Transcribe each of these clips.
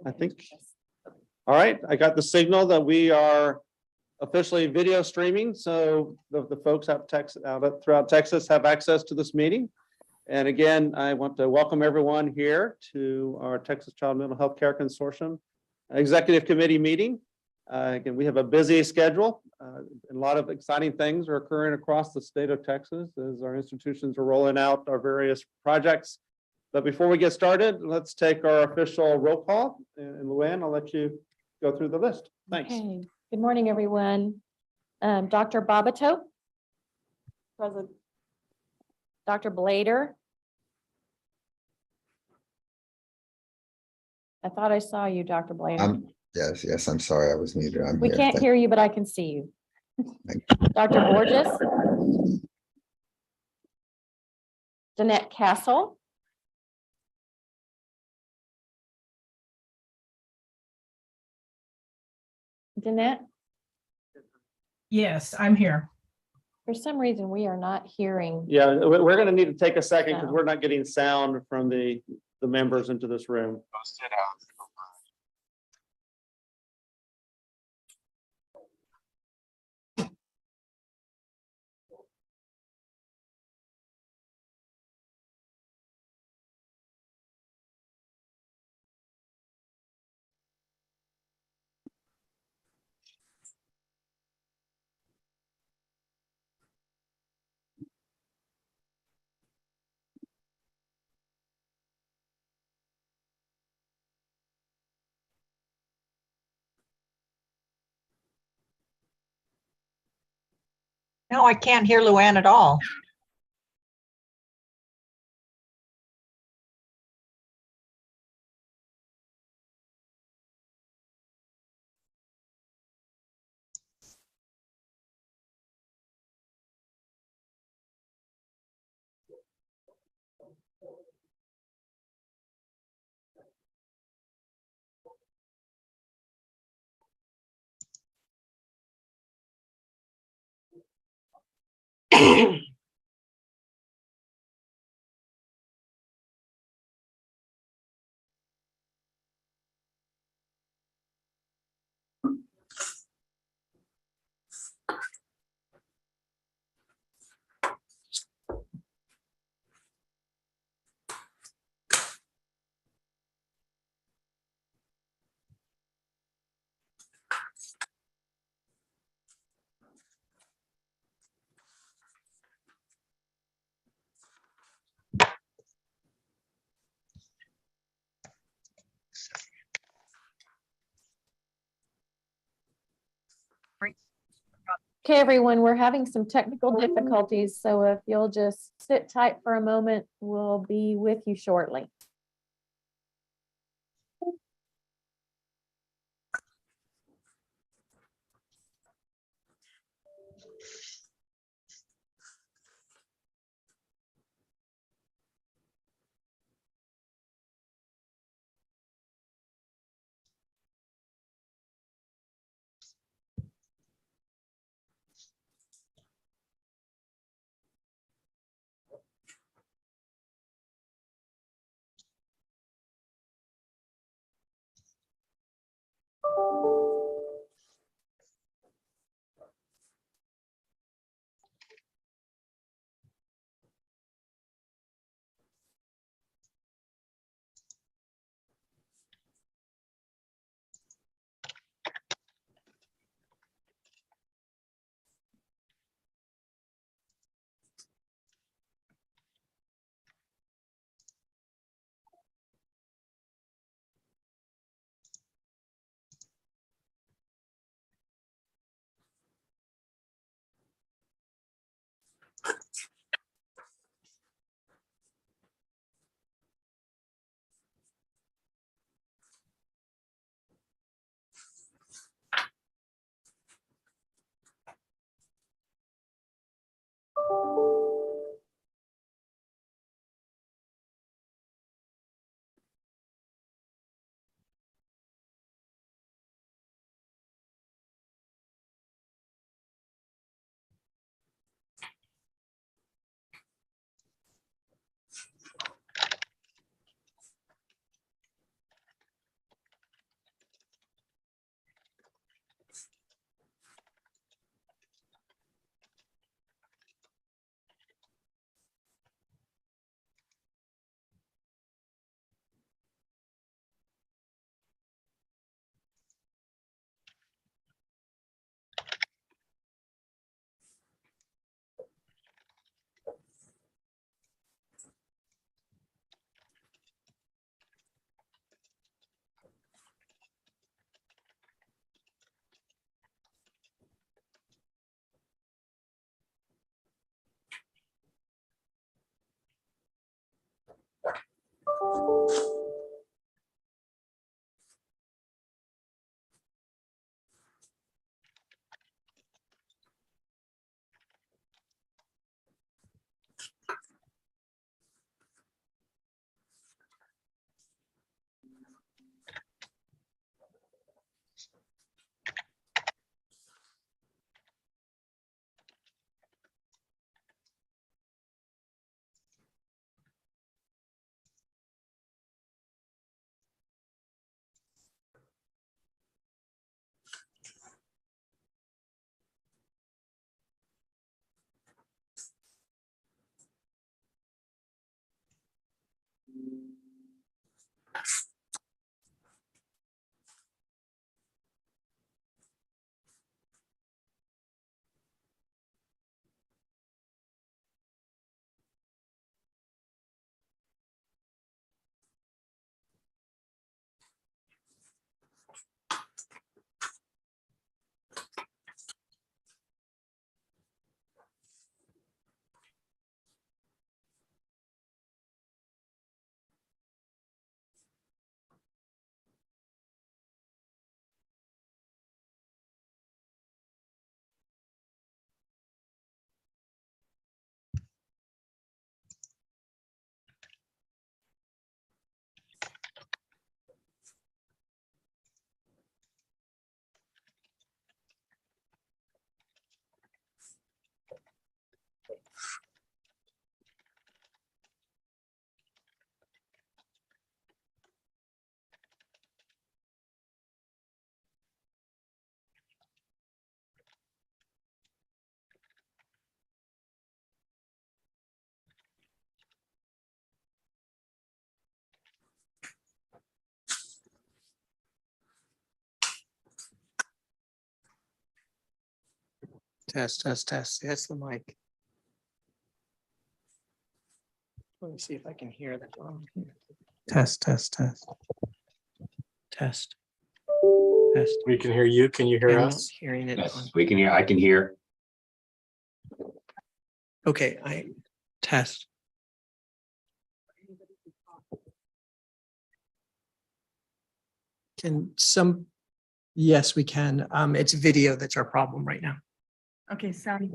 I think. All right, I got the signal that we are officially video streaming, so the folks out throughout Texas have access to this meeting. And again, I want to welcome everyone here to our Texas Child Mental Health Care Consortium Executive Committee meeting. Again, we have a busy schedule. A lot of exciting things are occurring across the state of Texas as our institutions are rolling out our various projects. But before we get started, let's take our official roll call. And Luann, I'll let you go through the list. Thanks. Okay. Good morning, everyone. Dr. Bobato. Present. Dr. Blader. I thought I saw you, Dr. Blader. Yes, I'm sorry, I was muted. I'm We here. can't hear you, but I can see you. Thank Dr. Borges. Danette Castle. Danette, Yes, I'm here. for some reason, we are not hearing. Yeah, we're going to need to take a second because we're not getting sound from the members into this room. No, I can't hear Luann at all. Okay, everyone, we're having some technical difficulties, so if you'll just sit tight for a moment, we'll be with you shortly. Test. That's the mic. Let me see if I can hear that. Test. Test. We can hear you. Can you hear I'm not us? hearing it. Yes, we can hear, I can hear. Okay, I test. Yes, we can. It's video that's our problem right now. Okay, sorry.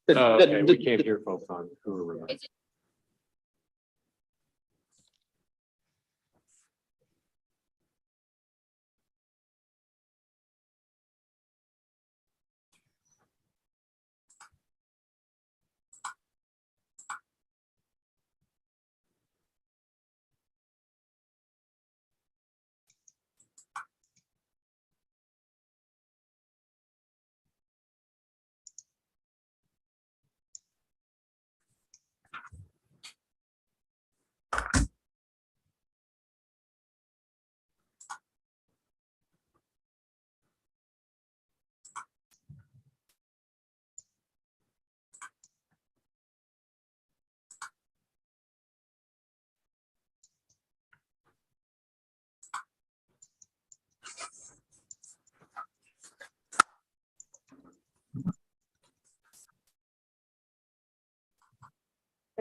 Okay, we can't hear folks on. Who are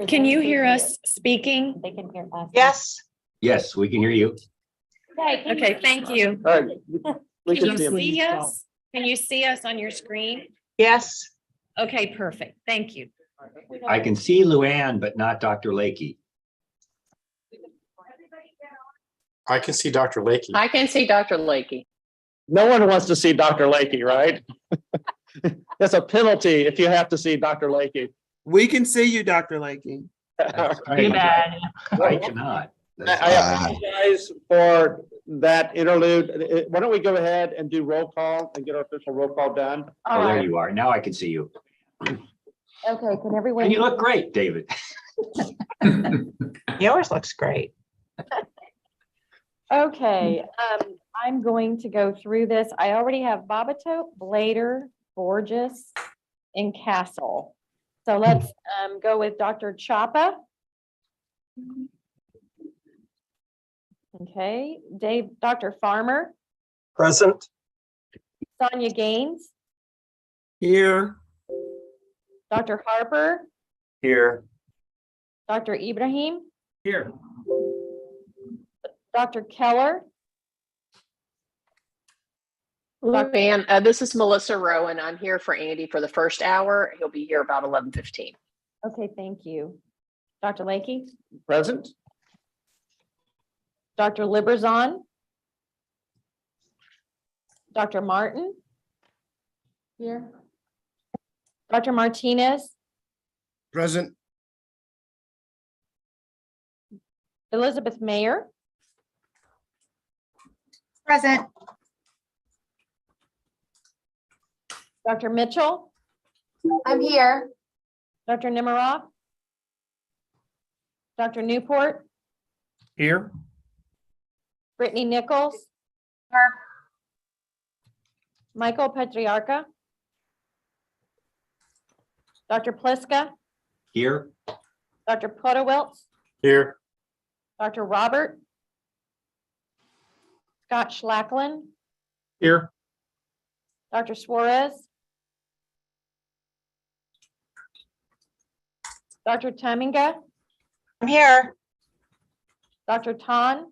Can you hear us speaking? They can hear us. Yes, Yes, we can hear you. Okay, thank you. All right. We Can can you see him. see us? Can you see us on your screen? yes. Okay, perfect. Thank you. I can see Luann, but not Dr. Lakey. I can see Dr. Lakey. I can see Dr. Lakey. No one wants to see Dr. Lakey, right? It's a penalty if you have to see Dr. Lakey. We can see you, Dr. Lakey. That's right. I cannot. I apologize for that interlude. Why don't we go ahead and do roll call and get our official roll call done? Oh, there you are. Now I can see you. Okay, can everyone? And you look great, David. Yours looks great. Okay, I'm going to go through this. I already have Babatote, Blader, Borges, and Castle. So let's go with Dr. Chapa. Okay, Dr. Farmer, Present. Sonia Gaines, Here. Dr. Harper, Here. Dr. Ibrahim, Here. Dr. Keller, Luann, this is Melissa Rowan. I'm here for Andy for the first hour. He'll be here about 11:15. okay, thank you. Dr. Lakey, Present? Dr. Liberzon, Dr. Martin. Here. Dr. Martinez, Present. Elizabeth Mayer, Present. Dr. Mitchell, I'm here. Dr. Nemiroff, Dr. Newport, Here. Brittany Nichols, Michael Patriarca, Dr. Pliska, Here. Dr. Podewiltz, Here. Dr. Robert, Scott Schlacklin, Here. Dr. Suarez, Dr. Taminga, I'm here. Dr. Tan,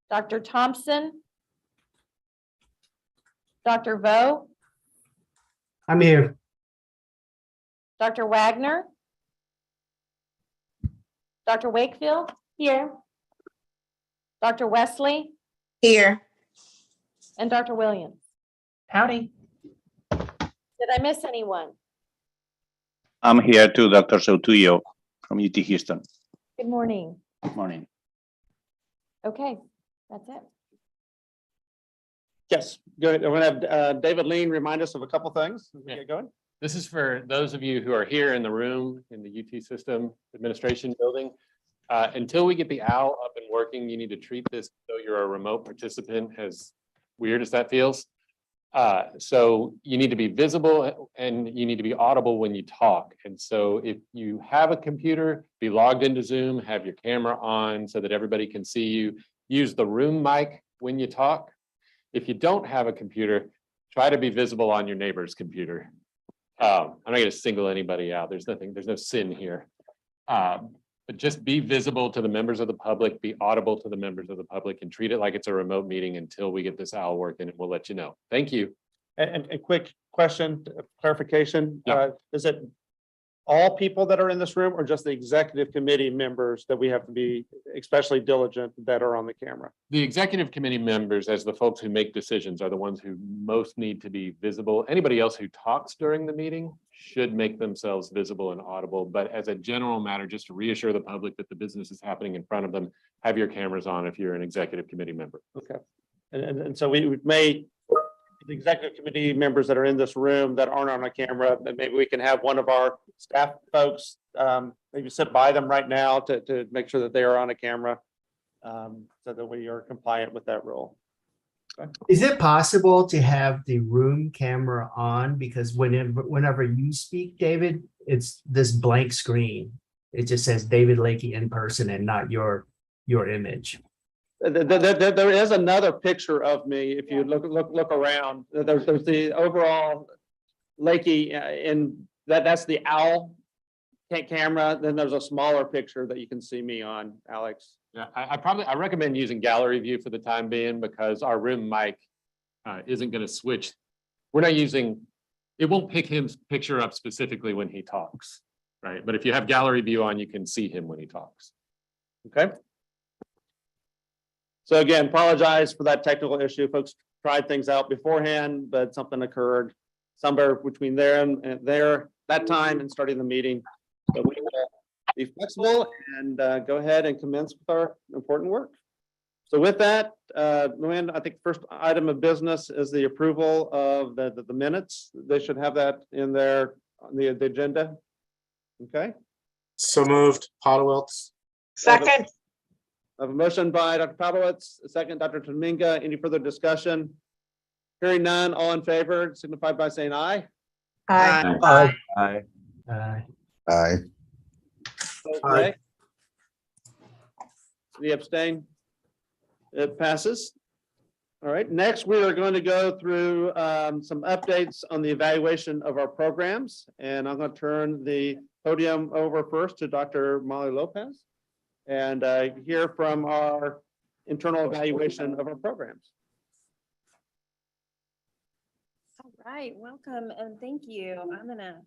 Dr. Thompson, Dr. Vo, I'm here. Dr. Wagner, Dr. Wakefield, here, Dr. Wesley, Here. and Dr. Williams. Howdy. Did I miss anyone? I'm here too, Dr. Sotuyo from UT Houston. Good morning. Good morning. Okay, that's it. Yes, good. I'm gonna have David Lean remind us of a couple things as we get going. This is for those of you who are here in the room in the UT System Administration Building. Until we get the OWL up and working, you need to treat this as though you're a remote participant, as weird as that feels. So you need to be visible and you need to be audible when you talk. And so if you have a computer, be logged into Zoom, have your camera on so that everybody can see you. Use the room mic when you talk. If you don't have a computer, try to be visible on your neighbor's computer. I'm not going to single anybody out. There's no sin here. But just be visible to the members of the public, be audible to the members of the public, and treat it like it's a remote meeting until we get this OWL working, and we'll let you know. Thank you. And a quick question, clarification. Yeah. Is it all people that are in this room or just the executive committee members that we have to be especially diligent that are on the camera? The executive committee members, as the folks who make decisions, are the ones who most need to be visible. Anybody else who talks during the meeting should make themselves visible and audible. But as a general matter, just to reassure the public that the business is happening in front of them, have your cameras on if you're an executive committee member. Okay. And so we've made the executive committee members that are in this room that aren't on a camera, and maybe we can have one of our staff folks maybe sit by them right now to make sure that they are on a camera so that we are compliant with that rule. Is it possible to have the room camera on? Because whenever you speak, David, it's this blank screen. It just says David Lakey in person and not your image. There is another picture of me. If you look around, there's the overall Lakey in that's the OWL camera. Then there's a smaller picture that you can see me on, Alex. Yeah, I recommend using gallery view for the time being because our room mic isn't going to switch. We're not using, it won't pick his picture up specifically when he talks, right? But if you have gallery view on, you can see him when he talks. Okay. So again, apologize for that technical issue. Folks tried things out beforehand, but something occurred somewhere between there and that time and starting the meeting. So we will be flexible and go ahead and commence with our important work. So with that, Luann, I think the first item of business is the approval of the minutes. They should have that in there on the agenda. Okay. So moved. Podewiltz. Second. I have a motion by Dr. Pavlovitz, a second, Dr. Tominga. Any further discussion? Hearing none, all in favor, signify by saying aye. Aye. Aye. Aye. Aye. Opposed, Aye. nay? Any abstain? It passes. All right, next we are going to go through some updates on the evaluation of our programs. And I'm going to turn the podium over first to Dr. Molly Lopez and hear from our internal evaluation of our programs. All right, welcome and thank you. I'm gonna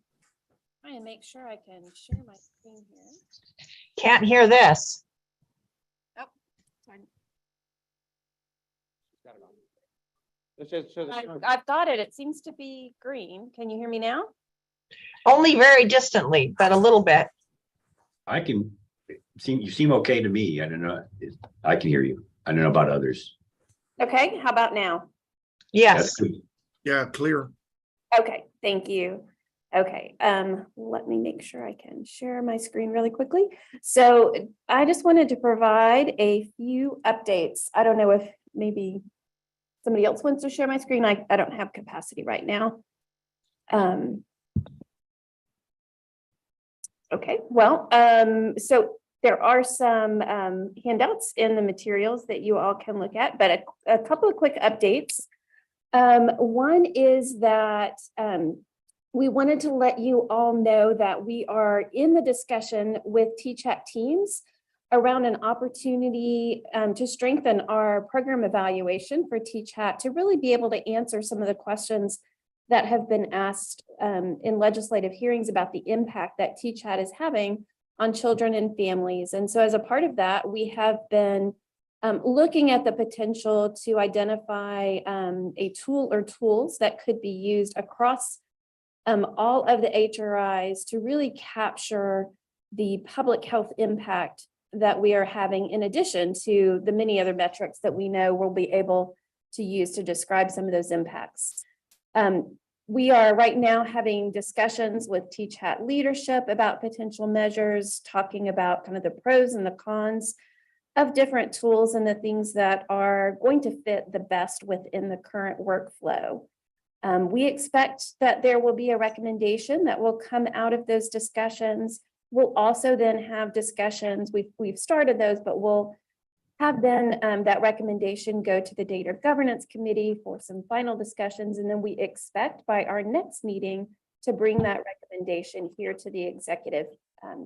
try and make sure I can share my screen here. Can't hear this. Sorry. Let's just show the screen. I've got it. It seems to be green. Can you hear me now? Only very distantly, but a little bit. I can you seem okay to me. I don't know. I can hear you. I don't know about others. Okay, how about now? Yes. That's good. Yeah, clear. Okay, thank you. Okay, let me make sure I can share my screen really quickly. So I just wanted to provide a few updates. I don't know if maybe somebody else wants to share my screen. I don't have capacity right now. Okay, well, so there are some handouts in the materials that you all can look at, but a couple of quick updates. One is that we wanted to let you all know that we are in the discussion with TChat teams around an opportunity to strengthen our program evaluation for TChat to really be able to answer some of the questions that have been asked in legislative hearings about the impact that TChat is having on children and families. And so as a part of that, we have been looking at the potential to identify a tool or tools that could be used across all of the HRIs to really capture the public health impact that we are having, in addition to the many other metrics that we know we'll be able to use to describe some of those impacts. We are right now having discussions with TChat leadership about potential measures, talking about kind of the pros and the cons of different tools and the things that are going to fit the best within the current workflow. We expect that there will be a recommendation that will come out of those discussions. We'll also then have discussions, we've started those, but we'll have then that recommendation go to the Data Governance Committee for some final discussions. And then we expect by our next meeting to bring that recommendation here to the executive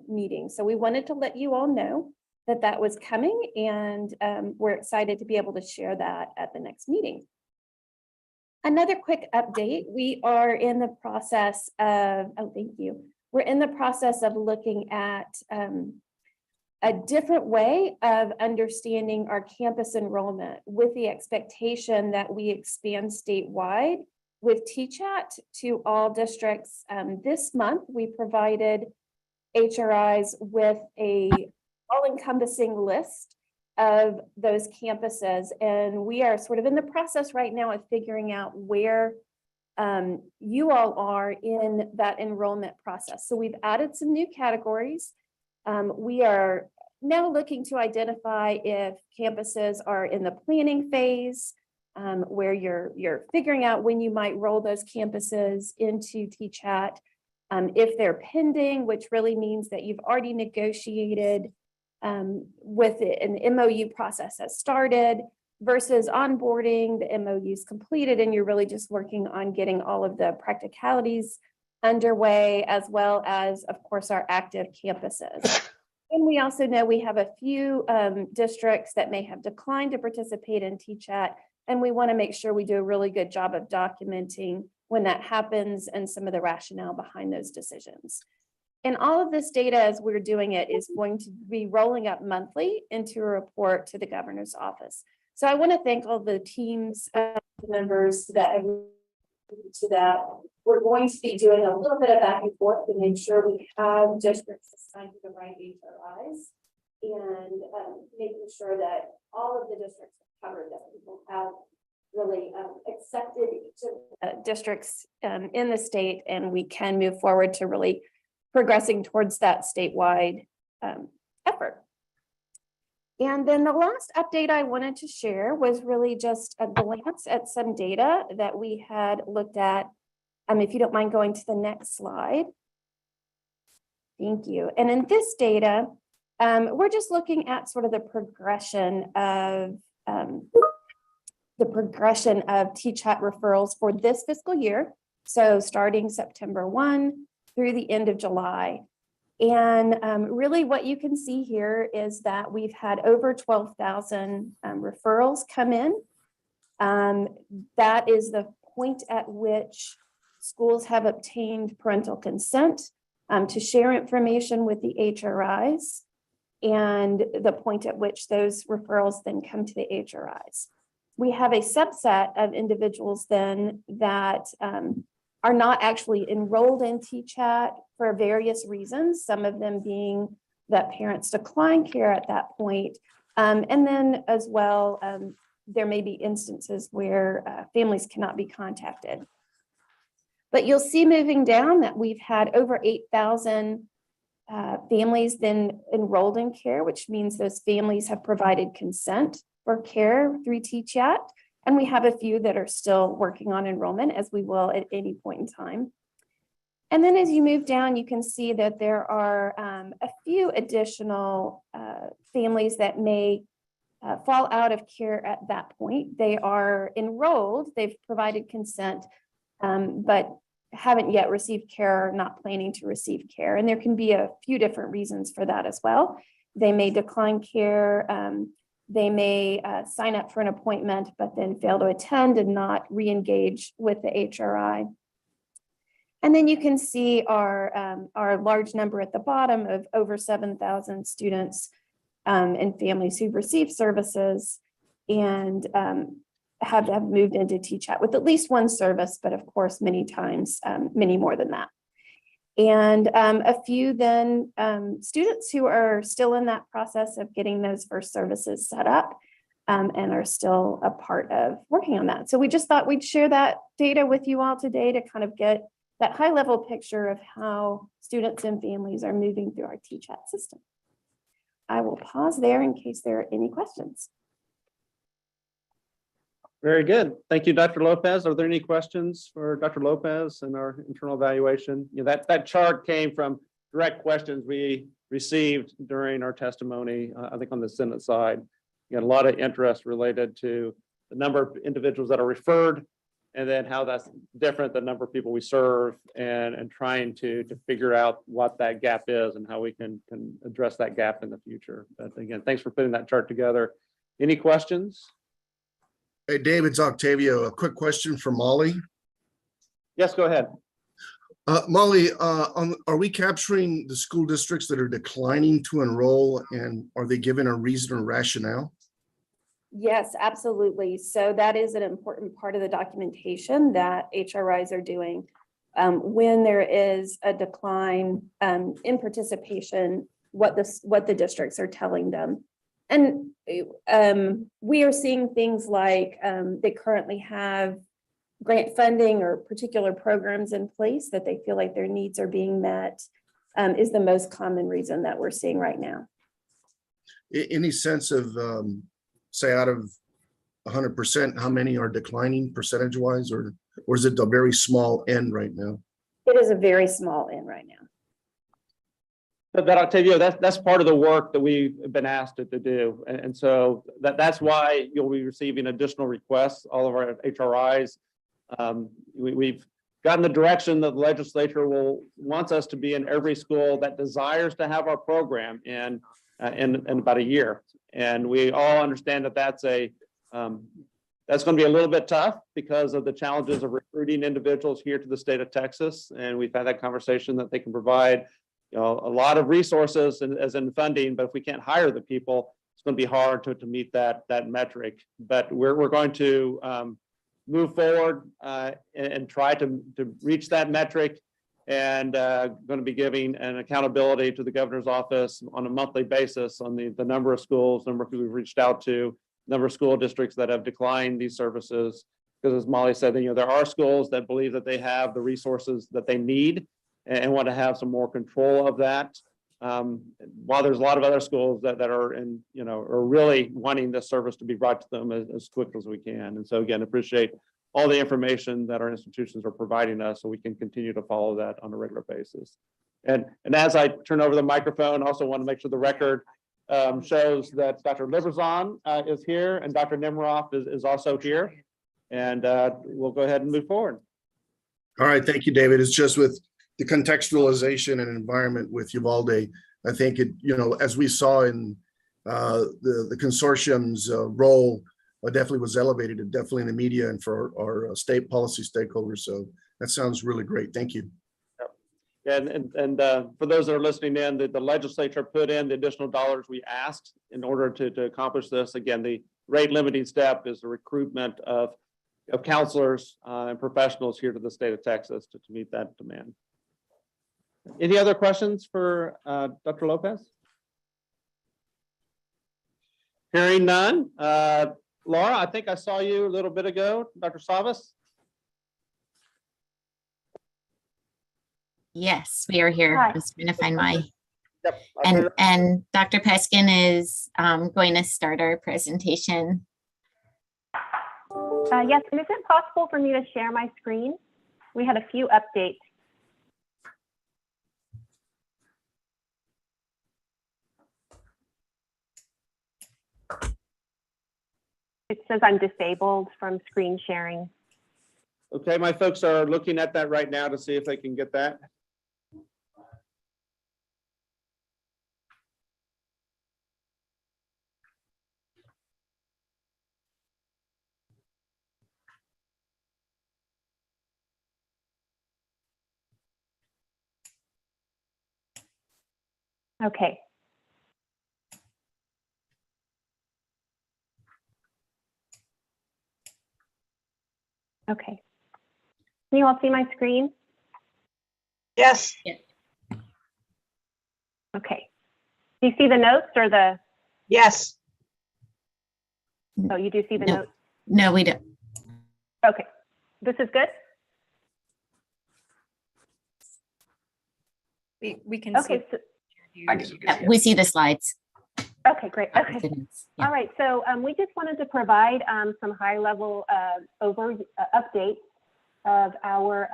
meeting. So we wanted to let you all know that that was coming, and we're excited to be able to share that at the next meeting. Another quick update, we are in the process of, thank you. We're in the process of looking at a different way of understanding our campus enrollment with the expectation that we expand statewide with TChat to all districts. This month, we provided HRIs with a all-encompassing list of those campuses. And we are sort of in the process right now of figuring out where you all are in that enrollment process. So we've added some new categories. We are now looking to identify if campuses are in the planning phase, where you're figuring out when you might roll those campuses into TChat, if they're pending, which really means that you've already negotiated with it, an MOU process has started, versus onboarding, the MOU is completed, and you're really just working on getting all of the practicalities underway, as well as, of course, our active campuses. And we also know we have a few districts that may have declined to participate in TChat, and we want to make sure we do a really good job of documenting when that happens and some of the rationale behind those decisions. And all of this data, as we're doing it, is going to be rolling up monthly into a report to the governor's office. So I want to thank all the teams, members that have to that. We're going to be doing a little bit of back and forth to make sure we have districts assigned to the right HRIs, and making sure that all of the districts are covered, that people have really accepted each of the districts in the state, and we can move forward to really progressing towards that statewide effort. And then the last update I wanted to share was really just a glance at some data that we had looked at. If you don't mind going to the next slide. Thank you. And in this data, we're just looking at sort of the progression of TChat referrals for this fiscal year. So starting September 1 through the end of July. And really what you can see here is that we've had over 12,000 referrals come in. That is the point at which schools have obtained parental consent to share information with the HRIs, and the point at which those referrals then come to the HRIs. We have a subset of individuals then that are not actually enrolled in TChat for various reasons, some of them being that parents decline care at that point. And then as well, there may be instances where families cannot be contacted. But you'll see moving down that we've had over 8,000 families then enrolled in care, which means those families have provided consent for care through TChat. And we have a few that are still working on enrollment, as we will at any point in time. And then as you move down, you can see that there are a few additional families that may fall out of care at that point. They are enrolled, they've provided consent, but haven't yet received care or not planning to receive care. And there can be a few different reasons for that as well. They may decline care. They may sign up for an appointment, but then fail to attend and not re-engage with the HRI. And then you can see our large number at the bottom of over 7,000 students and families who've received services and have moved into TChat with at least one service, but of course, many times, many more than that. And a few then students who are still in that process of getting those first services set up and are still a part of working on that. So we just thought we'd share that data with you all today to kind of get that high level picture of how students and families are moving through our TChat system. I will pause there in case there are any questions. Very good. Thank you, Dr. Lopez. Are there any questions for Dr. Lopez and our internal evaluation? You know, that chart came from direct questions we received during our testimony, I think on the Senate side. You got a lot of interest related to the number of individuals that are referred and then how that's different, the number of people we serve and trying to figure out what that gap is and how we can address that gap in the future. But again, thanks for putting that chart together. Any questions? Hey, David, it's Octavio. A quick question for Molly. Yes, go ahead. Molly, are we capturing the school districts that are declining to enroll, and are they given a reason or rationale? Yes, absolutely. So that is an important part of the documentation that HRIs are doing. When there is a decline in participation, what the districts are telling them. And we are seeing things like they currently have grant funding or particular programs in place that they feel like their needs are being met is the most common reason that we're seeing right now. Any sense of, say, out of 100%, how many are declining percentage-wise, or is it a very small end right now? It is a very small end right now. But Octavio, that's part of the work that we've been asked to do. And so that's why you'll be receiving additional requests, all of our HRIs. We've gotten the direction that the legislature wants us to be in every school that desires to have our program in about a year. And we all understand that that's going to be a little bit tough because of the challenges of recruiting individuals here to the state of Texas. And we've had that conversation that they can provide a lot of resources as in funding, but if we can't hire the people, it's going to be hard to meet that metric. But we're going to move forward and try to reach that metric, and going to be giving an accountability to the governor's office on a monthly basis on the number of schools, number of people we've reached out to, number of school districts that have declined these services. Because as Molly said, there are schools that believe that they have the resources that they need and want to have some more control of that. while there's a lot of other schools that are in, are really wanting this service to be brought to them as quick as we can. And so again, appreciate all the information that our institutions are providing us so we can continue to follow that on a regular basis. And as I turn over the microphone, also want to make sure the record shows that Dr. Liberzon is here and Dr. Nemiroff is also here. And we'll go ahead and move forward. All right, thank you, David. It's just with the contextualization and environment with Uvalde, I think it, as we saw in the consortium's role, definitely was elevated, and definitely in the media and for our state policy stakeholders. So that sounds really great. Thank you. Yeah, and for those that are listening in, the legislature put in the additional dollars we asked in order to accomplish this. Again, the rate limiting step is the recruitment of counselors and professionals here to the state of Texas to meet that demand. Any other questions for Dr. Lopez? Hearing none. Laura, I think I saw you a little bit ago. Dr. Savas? Yes, we are here. Hi. I was trying to find my, Yep. I heard it. and Dr. Peskin is going to start our presentation. Yes, and is it possible for me to share my screen? We had a few updates. It says I'm disabled from screen sharing. Okay, my folks are looking at that right now to see if they can get that. Okay. Okay. Can you all see my screen? Yes. Okay. Do you see the notes or the, Yes. oh, you do see the No. notes? No, we don't. Okay. This is good? We can see. Okay. So, I guess we Yeah, can. we see the slides. okay, great. Okay. Yeah. All right, so we just wanted to provide some high-level updates of our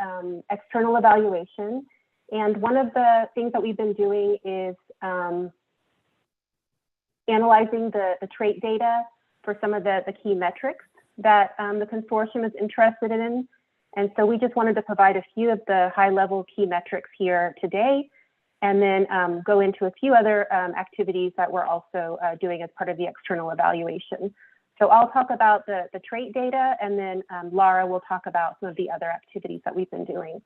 external evaluation. And one of the things that we've been doing is analyzing the trait data for some of the key metrics that the consortium is interested in. And so we just wanted to provide a few of the high-level key metrics here today, and then go into a few other activities that we're also doing as part of the external evaluation. So I'll talk about the trait data, and then Laura will talk about some of the other activities that we've been doing.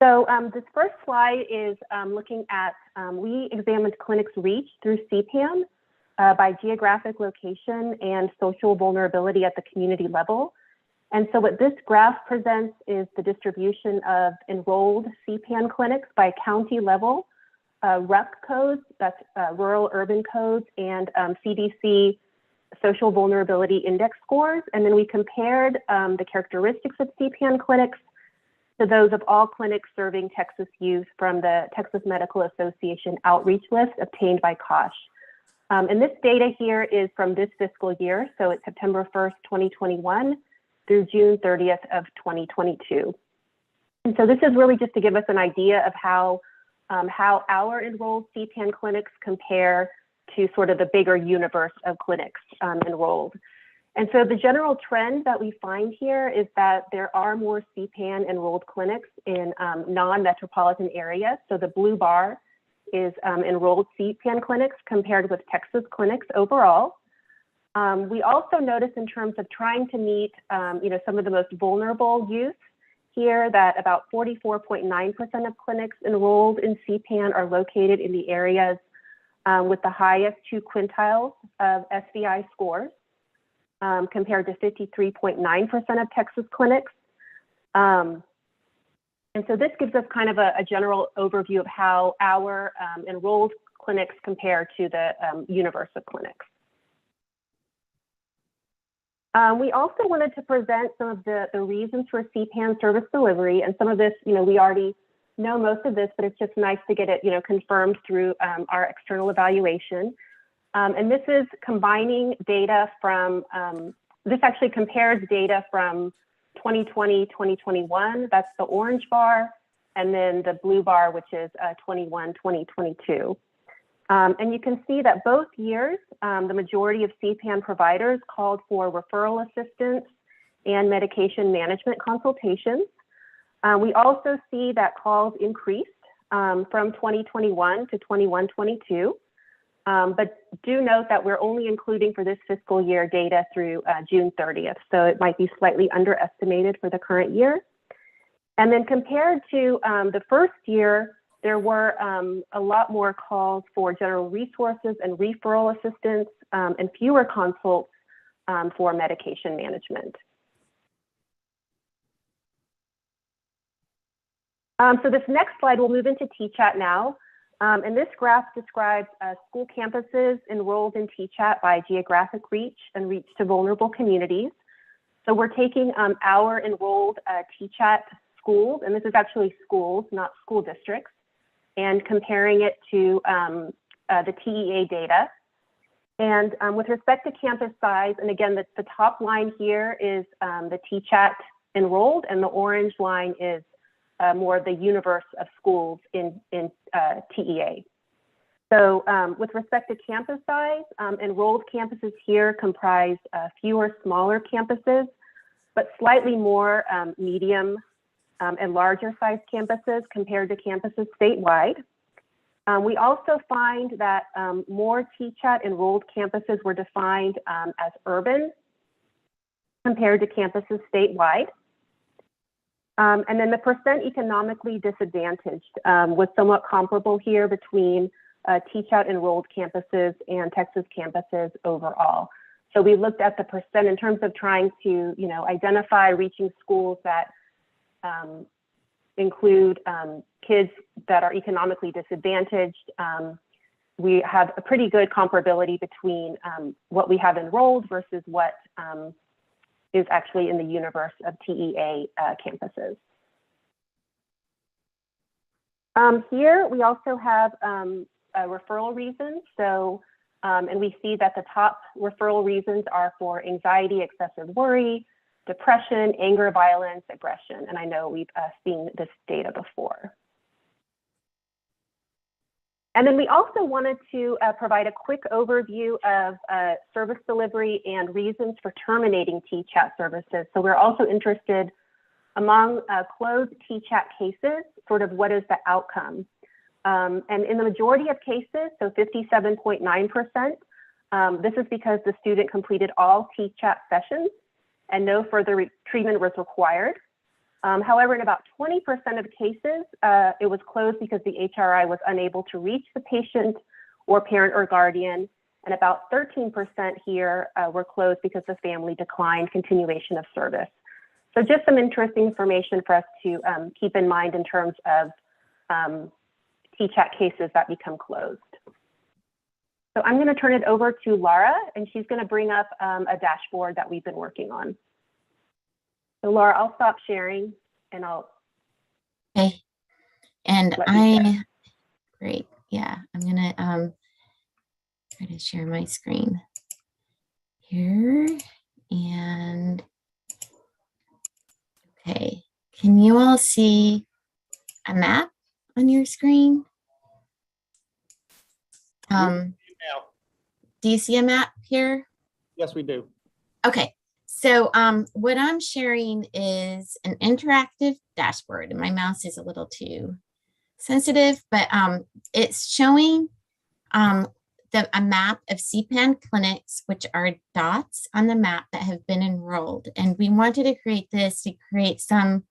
So this first slide is looking at, we examined clinics reached through Cpan by geographic location and social vulnerability at the community level. And so what this graph presents is the distribution of enrolled Cpan clinics by county level, RUC codes, that's rural urban codes, and CDC social vulnerability index scores. And then we compared the characteristics of Cpan clinics to those of all clinics serving Texas youth from the Texas Medical Association outreach list obtained by COSH. And this data here is from this fiscal year, so it's September 1st, 2021 through June 30th of 2022. And so this is really just to give us an idea of how our enrolled Cpan clinics compare to sort of the bigger universe of clinics enrolled. And so the general trend that we find here is that there are more Cpan enrolled clinics in non-metropolitan areas. So the blue bar is enrolled Cpan clinics compared with Texas clinics overall. We also notice in terms of trying to meet some of the most vulnerable youth here that about 44.9% of clinics enrolled in Cpan are located in the areas with the highest 2 quintiles of SVI scores, compared to 53.9% of Texas clinics. And so this gives us kind of a general overview of how our enrolled clinics compare to the universe of clinics. We also wanted to present some of the reasons for Cpan service delivery, and some of this, we already know most of this, but it's just nice to get it, confirmed through our external evaluation. And this is combining data from, this actually compares data from 2020, 2021, that's the orange bar, and then the blue bar, which is 21, 2022. And you can see that both years, the majority of Cpan providers called for referral assistance and medication management consultations. We also see that calls increased from 2021 to 21-22. But do note that we're only including for this fiscal year data through June 30th. So it might be slightly underestimated for the current year. And then compared to the first year, there were a lot more calls for general resources and referral assistance and fewer consults for medication management. So this next slide, we'll move into TChat now. And this graph describes school campuses enrolled in TChat by geographic reach and reach to vulnerable communities. So we're taking our enrolled TChat schools, and this is actually schools, not school districts, and comparing it to the TEA data. And with respect to campus size, and again, the top line here is the TChat enrolled, and the orange line is more the universe of schools in TEA. So with respect to campus size, enrolled campuses here comprise fewer smaller campuses, but slightly more medium and larger size campuses compared to campuses statewide. We also find that more TChat enrolled campuses were defined as urban compared to campuses statewide. And then the percent economically disadvantaged was somewhat comparable here between TChat enrolled campuses and Texas campuses overall. So we looked at the percent in terms of trying to, identify reaching schools that include kids that are economically disadvantaged. We have a pretty good comparability between what we have enrolled versus what is actually in the universe of TEA campuses. Here we also have referral reasons. So, and we see that the top referral reasons are for anxiety, excessive worry, depression, anger, violence, aggression. And I know we've seen this data before. And then we also wanted to provide a quick overview of service delivery and reasons for terminating TChat services. So we're also interested among closed TChat cases, sort of what is the outcome? And in the majority of cases, so 57.9%, this is because the student completed all TChat sessions and no further treatment was required. However, in about 20% of cases, it was closed because the HRI was unable to reach the patient or parent or guardian. And about 13% here were closed because the family declined continuation of service. So just some interesting information for us to keep in mind in terms of TChat cases that become closed. So I'm going to turn it over to Laura, and she's going to bring up a dashboard that we've been working on. So Laura, I'll stop sharing and I'll. Okay. And great. Yeah, I'm going to try to share my screen here. And okay, can you all see a map on your screen? Do you see a map here? Yes, we do. Okay, so what I'm sharing is an interactive dashboard, and my mouse is a little too sensitive, but it's showing a map of Cpan clinics, which are dots on the map that have been enrolled. And we wanted to create this to create some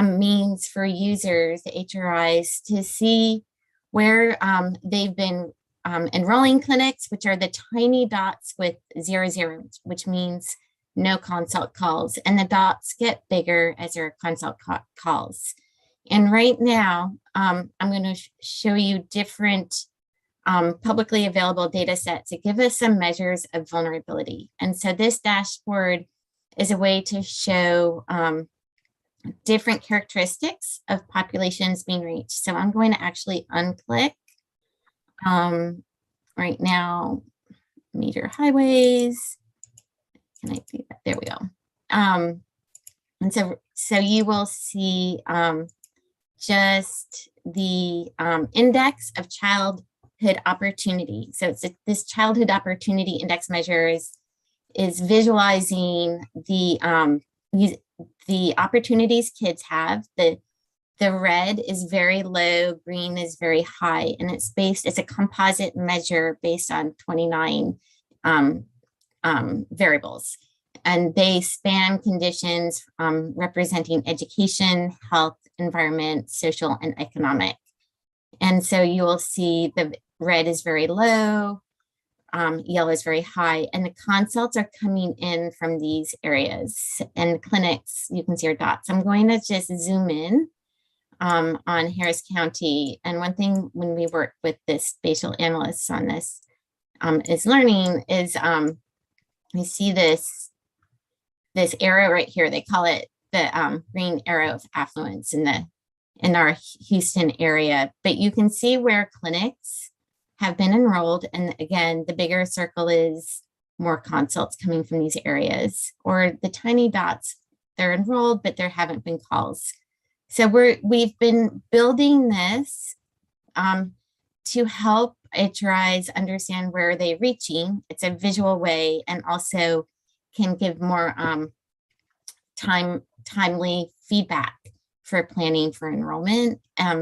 means for users, the HRIs, to see where they've been enrolling clinics, which are the tiny dots with 00, which means no consult calls. And the dots get bigger as there are consult calls. And right now, I'm going to show you different publicly available data sets that give us some measures of vulnerability. And so this dashboard is a way to show different characteristics of populations being reached. So I'm going to actually unclick right now, major highways. Can I do that? There we go. And so you will see just the index of childhood opportunity. So it's this childhood opportunity index measure is visualizing the opportunities kids have. The red is very low, green is very high, and it's a composite measure based on 29 variables. And they span conditions representing education, health, environment, social, and economic. And so you will see the red is very low, yellow is very high, and the consults are coming in from these areas. And clinics, you can see our dots. I'm going to just zoom in on Harris County. And one thing when we work with this spatial analysts on this is learning is we see this arrow right here. They call it the green arrow of affluence in our Houston area. But you can see where clinics have been enrolled. And again, the bigger circle is more consults coming from these areas, or the tiny dots, they're enrolled, but there haven't been calls. So we've been building this to help HRIs understand where they're reaching. It's a visual way, and also can give more timely feedback for planning for enrollment.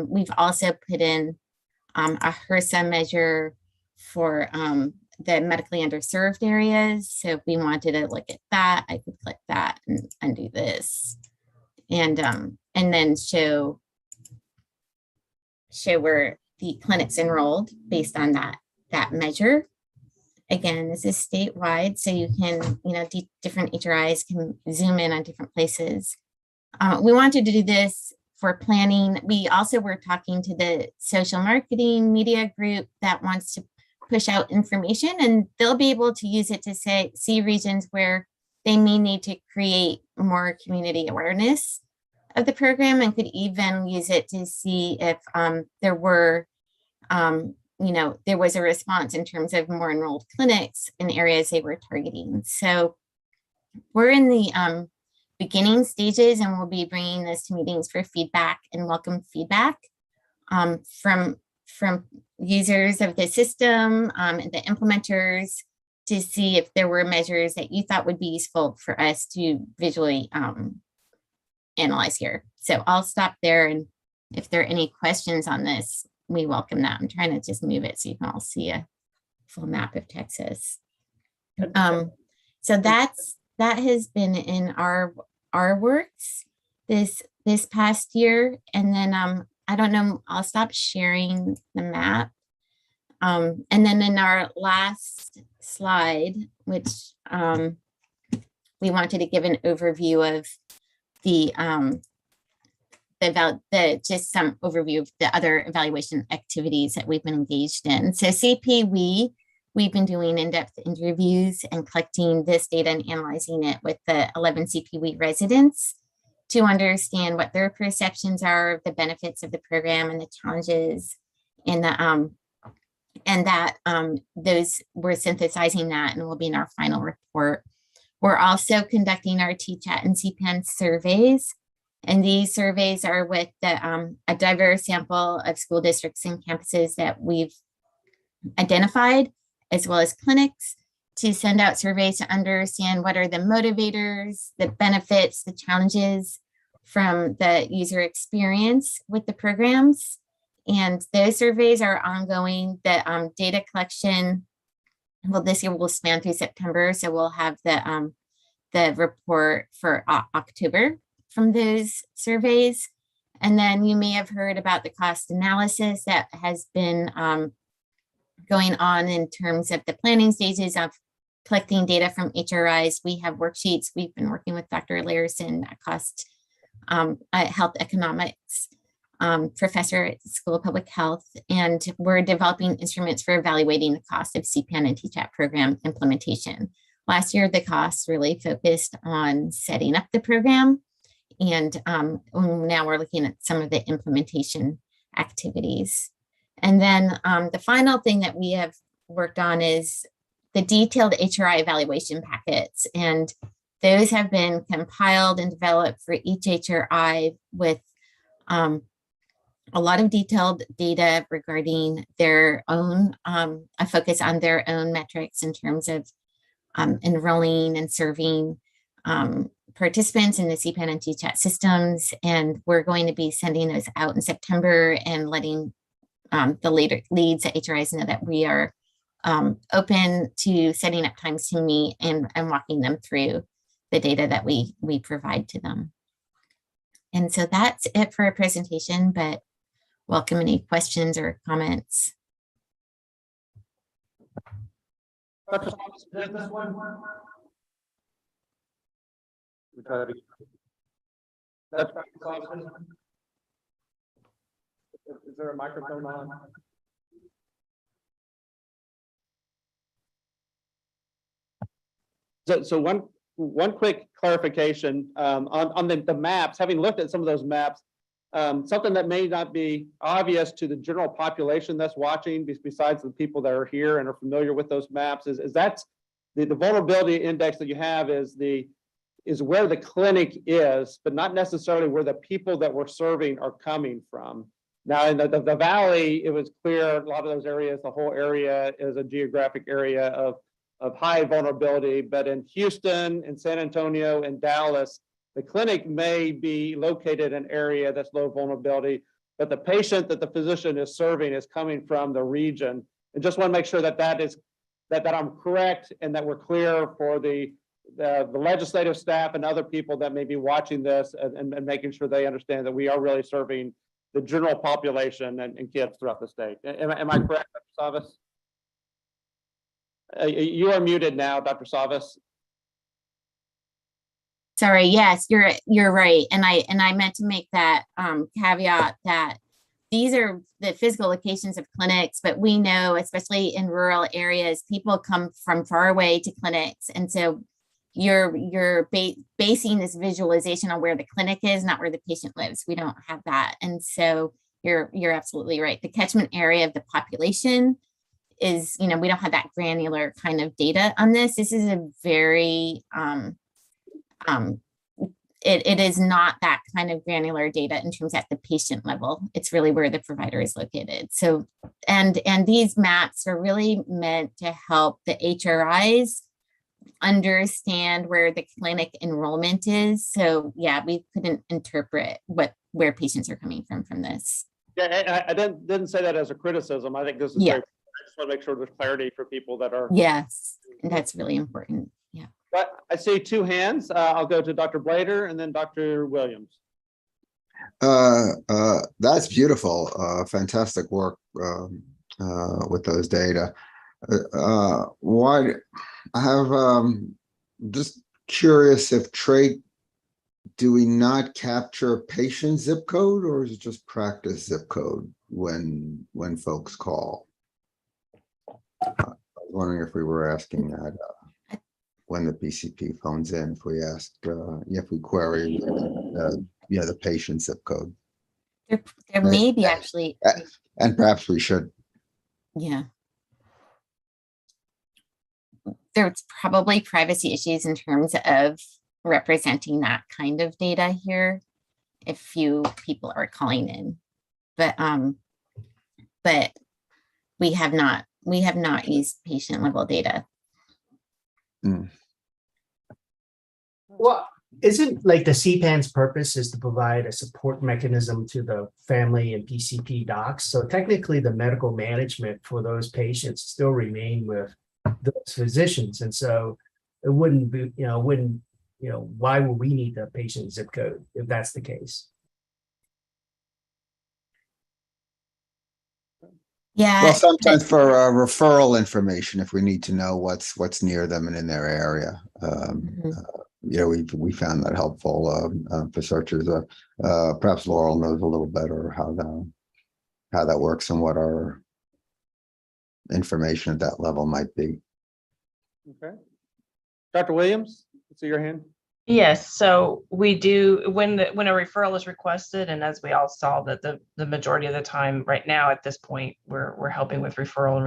We've also put in a HRSA measure for the medically underserved areas. So if we wanted to look at that, I could click that and undo this, and then show where the clinics enrolled based on that measure. Again, this is statewide, so you can, different HRIs can zoom in on different places. We wanted to do this for planning. We also were talking to the social marketing media group that wants to push out information, and they'll be able to use it to see regions where they may need to create more community awareness of the program, and could even use it to see if there was a response in terms of more enrolled clinics in areas they were targeting. So we're in the beginning stages, and we'll be bringing this to meetings for feedback and welcome feedback from users of the system and the implementers, to see if there were measures that you thought would be useful for us to visually analyze here. So I'll stop there, and if there are any questions on this, we welcome that. I'm trying to just move it so you can all see a full map of Texas. So that has been in our works this past year. And then I don't know, I'll stop sharing the map. And then in our last slide, which we wanted to give an overview of just some overview of the other evaluation activities that we've been engaged in. So CP, we've been doing in-depth interviews and collecting this data and analyzing it with the 11 CPWE residents to understand what their perceptions are of the benefits of the program and the challenges, and those we're synthesizing that, and will be in our final report. We're also conducting our TChat and Cpan surveys. And these surveys are with a diverse sample of school districts and campuses that we've identified, as well as clinics, to send out surveys to understand what are the motivators, the benefits, the challenges from the user experience with the programs. And those surveys are ongoing. The data collection, well, this year will span through September, so we'll have the report for October from those surveys. And then you may have heard about the cost analysis that has been going on in terms of the planning stages of collecting data from HRIs. We have worksheets. We've been working with Dr. Larison, a health economics professor at the School of Public Health, and we're developing instruments for evaluating the cost of Cpan and TChat program implementation. Last year, the costs really focused on setting up the program And now we're looking at some of the implementation activities. And then the final thing that we have worked on is the detailed HRI evaluation packets. And those have been compiled and developed for each HRI with a lot of detailed data regarding their own, a focus on their own metrics in terms of enrolling and serving participants in the Cpan and TChat systems. And we're going to be sending those out in September and letting the later leads at HRIs know that we are open to setting up times to meet and walking them through the data that we provide to them. And so that's it for a presentation, but welcome any questions or comments. Is there a microphone on? So one quick clarification on the maps, having looked at some of those maps, something that may not be obvious to the general population that's watching, besides the people that are here and are familiar with those maps, is that's the vulnerability index that you have is where the clinic is, but not necessarily where the people that we're serving are coming from. Now in the valley, it was clear a lot of those areas, the whole area is a geographic area of high vulnerability, but in Houston and San Antonio and Dallas, the clinic may be located in an area that's low vulnerability, but the patient that the physician is serving is coming from the region. And just want to make sure that that I'm correct and that we're clear for the legislative staff and other people that may be watching this and making sure they understand that we are really serving the general population and kids throughout the state. Am I correct, Dr. Savas? You are muted now, Dr. Savas. Sorry, yes, you're right. And I meant to make that caveat that these are the physical locations of clinics, but we know, especially in rural areas, people come from far away to clinics. And so you're basing this visualization on where the clinic is, not where the patient lives. We don't have that. And so you're absolutely right. The catchment area of the population is, we don't have that granular kind of data on this. This is a very, it is not that kind of granular data in terms at the patient level. It's really where the provider is located. So, and these maps are really meant to help the HRIs understand where the clinic enrollment is. So yeah, we couldn't interpret where patients are coming from this. Yeah, I didn't say that as a criticism. I think this is very, I just want to make sure there's clarity for people that are. Yes, and that's really important. Yeah. But I see two hands. I'll go to Dr. Blader and then Dr. Williams. That's beautiful. Fantastic work with those data. Why I have just curious if do we not capture patient zip code, or is it just practice zip code when folks call? I was wondering if we were asking that when the PCP phones in, if we asked, if we query the patient zip code. There may be actually, and perhaps we should. Yeah. There's probably privacy issues in terms of representing that kind of data here if few people are calling in, but we have not used patient level data. Well, isn't like the CPAN's purpose is to provide a support mechanism to the family and PCP docs. So technically the medical management for those patients still remain with those physicians. And so it wouldn't be, why would we need the patient zip code if that's the case? Yeah. Well, sometimes for referral information, if we need to know what's near them and in their area, we found that helpful for searchers. Perhaps Laurel knows a little better how that works and what our information at that level might be. Okay. Dr. Williams, I see your hand. Yes, so we do, when a referral is requested, and as we all saw that the majority of the time right now at this point, we're helping with referral and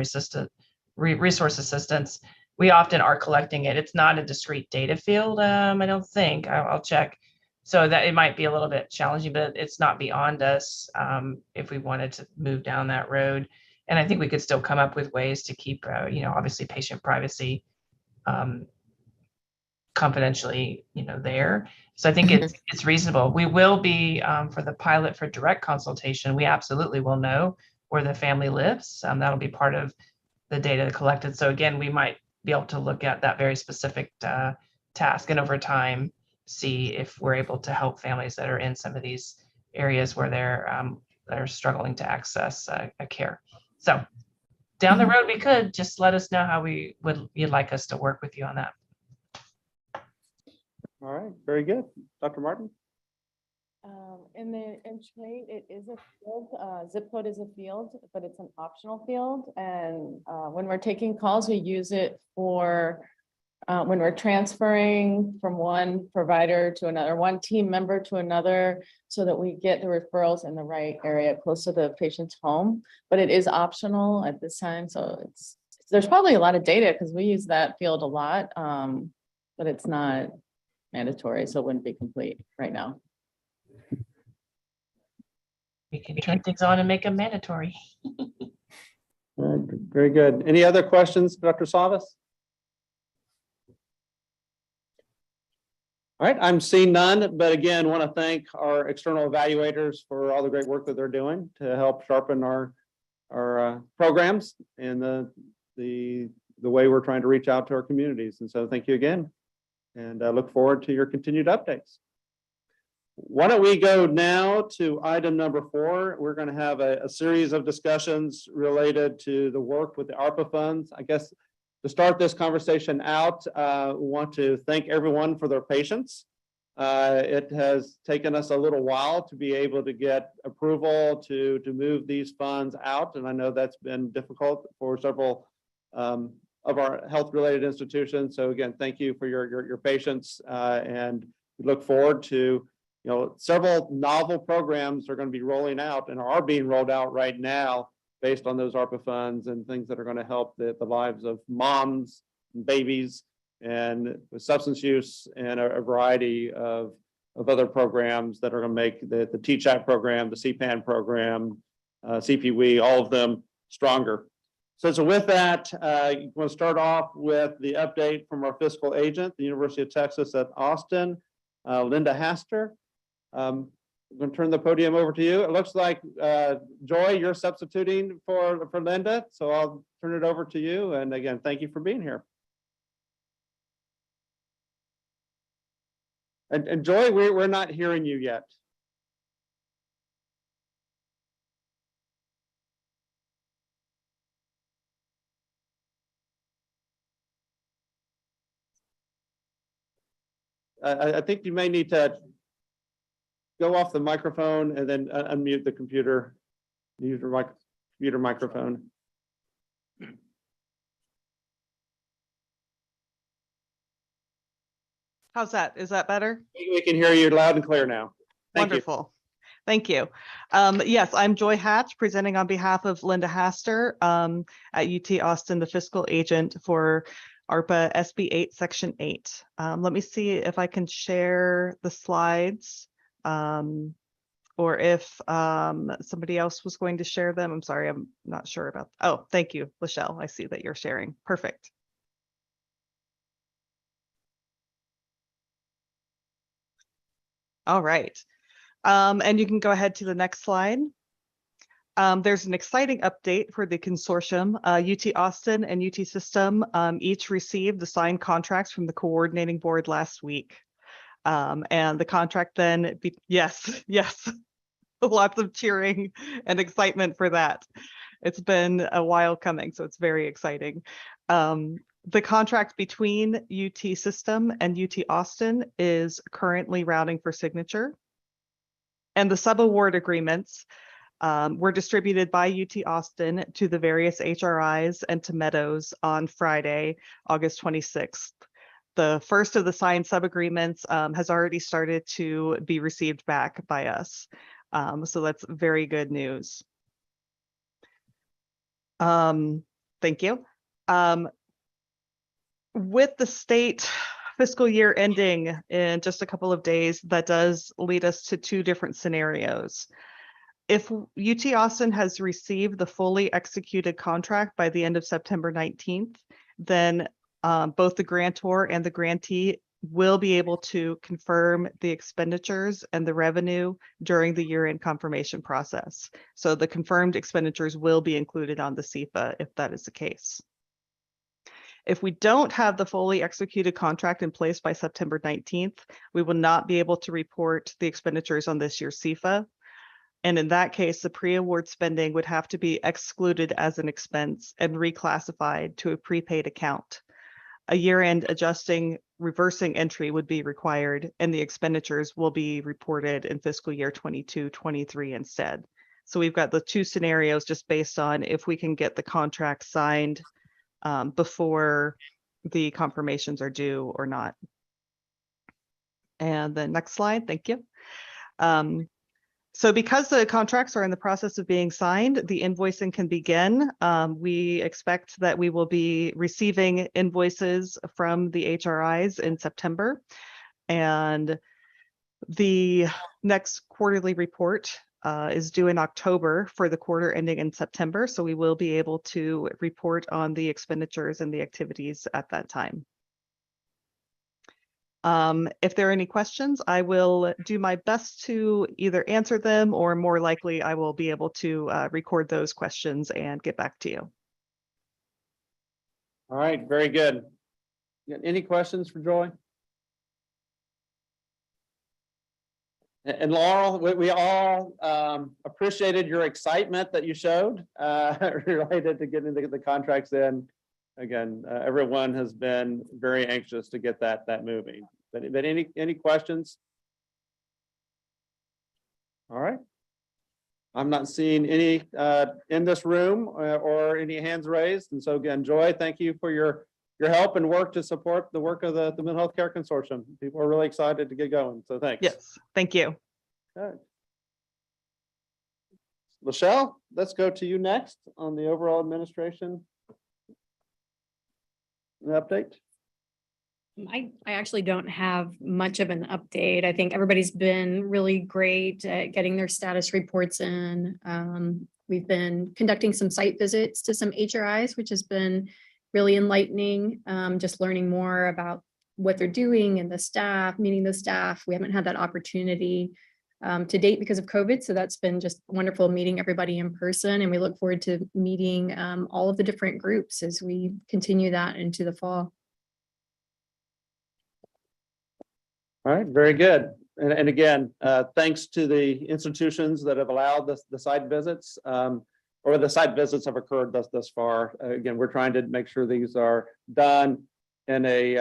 resource assistance. We often are collecting it. It's not a discrete data field, I don't think. I'll check. So that it might be a little bit challenging, but it's not beyond us if we wanted to move down that road. And I think we could still come up with ways to keep, obviously patient privacy confidentially, there. So I think it's reasonable. We will be for the pilot for direct consultation. We absolutely will know where the family lives. That'll be part of the data collected. So again, we might be able to look at that very specific task, and over time see if we're able to help families that are in some of these areas where they're struggling to access a care. So down the road, we could just let us know how you'd like us to work with you on that. All right, very good. Dr. Martin? In trade, it is a field, zip code is a field, but it's an optional field. And when we're taking calls, we use it for when we're transferring from one provider to another, one team member to another, so that we get the referrals in the right area close to the patient's home. But it is optional at this time. So there's probably a lot of data because we use that field a lot, but it's not mandatory, so it wouldn't be complete right now. We can turn things on and make them mandatory. Very good. Any other questions, Dr. Savas? All right, I'm seeing none, but again, want to thank our external evaluators for all the great work that they're doing to help sharpen our programs and the way we're trying to reach out to our communities. And so thank you again. And I look forward to your continued updates. Why don't we go now to item number 4? We're going to have a series of discussions related to the work with the ARPA funds. I guess to start this conversation out, we want to thank everyone for their patience. It has taken us a little while to be able to get approval to move these funds out. And I know that's been difficult for several of our health-related institutions. So again, thank you for your patience, and we look forward to several novel programs are going to be rolling out and are being rolled out right now based on those ARPA funds and things that are going to help the lives of moms and babies and with substance use and a variety of other programs that are going to make the TCHAT program, the Cpan program, CPW, all of them stronger. So with that, I'm going to start off with the update from our fiscal agent, the University of Texas at Austin, Linda Haster. I'm going to turn the podium over to you. It looks like, Joy, you're substituting for Linda, so I'll turn it over to you. And again, thank you for being here. And Joy, we're not hearing you yet. I think you may need to go off the microphone and then unmute the computer. Use your computer microphone. How's that? Is that better? We can hear you loud and clear now. Wonderful. Thank you. Yes, I'm Joy Hatch, presenting on behalf of Linda Haster at UT Austin, the fiscal agent for ARPA SB 8, Section 8. Let me see if I can share the slides, or if somebody else was going to share them. I'm sorry, I'm not sure about. Oh, thank you, Lachelle. I see that you're sharing. Perfect. All right. And you can go ahead to the next slide. There's an exciting update for the consortium. UT Austin and UT System each received the signed contracts from the coordinating board last week. And the contract then, yes, lots of cheering and excitement for that. It's been a while coming, so it's very exciting. The contract between UT System and UT Austin is currently routing for signature. And the subaward agreements were distributed by UT Austin to the various HRIs and to Meadows on Friday, August 26th. the first of the signed sub-agreements has already started to be received back by us. So that's very good news. Thank you. With the state fiscal year ending in just a couple of days, that does lead us to two different scenarios. If UT Austin has received the fully executed contract by the end of September 19th, then both the grantor and the grantee will be able to confirm the expenditures and the revenue during the year-end confirmation process. So the confirmed expenditures will be included on the CFA if that is the case. If we don't have the fully executed contract in place by September 19th, we will not be able to report the expenditures on this year's CFA. And in that case, the pre-award spending would have to be excluded as an expense and reclassified to a prepaid account. A year-end reversing entry would be required, and the expenditures will be reported in fiscal year 22-23 instead. So we've got the two scenarios just based on if we can get the contract signed before the confirmations are due or not. And the next slide, thank you. So because the contracts are in the process of being signed, the invoicing can begin. We expect that we will be receiving invoices from the HRIs in September. And the next quarterly report is due in October for the quarter ending in September. So we will be able to report on the expenditures and the activities at that time. If there are any questions, I will do my best to either answer them, or more likely I will be able to record those questions and get back to you. All right, very good. You got any questions for Joy? And Laurel, we all appreciated your excitement that you showed related to getting the contracts in. Again, everyone has been very anxious to get that moving. But any questions? All right. I'm not seeing any in this room or any hands raised. And so again, Joy, thank you for your help and work to support the work of the Mental Health Care Consortium. People are really excited to get going. So thanks. Yes, thank you. Good. Michelle, let's go to you next on the overall administration update. I actually don't have much of an update. I think everybody's been really great at getting their status reports in. We've been conducting some site visits to some HRIs, which has been really enlightening, just learning more about what they're doing and the staff, meeting the staff. We haven't had that opportunity to date because of COVID. So that's been just wonderful meeting everybody in person. And we look forward to meeting all of the different groups as we continue that into the fall. All right, very good. And again, thanks to the institutions that have allowed the site visits, or the site visits have occurred thus far. Again, we're trying to make sure these are done in a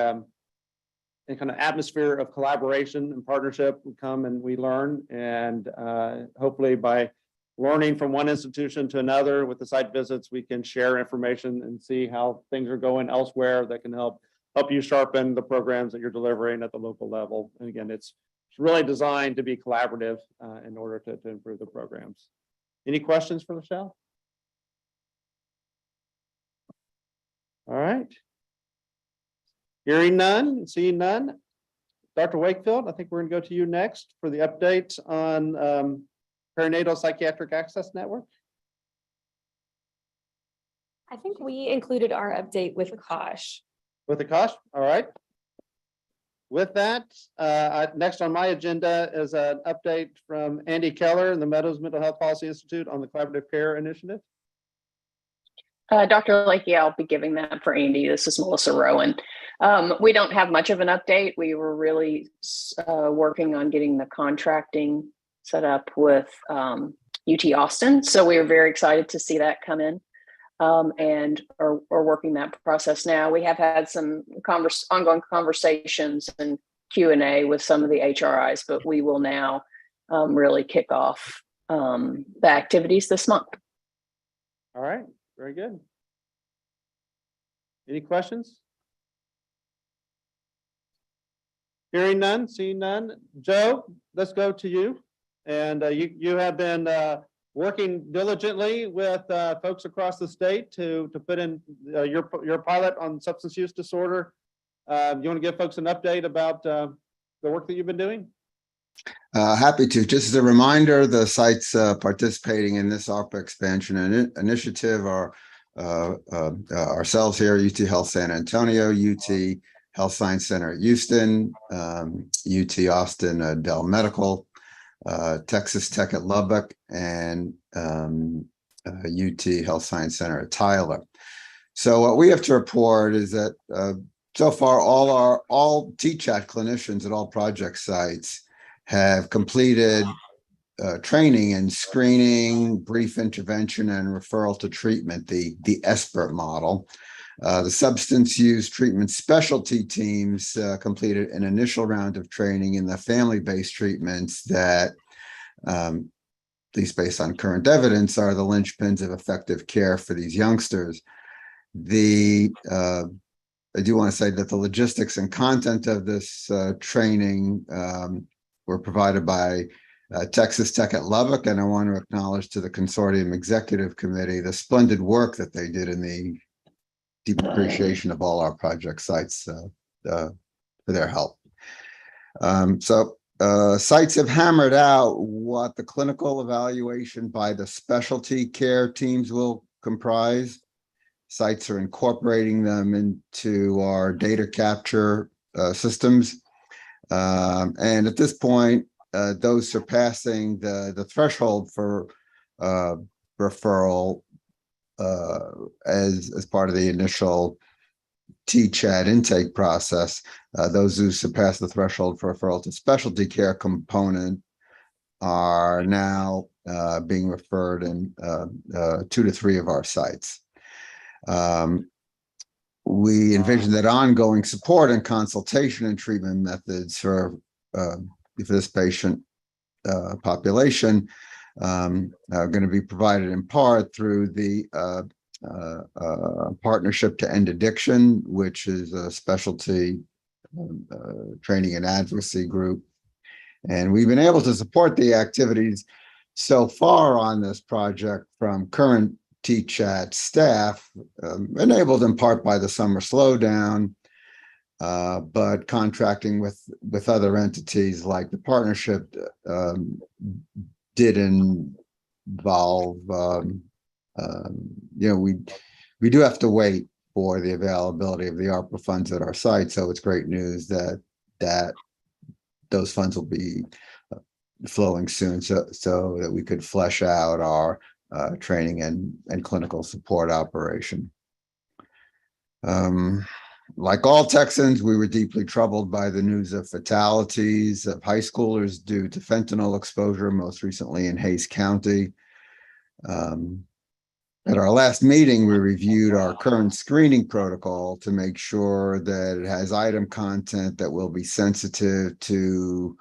kind of atmosphere of collaboration and partnership. We come and we learn, and hopefully by learning from one institution to another with the site visits, we can share information and see how things are going elsewhere that can help you sharpen the programs that you're delivering at the local level. And again, it's really designed to be collaborative in order to improve the programs. Any questions for Michelle? All right. Hearing none, seeing none. Dr. Wakefield, I think we're going to go to you next for the update on perinatal psychiatric access network. I think we included our update with Kosh. With the cost, all right. With that, next on my agenda is an update from Andy Keller and the Meadows Mental Health Policy Institute on the Collaborative Care Initiative. Dr. Lakey, I'll be giving that for Andy. This is Melissa Rowan. We don't have much of an update. We were really working on getting the contracting set up with UT Austin. So we are very excited to see that come in. And are working that process now. We have had some ongoing conversations and Q&A with some of the HRIs, but we will now really kick off the activities this month. All right, very good. Any questions? Hearing none, seeing none. Joe, let's go to you. And you have been working diligently with folks across the state to put in your pilot on substance use disorder. You want to give folks an update about the work that you've been doing? Happy to. Just as a reminder, the sites participating in this ARPA expansion initiative are ourselves here, UT Health San Antonio, UT Health Science Center at Houston, UT Austin Dell Medical, Texas Tech at Lubbock, and UT Health Science Center at Tyler. So what we have to report is that so far all TChat clinicians at all project sites have completed training in screening, brief intervention, and referral to treatment, the ESPERT model. The substance use treatment specialty teams completed an initial round of training in the family-based treatments that, at least based on current evidence, are the linchpins of effective care for these youngsters. I do want to say that the logistics and content of this training were provided by Texas Tech at Lubbock, and I want to acknowledge to the consortium executive committee the splendid work that they did in the deep appreciation of all our project sites for their help. Sites have hammered out what the clinical evaluation by the specialty care teams will comprise. Sites are incorporating them into our data capture systems. And at this point, those surpassing the threshold for referral as part of the initial TChat intake process, those who surpass the threshold for referral to specialty care component are now being referred in 2 to 3 of our sites. We envision that ongoing support and consultation and treatment methods for this patient population are going to be provided in part through the Partnership to End Addiction, which is a specialty training and advocacy group. And we've been able to support the activities so far on this project from current TChat staff, enabled in part by the summer slowdown, but contracting with other entities like the partnership did involve, we do have to wait for the availability of the ARPA funds at our site. So it's great news that those funds will be flowing soon, so that we could flesh out our training and clinical support operation. Like all Texans, we were deeply troubled by the news of fatalities of high schoolers due to fentanyl exposure, most recently in Hays County. At our last meeting, we reviewed our current screening protocol to make sure that it has item content that will be sensitive to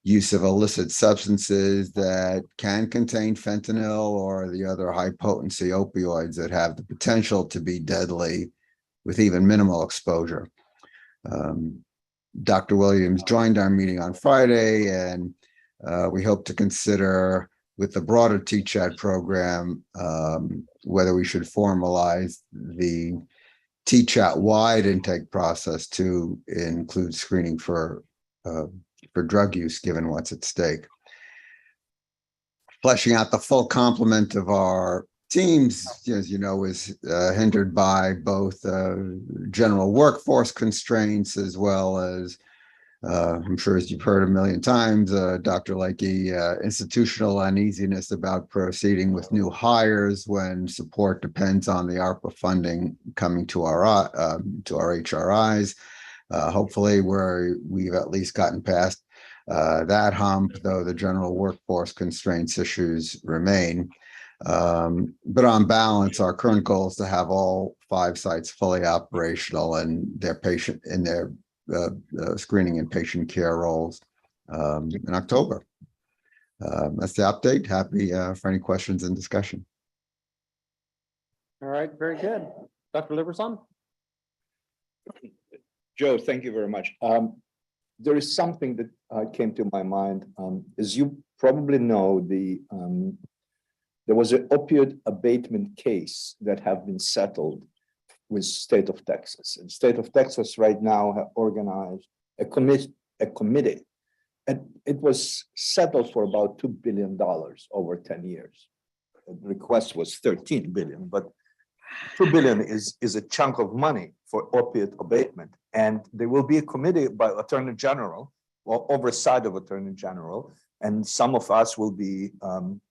use of illicit substances that can contain fentanyl or the other high potency opioids that have the potential to be deadly with even minimal exposure. Dr. Williams joined our meeting on Friday, and we hope to consider with the broader TChat program whether we should formalize the TChat wide intake process to include screening for drug use, given what's at stake. Fleshing out the full complement of our teams, as you know, is hindered by both general workforce constraints as well as, I'm sure as you've heard a million times, Dr. Lakey, institutional uneasiness about proceeding with new hires when support depends on the ARPA funding coming to our HRIs. Hopefully we've at least gotten past that hump, though the general workforce constraints issues remain. But on balance, our current goal is to have all 5 sites fully operational and their screening and patient care roles in October. That's the update. Happy for any questions and discussion. All right, very good. Dr. Liberson? Joe, thank you very much. there is something that came to my mind. As you probably know, there was an opioid abatement case that have been settled with state of Texas. And state of Texas right now have organized a committee. And it was settled for about $2 billion over 10 years. The request was 13 billion, but 2 billion is a chunk of money for opiate abatement. And there will be a committee by Attorney General or oversight of Attorney General. And some of us will be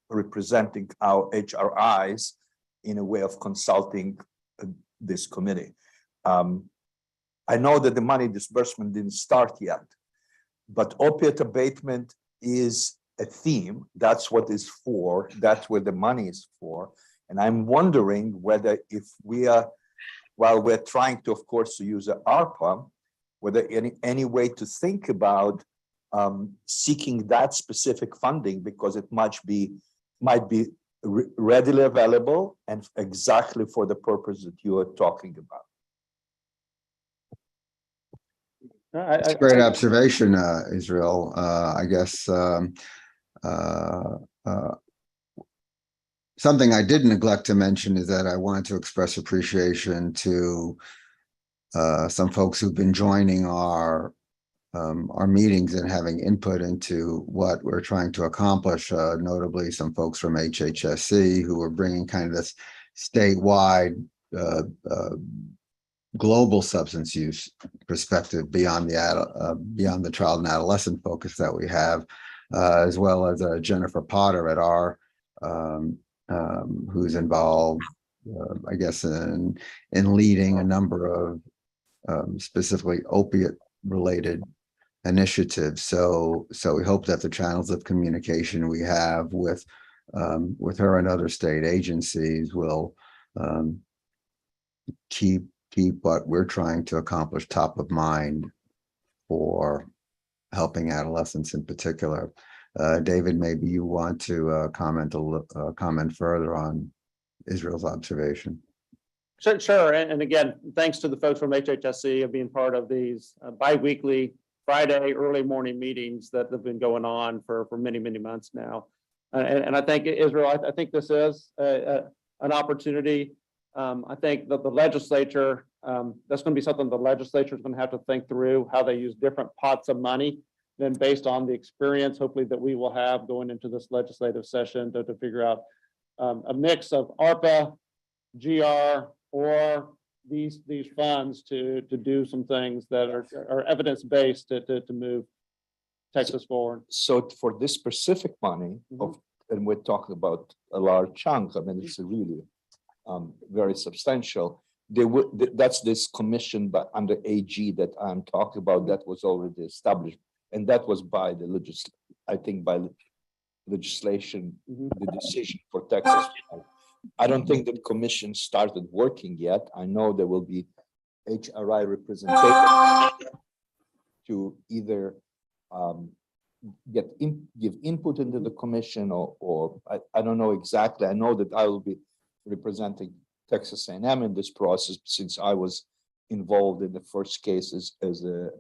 representing our HRIs in a way of consulting this committee. I know that the money disbursement didn't start yet, but opiate abatement is a theme. That's what it's for. That's where the money is for. And I'm wondering whether if we are, while we're trying to, of course, to use the ARPA, whether any way to think about seeking that specific funding, because it might be readily available and exactly for the purpose that you are talking about. It's a great observation, Israel. I guess something I did neglect to mention is that I wanted to express appreciation to some folks who've been joining our meetings and having input into what we're trying to accomplish, notably some folks from HHSC who are bringing kind of this statewide global substance use perspective beyond the child and adolescent focus that we have, as well as Jennifer Potter at our who's involved, I guess, in leading a number of specifically opiate-related initiatives. So we hope that the channels of communication we have with her and other state agencies will keep what we're trying to accomplish top of mind for helping adolescents in particular. David, maybe you want to comment further on Israel's observation. Sure. And again, thanks to the folks from HHSC of being part of these bi-weekly Friday early morning meetings that have been going on for many, many months now. And I think, Israel, I think this is an opportunity. I think that the legislature, that's going to be something the legislature is going to have to think through how they use different pots of money. Then based on the experience, hopefully, that we will have going into this legislative session to figure out a mix of ARPA, GR, or these funds to do some things that are evidence-based to move Texas forward. So for this specific money, and we're talking about a large chunk, I mean, it's really very substantial. That's this commission under AG that I'm talking about that was already established. And that was by the legislation, the decision for Texas. I don't think the commission started working yet. I know there will be HRI representation to either give input into the commission or I don't know exactly. I know that I will be representing Texas A&M in this process since I was involved in the first case as a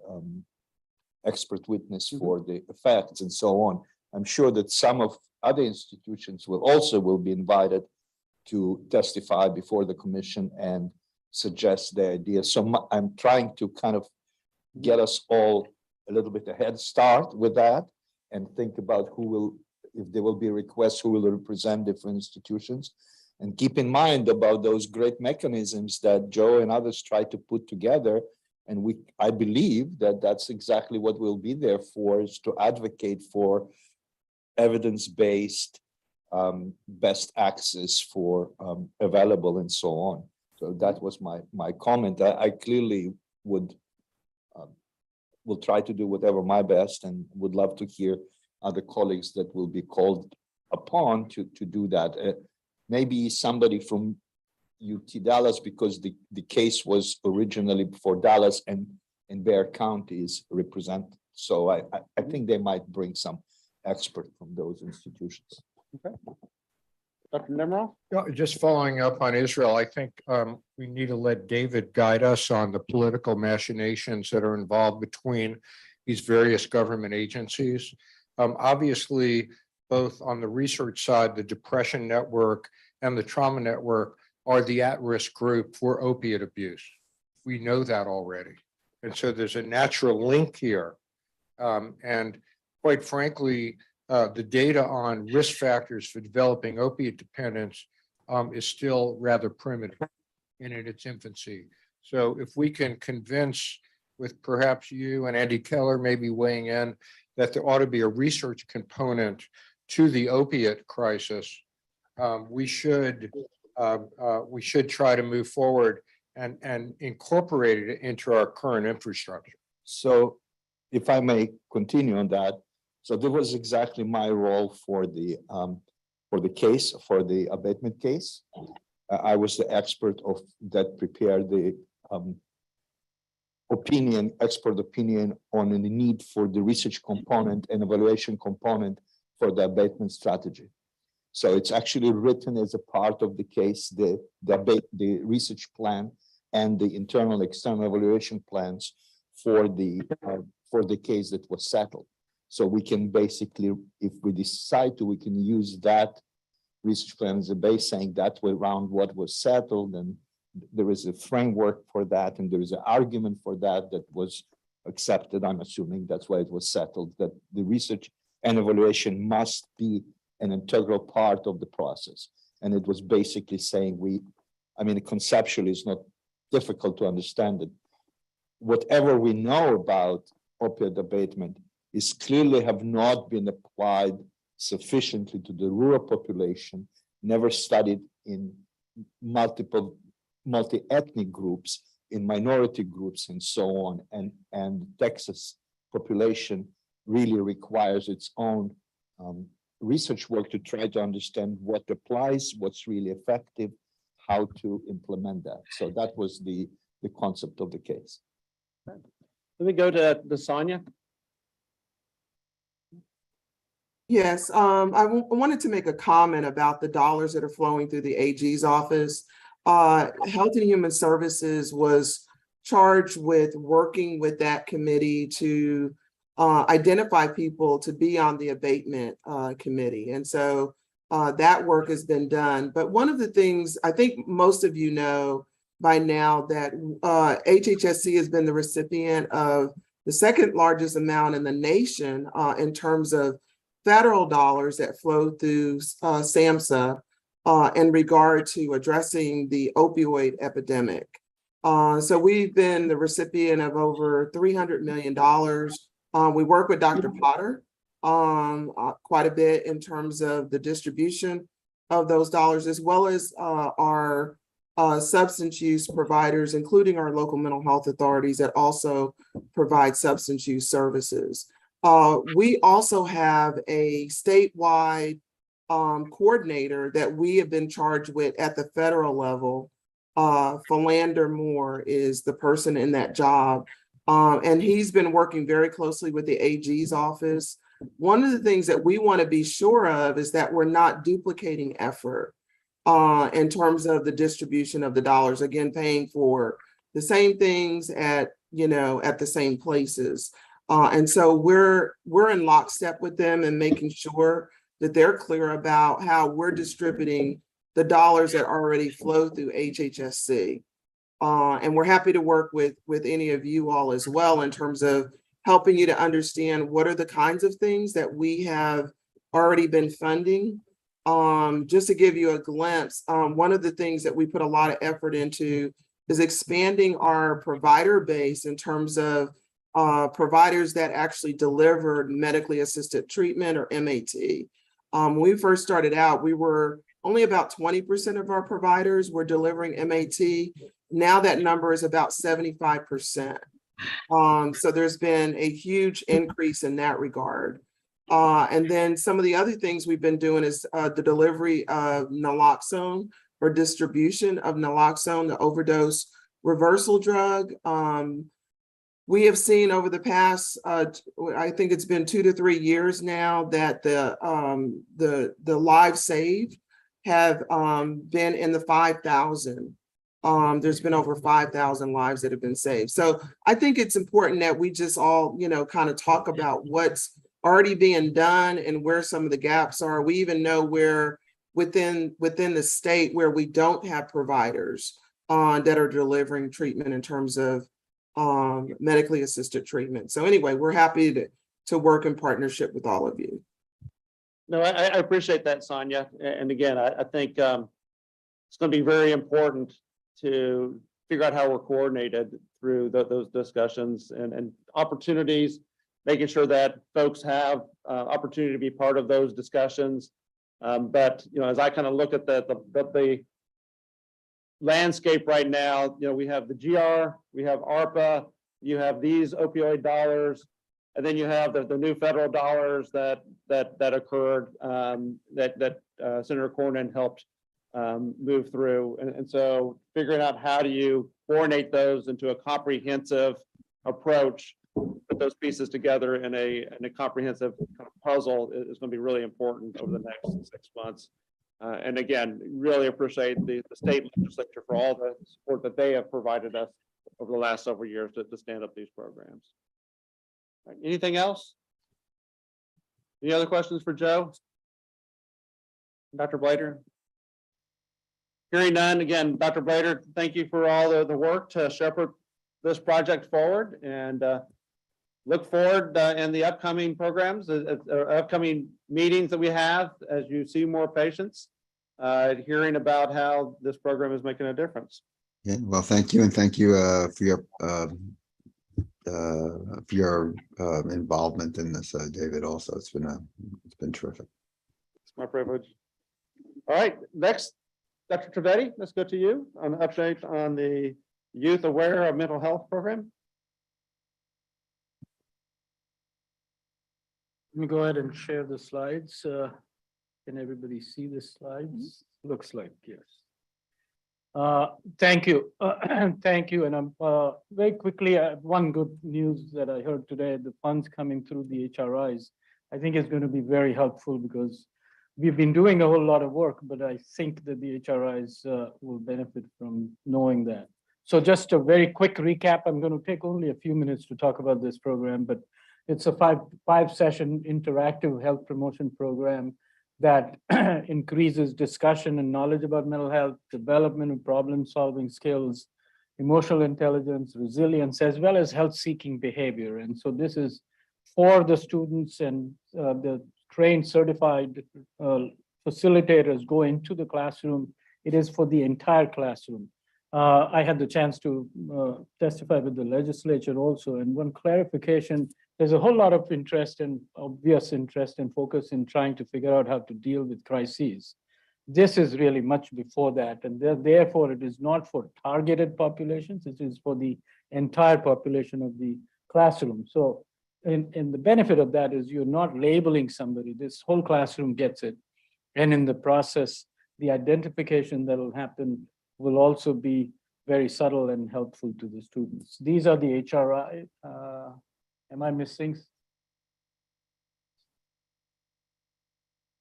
expert witness for the effects and so on. I'm sure that some of other institutions will be invited to testify before the commission and suggest their ideas. So I'm trying to kind of get us all a little bit a head start with that and think about if there will be requests, who will represent different institutions. And keep in mind about those great mechanisms that Joe and others try to put together. And I believe that that's exactly what we'll be there for, is to advocate for evidence-based best access for available and so on. So that was my comment. I clearly will try to do whatever my best and would love to hear other colleagues that will be called upon to do that. Maybe somebody from UT Dallas, because the case was originally for Dallas and Bexar counties represent. So I think they might bring some expert from those institutions. Okay. Dr. Nimrod? Just following up on Israel, I think we need to let David guide us on the political machinations that are involved between these various government agencies. Obviously, both on the research side, the Depression Network and the Trauma Network are the at-risk group for opiate abuse. We know that already. And so there's a natural link here. And quite frankly, the data on risk factors for developing opiate dependence is still rather primitive and in its infancy. So if we can convince, with perhaps you and Andy Keller maybe weighing in, that there ought to be a research component to the opiate crisis, we should try to move forward and incorporate it into our current infrastructure. So if I may continue on that, so that was exactly my role for the case, for the abatement case. I was the expert that prepared the expert opinion on the need for the research component and evaluation component for the abatement strategy. So it's actually written as a part of the case, the research plan and the internal external evaluation plans for the case that was settled. So we can basically, if we decide to, we can use that research plan as a base, saying that around what was settled, and there is a framework for that, and there is an argument for that was accepted. I'm assuming that's why it was settled, that the research and evaluation must be an integral part of the process. And it was basically saying conceptually it's not difficult to understand it. Whatever we know about opioid abatement is clearly have not been applied sufficiently to the rural population, never studied in multi-ethnic groups, in minority groups, and so on. And Texas population really requires its own research work to try to understand what applies, what's really effective, how to implement that. So that was the concept of the case. Let me go to Sonia. Yes, I wanted to make a comment about the dollars that are flowing through the AG's office. Health and Human Services was charged with working with that committee to identify people to be on the abatement committee. And so that work has been done. But one of the things I think most of you know by now that HHSC has been the recipient of the second largest amount in the nation in terms of federal dollars that flow through SAMHSA in regard to addressing the opioid epidemic. So we've been the recipient of over $300 million. We work with Dr. Potter quite a bit in terms of the distribution of those dollars, as well as our substance use providers, including our local mental health authorities that also provide substance use services. We also have a statewide coordinator that we have been charged with at the federal level. Philander Moore is the person in that job. And he's been working very closely with the AG's office. One of the things that we want to be sure of is that we're not duplicating effort in terms of the distribution of the dollars, again, paying for the same things at the same places. And so we're in lockstep with them and making sure that they're clear about how we're distributing the dollars that already flow through HHSC. And we're happy to work with any of you all as well in terms of helping you to understand what are the kinds of things that we have already been funding. Just to give you a glimpse, one of the things that we put a lot of effort into is expanding our provider base in terms of providers that actually delivered medically assisted treatment, or MAT. When we first started out, we were only about 20% of our providers were delivering MAT. Now that number is about 75%. So there's been a huge increase in that regard. And then some of the other things we've been doing is the delivery of naloxone, or distribution of naloxone, the overdose reversal drug. We have seen over the past, I think it's been 2 to 3 years now, that the lives saved have been in the 5,000 There's been over 5,000 lives that have been saved. So I think it's important that we just all, kind of talk about what's already being done and where some of the gaps are. We even know where within the state where we don't have providers that are delivering treatment in terms of medically assisted treatment. So anyway, we're happy to work in partnership with all of you. No, I appreciate that, Sonia. And again, I think it's going to be very important to figure out how we're coordinated through those discussions and opportunities, making sure that folks have opportunity to be part of those discussions. But as I kind of look at the landscape right now, we have the GR, we have ARPA, you have these opioid dollars, and then you have the new federal dollars that occurred that Senator Cornyn helped move through. And so figuring out how do you coordinate those into a comprehensive approach, put those pieces together in a comprehensive kind of puzzle is going to be really important over the next 6 months. And again, really appreciate the state legislature for all the support that they have provided us over the last several years to stand up these programs. All right, anything else? Any other questions for Joe? Dr. Blader? Hearing none, again, Dr. Blader, thank you for all the work to shepherd this project forward, and look forward in the upcoming programs, upcoming meetings that we have as you see more patients, hearing about how this program is making a difference. Yeah, well, thank you, and thank you for your involvement in this, David. Also, it's been terrific. It's my privilege. All right, next, Dr. Trivedi, let's go to you on an update on the Youth Aware of Mental Health program. Let me go ahead and share the slides. Can everybody see the slides? Looks like yes. Thank you. Thank you. And I'm very quickly, one good news that I heard today, the funds coming through the HRIs, I think is going to be very helpful because we've been doing a whole lot of work, but I think that the HRIs will benefit from knowing that. So just a very quick recap. I'm going to take only a few minutes to talk about this program, but it's a five-session interactive health promotion program that increases discussion and knowledge about mental health, development of problem-solving skills, emotional intelligence, resilience, as well as health-seeking behavior. And so this is for the students, and the trained certified facilitators go into the classroom. It is for the entire classroom. I had the chance to testify with the legislature also, and one clarification, there's a whole lot of interest and obvious interest and focus in trying to figure out how to deal with crises. This is really much before that, and therefore it is not for targeted populations, it is for the entire population of the classroom. So, and the benefit of that is you're not labeling somebody, this whole classroom gets it. And in the process, the identification that will happen will also be very subtle and helpful to the students. These are the HRI. Am I missing?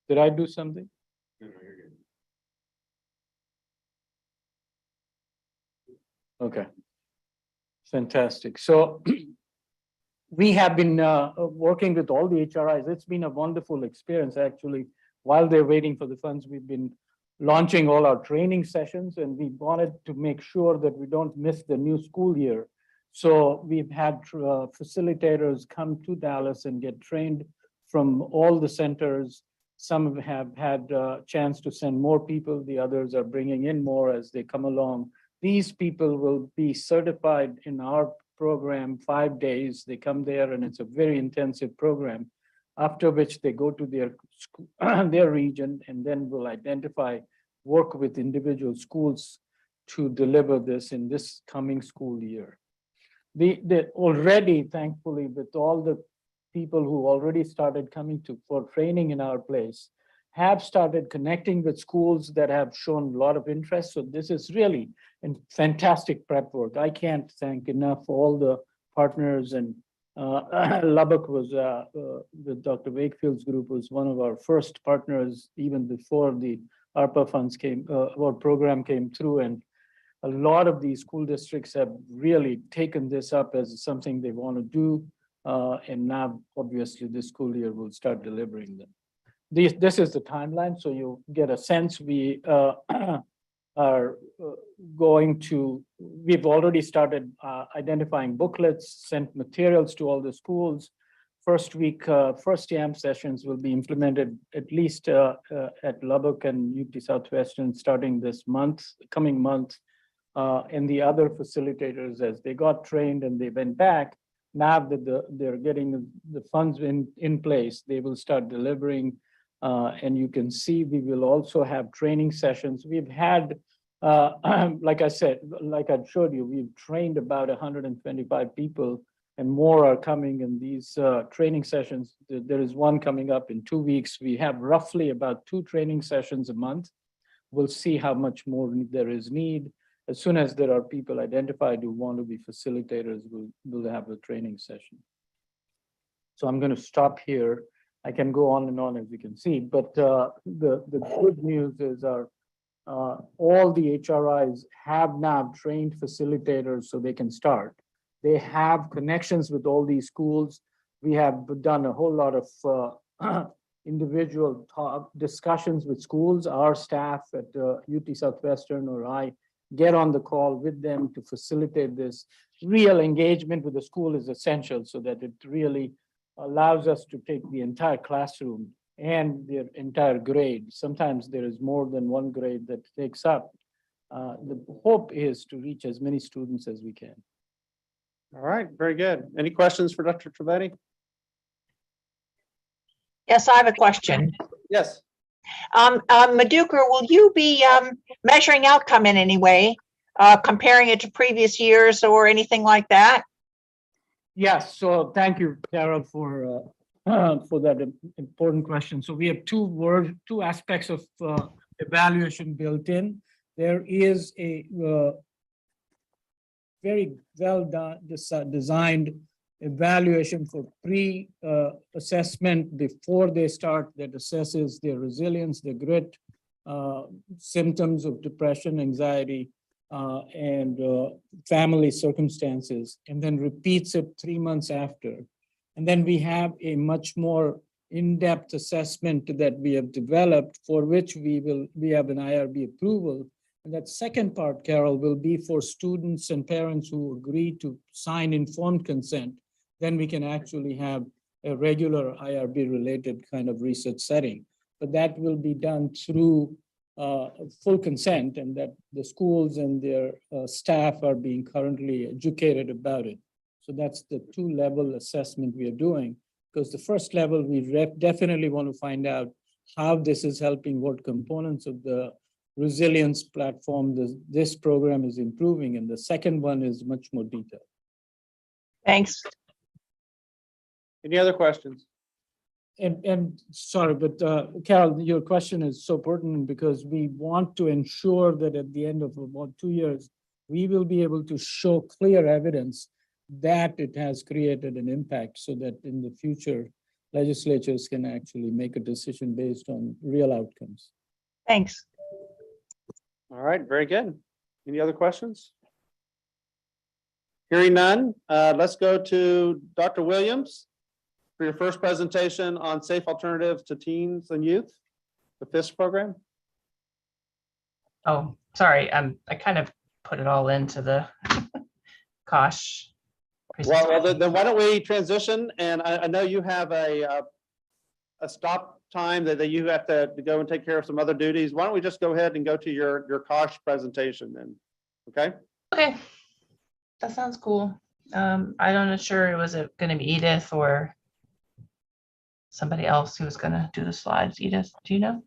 Did I do something? Okay, fantastic. So we have been working with all the HRIs. It's been a wonderful experience, actually. While they're waiting for the funds, we've been launching all our training sessions, and we wanted to make sure that we don't miss the new school year. So we've had facilitators come to Dallas and get trained from all the centers. Some have had a chance to send more people. The others are bringing in more as they come along. These people will be certified in our program 5 days. They come there, and it's a very intensive program, after which they go to their region, and then will work with individual schools to deliver this in this coming school year. They already, thankfully, with all the people who already started coming for training in our place, have started connecting with schools that have shown a lot of interest. So this is really a fantastic prep work. I can't thank enough all the partners, and Lubbock was, with Dr. Wakefield's group, was one of our first partners even before the ARPA funds came, or program came through. And a lot of these school districts have really taken this up as something they want to do. And now, obviously, this school year will start delivering them. This is the timeline, so you get a sense. We are going to, we've already started identifying booklets, sent materials to all the schools. First week, first jam sessions will be implemented at least at Lubbock and UT Southwestern starting this month, coming month. And the other facilitators, as they got trained and they went back, now that they're getting the funds in place, they will start delivering. And you can see we will also have training sessions. We've had, like I said, like I showed you, we've trained about 125 people and more are coming in these training sessions. There is one coming up in 2 weeks. We have roughly about 2 training sessions a month. We'll see how much more there is need. As soon as there are people identified who want to be facilitators, we'll have a training session. So I'm going to stop here. I can go on and on, as you can see, but the good news is all the HRIs have now trained facilitators so they can start. They have connections with all these schools. We have done a whole lot of individual discussions with schools. Our staff at UT Southwestern or I get on the call with them to facilitate this. Real engagement with the school is essential so that it really allows us to take the entire classroom and their entire grade. Sometimes there is more than one grade that takes up. The hope is to reach as many students as we can. All right, very good. Any questions for Dr. Trivedi? Yes, I have a question. Yes. Madhukar, will you be measuring outcome in any way, comparing it to previous years or anything like that? Yes, so thank you, Carol, for that important question. So we have two aspects of evaluation built in. There is a very well designed evaluation for pre-assessment before they start that assesses their resilience, their grit, symptoms of depression, anxiety, and family circumstances, and then repeats it 3 months after. And then we have a much more in-depth assessment that we have developed for which we have an IRB approval. And that second part, Carol, will be for students and parents who agree to sign informed consent. Then we can actually have a regular IRB related kind of research setting. But that will be done through full consent, and that the schools and their staff are being currently educated about it. So that's the 2-level assessment we are doing, because the first level, we definitely want to find out how this is helping, what components of the resilience platform this program is improving. And the second one is much more detailed. Thanks. Any other questions? And sorry, but Carol, your question is so pertinent because we want to ensure that at the end of about 2 years, we will be able to show clear evidence that it has created an impact so that in the future, legislatures can actually make a decision based on real outcomes. Thanks. All right, very good. Any other questions? Hearing none, let's go to Dr. Williams for your first presentation on safe alternatives to teens and youth, the FISC program. Oh, sorry. I kind of put it all into the Kosh. Well, then why don't we transition? And I know you have a stop time that you have to go and take care of some other duties. Why don't we just go ahead and go to your Kosh presentation then? Okay. Okay, that sounds cool. I'm not sure, was it going to be Edith or somebody else who was going to do the slides? Edith, do you know?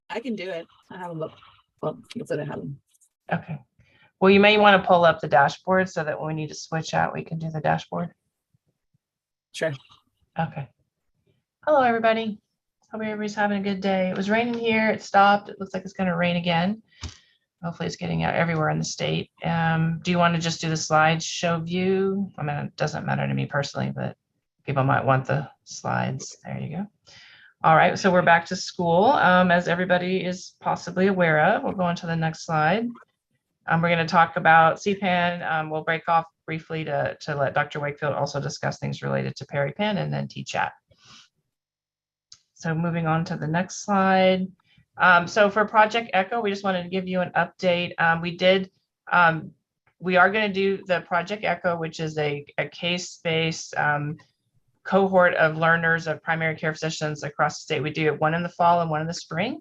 I can do it. I haven't looked. Well, that's what I haven't. Okay. Well, you may want to pull up the dashboard so that when we need to switch out, we can do the dashboard. Sure. Okay. Hello, everybody. Hope everybody's having a good day. It was raining here. It stopped. It looks like it's going to rain again. Hopefully it's getting out everywhere in the state. Do you want to just do the slideshow view? I mean, it doesn't matter to me personally, but people might want the slides. There you go. All right, so we're back to school. As everybody is possibly aware of, we'll go on to the next slide. We're going to talk about Cpan. We'll break off briefly to let Dr. Wakefield also discuss things related to Pen and then TChat. So moving on to the next slide. So for Project Echo, we just wanted to give you an update. We are going to do the Project Echo, which is a case-based cohort of learners of primary care physicians across the state. We do one in the fall and one in the spring.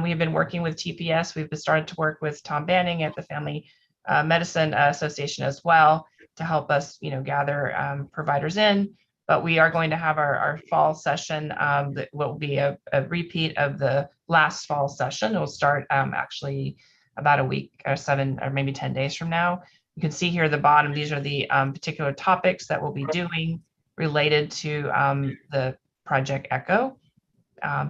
We have been working with TPS. We've started to work with Tom Banning at the Family Medicine Association as well to help us, gather providers in. But we are going to have our fall session that will be a repeat of the last fall session. It will start actually about a week or 7 or maybe 10 days from now. You can see here at the bottom, these are the particular topics that we'll be doing related to the Project Echo.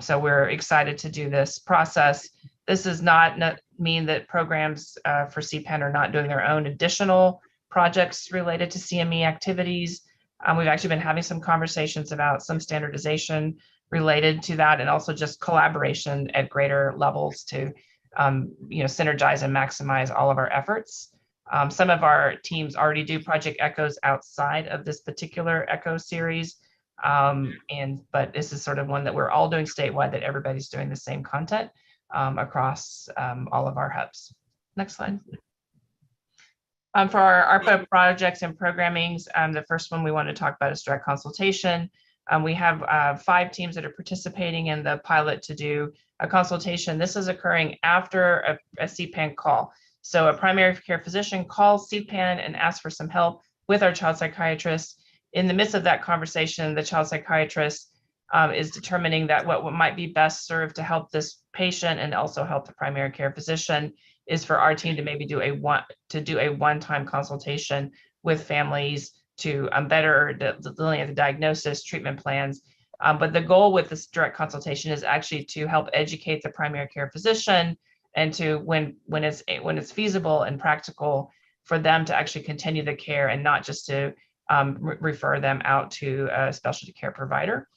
So we're excited to do this process. This does not mean that programs for Cpan are not doing their own additional projects related to CME activities. We've actually been having some conversations about some standardization related to that, and also just collaboration at greater levels to synergize and maximize all of our efforts. Some of our teams already do Project Echoes outside of this particular Echo series. But this is sort of one that we're all doing statewide, that everybody's doing the same content across all of our hubs. Next slide. For our ARPA projects and programmings, the first one we want to talk about is direct consultation. We have 5 teams that are participating in the pilot to do a consultation. This is occurring after a Cpan call. So a primary care physician calls Cpan and asks for some help with our child psychiatrist. In the midst of that conversation, the child psychiatrist is determining that what might be best served to help this patient and also help the primary care physician is for our team to maybe do a one-time consultation with families to better delineate the diagnosis, treatment plans. But the goal with this direct consultation is actually to help educate the primary care physician, and to when it's feasible and practical for them to actually continue the care and not just to refer them out to a specialty care provider.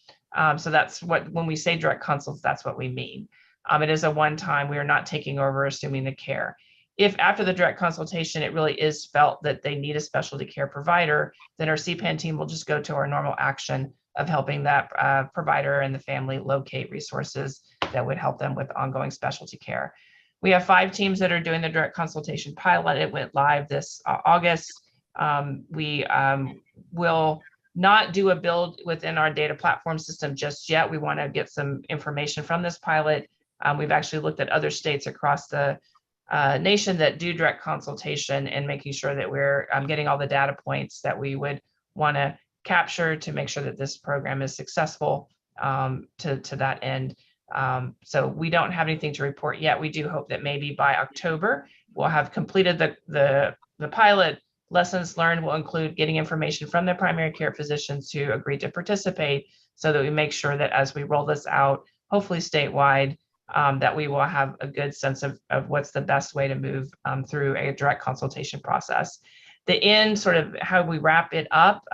So that's when we say direct consults, that's what we mean. It is a one-time. We are not taking over, assuming the care. If after the direct consultation, it really is felt that they need a specialty care provider, then our Cpan team will just go to our normal action of helping that provider and the family locate resources that would help them with ongoing specialty care. We have 5 teams that are doing the direct consultation pilot. It went live this August. We will not do a build within our data platform system just yet. We want to get some information from this pilot. We've actually looked at other states across the nation that do direct consultation, and making sure that we're getting all the data points that we would want to capture to make sure that this program is successful to that end. So we don't have anything to report yet. We do hope that maybe by October, we'll have completed the pilot. Lessons learned will include getting information from the primary care physicians who agree to participate, so that we make sure that as we roll this out, hopefully statewide, that we will have a good sense of what's the best way to move through a direct consultation process. The end, sort of how we wrap it up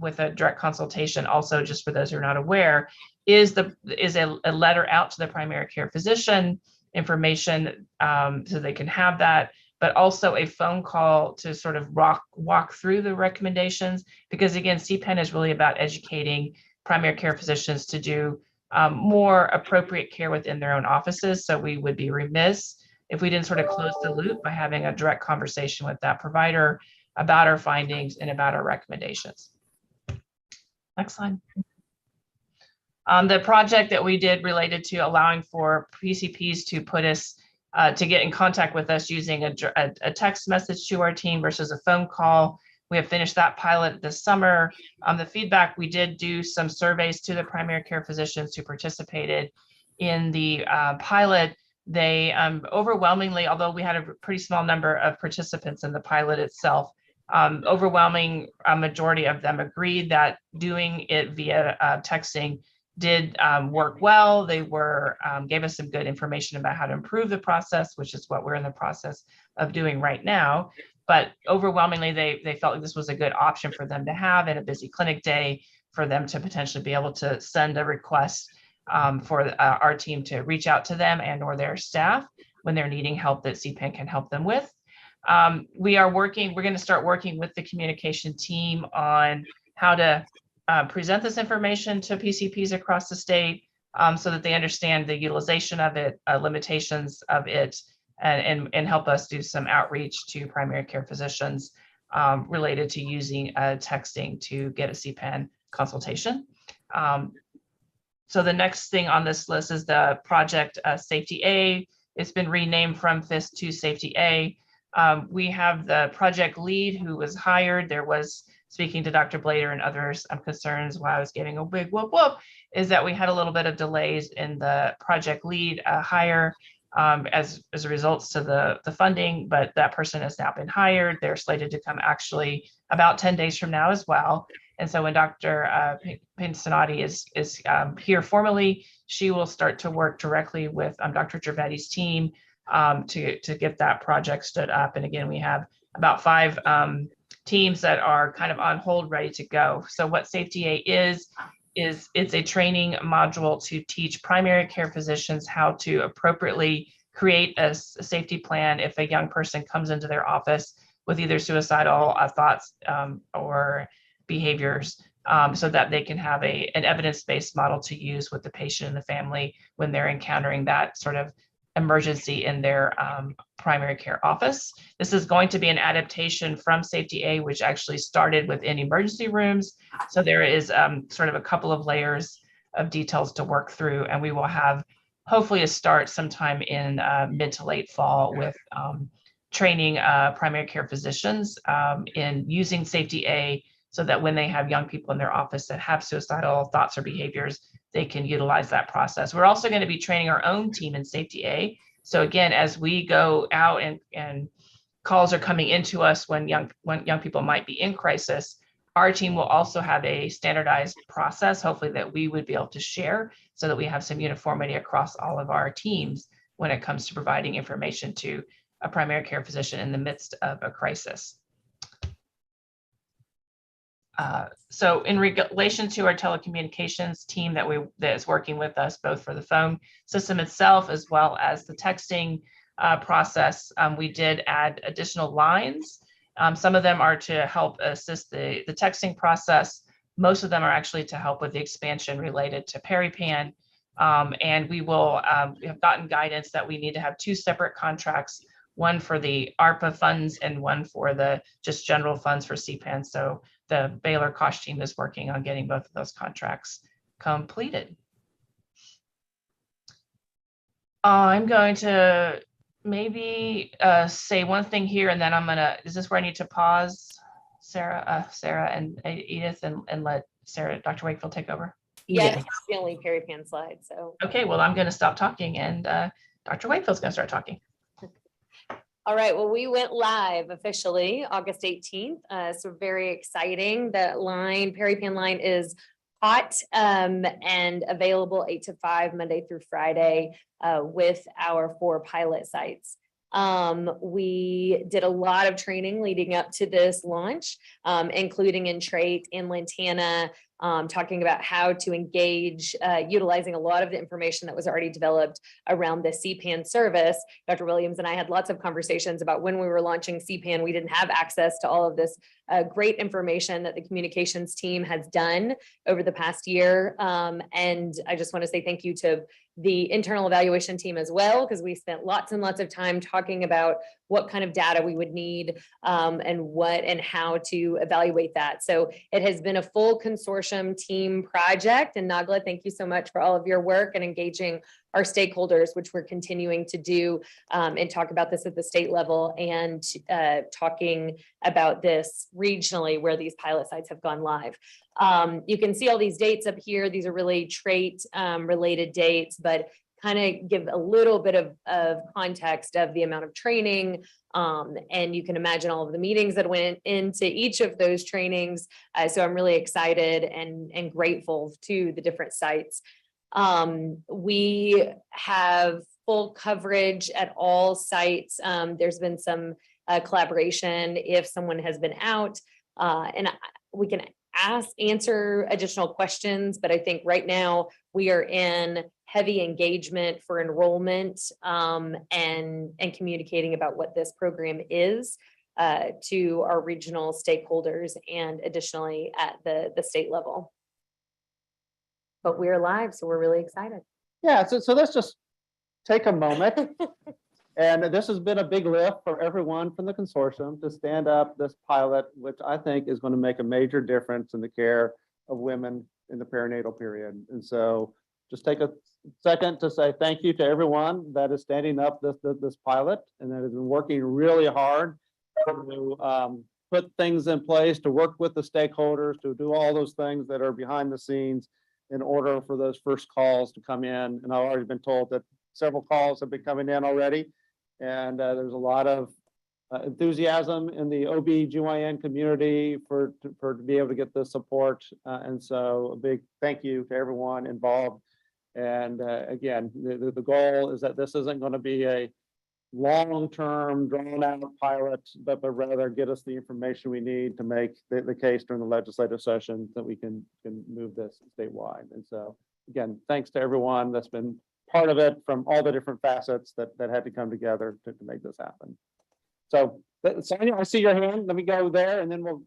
with a direct consultation, also just for those who are not aware, is a letter out to the primary care physician, information so they can have that, but also a phone call to sort of walk through the recommendations, because again, Cpan is really about educating primary care physicians to do more appropriate care within their own offices. So we would be remiss if we didn't sort of close the loop by having a direct conversation with that provider about our findings and about our recommendations. Next slide. The project that we did related to allowing for PCPs to put us to get in contact with us using a text message to our team versus a phone call. We have finished that pilot this summer. The feedback, we did do some surveys to the primary care physicians who participated in the pilot. They overwhelmingly, although we had a pretty small number of participants in the pilot itself, overwhelming majority of them agreed that doing it via texting did work well. They gave us some good information about how to improve the process, which is what we're in the process of doing right now. But overwhelmingly, they felt like this was a good option for them to have in a busy clinic day, for them to potentially be able to send a request for our team to reach out to them and or their staff when they're needing help that Cpan can help them with. we're going to start working with the communication team on how to present this information to PCPs across the state, so that they understand the utilization of it, limitations of it, and help us do some outreach to primary care physicians related to using texting to get a Cpan consultation. So the next thing on this list is the project Safety A. It's been renamed from FIS to Safety A. We have the project lead who was hired. There was, speaking to Dr. Blader and others, concerns why I was getting a big whoop whoop, is that we had a little bit of delays in the project lead hire as a result to the funding, but that person has now been hired. They're slated to come actually about 10 days from now as well. And so when Dr. Pincinati is here formally, she will start to work directly with Dr. Gervetti's team to get that project stood up. And again, we have about 5 teams that are kind of on hold, ready to go. So what Safety A is it's a training module to teach primary care physicians how to appropriately create a safety plan if a young person comes into their office with either suicidal thoughts or behaviors, so that they can have an evidence-based model to use with the patient and the family when they're encountering that sort of emergency in their primary care office. This is going to be an adaptation from Safety A, which actually started within emergency rooms. So there is sort of a couple of layers of details to work through, and we will have hopefully a start sometime in mid to late fall with training primary care physicians in using Safety A, so that when they have young people in their office that have suicidal thoughts or behaviors, they can utilize that process. We're also going to be training our own team in Safety A. So again, as we go out and calls are coming into us when young people might be in crisis, our team will also have a standardized process, hopefully, that we would be able to share, so that we have some uniformity across all of our teams when it comes to providing information to a primary care physician in the midst of a crisis. So in relation to our telecommunications team that is working with us, both for the phone system itself as well as the texting process, we did add additional lines. Some of them are to help assist the texting process. Most of them are actually to help with the expansion related to Cpan. And we have gotten guidance that we need to have 2 separate contracts, one for the ARPA funds and one for the just general funds for Cpan. So the Baylor cost team is working on getting both of those contracts completed. I'm going to maybe say one thing here, and then is this where I need to pause, Sarah and Edith, and let Dr. Wakefield take over? Yes, it's the only Cpan slide, so. Okay, well, I'm going to stop talking, and Dr. Wakefield's going to start talking. All right, well, we went live officially August 18th. So very exciting. The Cpan line is hot and available 8 to 5 Monday through Friday with our 4 pilot sites. We did a lot of training leading up to this launch, including in Trait and Lantana, talking about how to engage, utilizing a lot of the information that was already developed around the Cpan service. Dr. Williams and I had lots of conversations about when we were launching Cpan, we didn't have access to all of this great information that the communications team has done over the past year. And I just want to say thank you to the internal evaluation team as well, because we spent lots and lots of time talking about what kind of data we would need and how to evaluate that. So it has been a full consortium team project. And Nagla, thank you so much for all of your work and engaging our stakeholders, which we're continuing to do and talk about this at the state level and talking about this regionally where these pilot sites have gone live. You can see all these dates up here. These are really Trait related dates, but kind of give a little bit of context of the amount of training. And you can imagine all of the meetings that went into each of those trainings. So I'm really excited and grateful to the different sites. We have full coverage at all sites. There's been some collaboration if someone has been out, and we can answer additional questions, but I think right now we are in heavy engagement for enrollment and communicating about what this program is to our regional stakeholders and additionally at the state level. But we're live, so we're really excited. Yeah, so let's just take a moment. And this has been a big lift for everyone from the consortium to stand up this pilot, which I think is going to make a major difference in the care of women in the perinatal period. And so just take a second to say thank you to everyone that is standing up this pilot and that has been working really hard to put things in place, to work with the stakeholders, to do all those things that are behind the scenes in order for those first calls to come in. And I've already been told that several calls have been coming in already. And there's a lot of enthusiasm in the OB/GYN community to be able to get this support. And so a big thank you to everyone involved. And again, the goal is that this isn't going to be a long-term drawn-out pilot, but rather get us the information we need to make the case during the legislative session that we can move this statewide. And so again, thanks to everyone that's been part of it from all the different facets that had to come together to make this happen. So Sonia, I see your hand. Let me go there and then we'll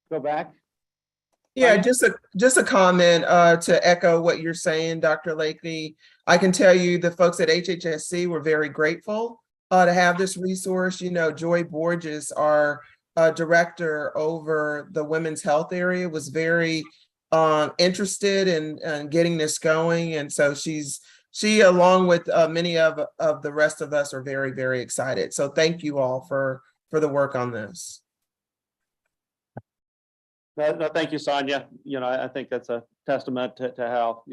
go back. Yeah, just a comment to echo what you're saying, Dr. Lakey. I can tell you the folks at HHSC were very grateful to have this resource. You know, Joy Borges, our director over the women's health area, was very interested in getting this going. And so she, along with many of the rest of us, are very, very excited. So thank you all for the work on this. No, thank you, Sonia. You know, I think that's a testament to how,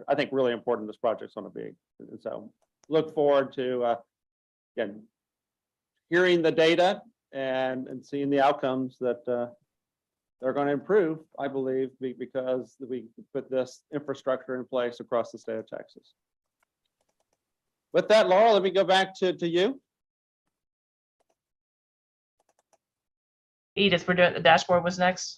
I think really important this project's going to be. And so look forward to, again, hearing the data and seeing the outcomes that they're going to improve, I believe, because we put this infrastructure in place across the state of Texas. With that, Laura, let me go back to you. Edith, we're doing the dashboard was next.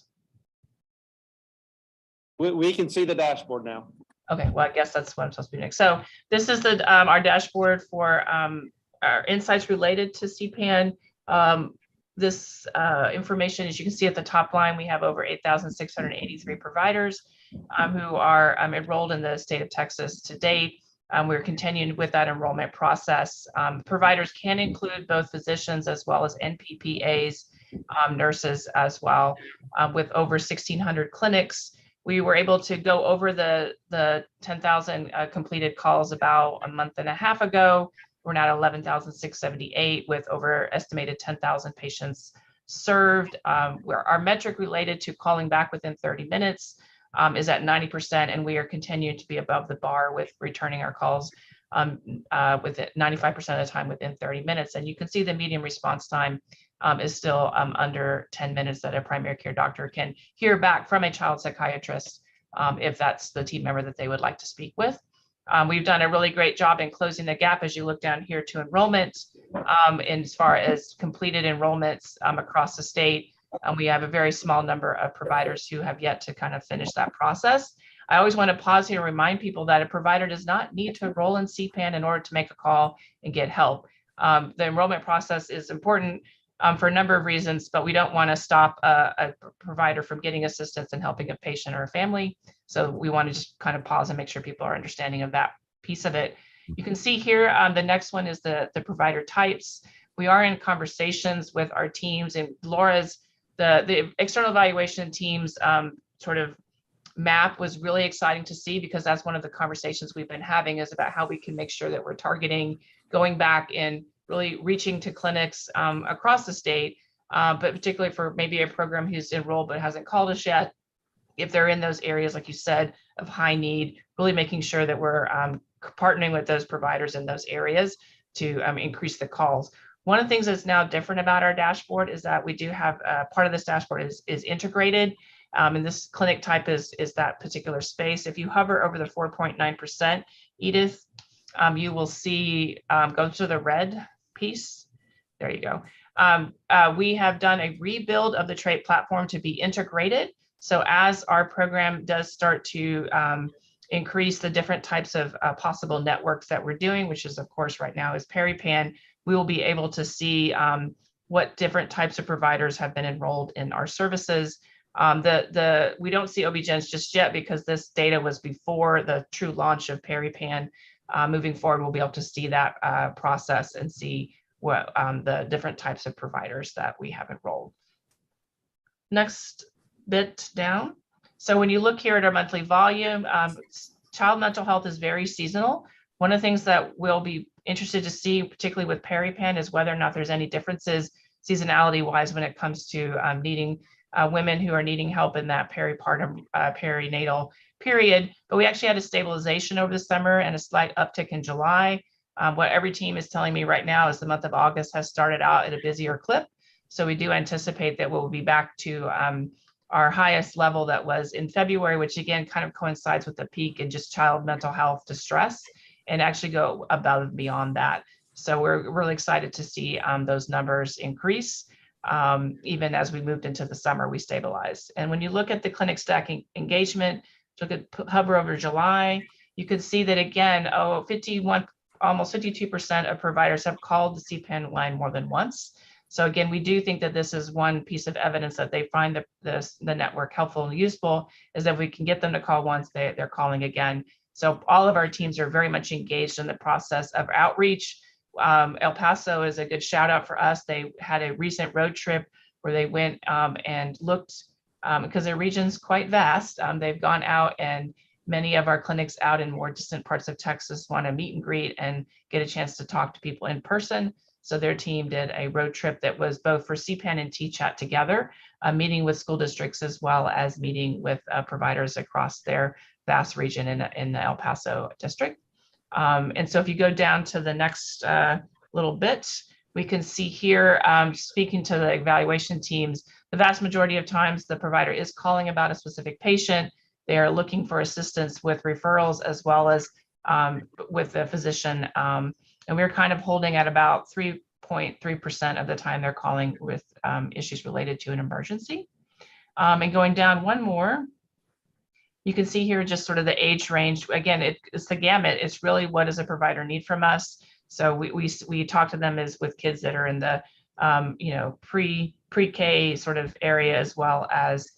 We can see the dashboard now. Okay, well, I guess that's what I'm supposed to be next. So this is the our dashboard for our insights related to Cpan. This information, as you can see at the top line, we have over 8,683 providers who are enrolled in the state of Texas to date. We're continuing with that enrollment process. Providers can include both physicians as well as NPPAs, nurses as well. With over 1,600 clinics, we were able to go over the 10,000 completed calls about a month and a half ago. We're now at 11,678 with over estimated 10,000 patients served. Our metric related to calling back within 30 minutes is at 90%, and we are continuing to be above the bar with returning our calls with 95% of the time within 30 minutes. And you can see the median response time is still under 10 minutes that a primary care doctor can hear back from a child psychiatrist if that's the team member that they would like to speak with. We've done a really great job in closing the gap as you look down here to enrollment. As far as completed enrollments across the state, we have a very small number of providers who have yet to kind of finish that process. I always want to pause here and remind people that a provider does not need to enroll in Cpan in order to make a call and get help. The enrollment process is important for a number of reasons, but we don't want to stop a provider from getting assistance and helping a patient or a family. So we want to just kind of pause and make sure people are understanding of that piece of it. You can see here, the next one is the provider types. We are in conversations with our teams, and Laura's, the external evaluation teams sort of map was really exciting to see, because that's one of the conversations we've been having is about how we can make sure that we're targeting, going back and really reaching to clinics across the state, but particularly for maybe a program who's enrolled but hasn't called us yet. If they're in those areas, like you said, of high need, really making sure that we're partnering with those providers in those areas to increase the calls. One of the things that's now different about our dashboard is that we do have part of this dashboard is integrated. And this clinic type is that particular space. If you hover over the 4.9%, Edith, you will see, go to the red piece. There you go. We have done a rebuild of the trait platform to be integrated. So as our program does start to increase the different types of possible networks that we're doing, which is of course right now is PeriPan, we will be able to see what different types of providers have been enrolled in our services. We don't see OB-GYNs just yet because this data was before the true launch of PeriPan. Moving forward, we'll be able to see that process and see what the different types of providers that we have enrolled. Next bit down. So when you look here at our monthly volume, child mental health is very seasonal. One of the things that we'll be interested to see, particularly with PeriPan, is whether or not there's any differences seasonality wise when it comes to needing women who are needing help in that peripartum, perinatal period. But we actually had a stabilization over the summer and a slight uptick in July. What every team is telling me right now is the month of August has started out at a busier clip. So we do anticipate that we'll be back to our highest level that was in February, which again kind of coincides with the peak in just child mental health distress, and actually go above and beyond that. So we're really excited to see those numbers increase. Even as we moved into the summer, we stabilized. And when you look at the clinic stacking engagement, look at hover over July, you can see that again, almost 52% of providers have called the Cpan line more than once. So again, we do think that this is one piece of evidence that they find the network helpful and useful, is that if we can get them to call once, they're calling again. So all of our teams are very much engaged in the process of outreach. El Paso is a good shout out for us. They had a recent road trip where they went and looked, because their region's quite vast. They've gone out, and many of our clinics out in more distant parts of Texas want to meet and greet and get a chance to talk to people in person. So their team did a road trip that was both for Cpan and TChat together, meeting with school districts as well as meeting with providers across their vast region in the El Paso district. And so if you go down to the next little bit, we can see here, speaking to the evaluation teams, the vast majority of times the provider is calling about a specific patient. They are looking for assistance with referrals as well as with the physician. And we're kind of holding at about 3.3% of the time they're calling with issues related to an emergency. And going down one more, you can see here just sort of the age range. Again, it's the gamut. It's really what does a provider need from us? So we talk to them as with kids that are in the pre-K sort of area, as well as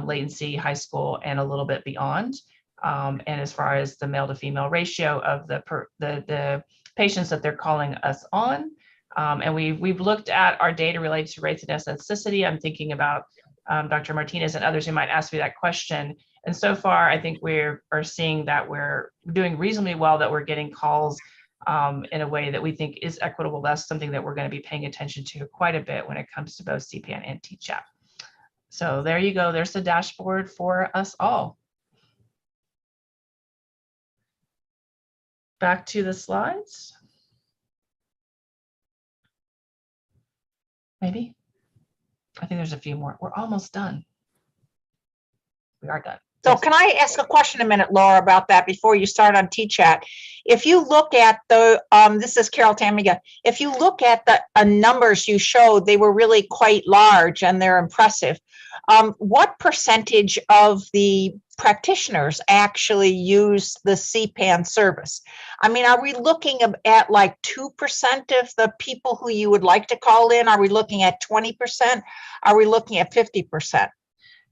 latency, high school, and a little bit beyond. And as far as the male to female ratio of the patients that they're calling us on, and we've looked at our data related to rates and ethnicity. I'm thinking about Dr. Martinez and others who might ask me that question. And so far, I think we are seeing that we're doing reasonably well, that we're getting calls in a way that we think is equitable. That's something that we're going to be paying attention to quite a bit when it comes to both Cpan and TChat. So there you go. There's the dashboard for us all. Back to the slides. Maybe. I think there's a few more. We're almost done. We are done. So can I ask a question a minute, Laura, about that before you start on TChat? If you look at the, this is Carol Tamiga, if you look at the numbers you showed, they were really quite large and they're impressive. What percentage of the practitioners actually use the Cpan service? I mean, are we looking at like 2% of the people who you would like to call in? Are we looking at 20%? Are we looking at 50%?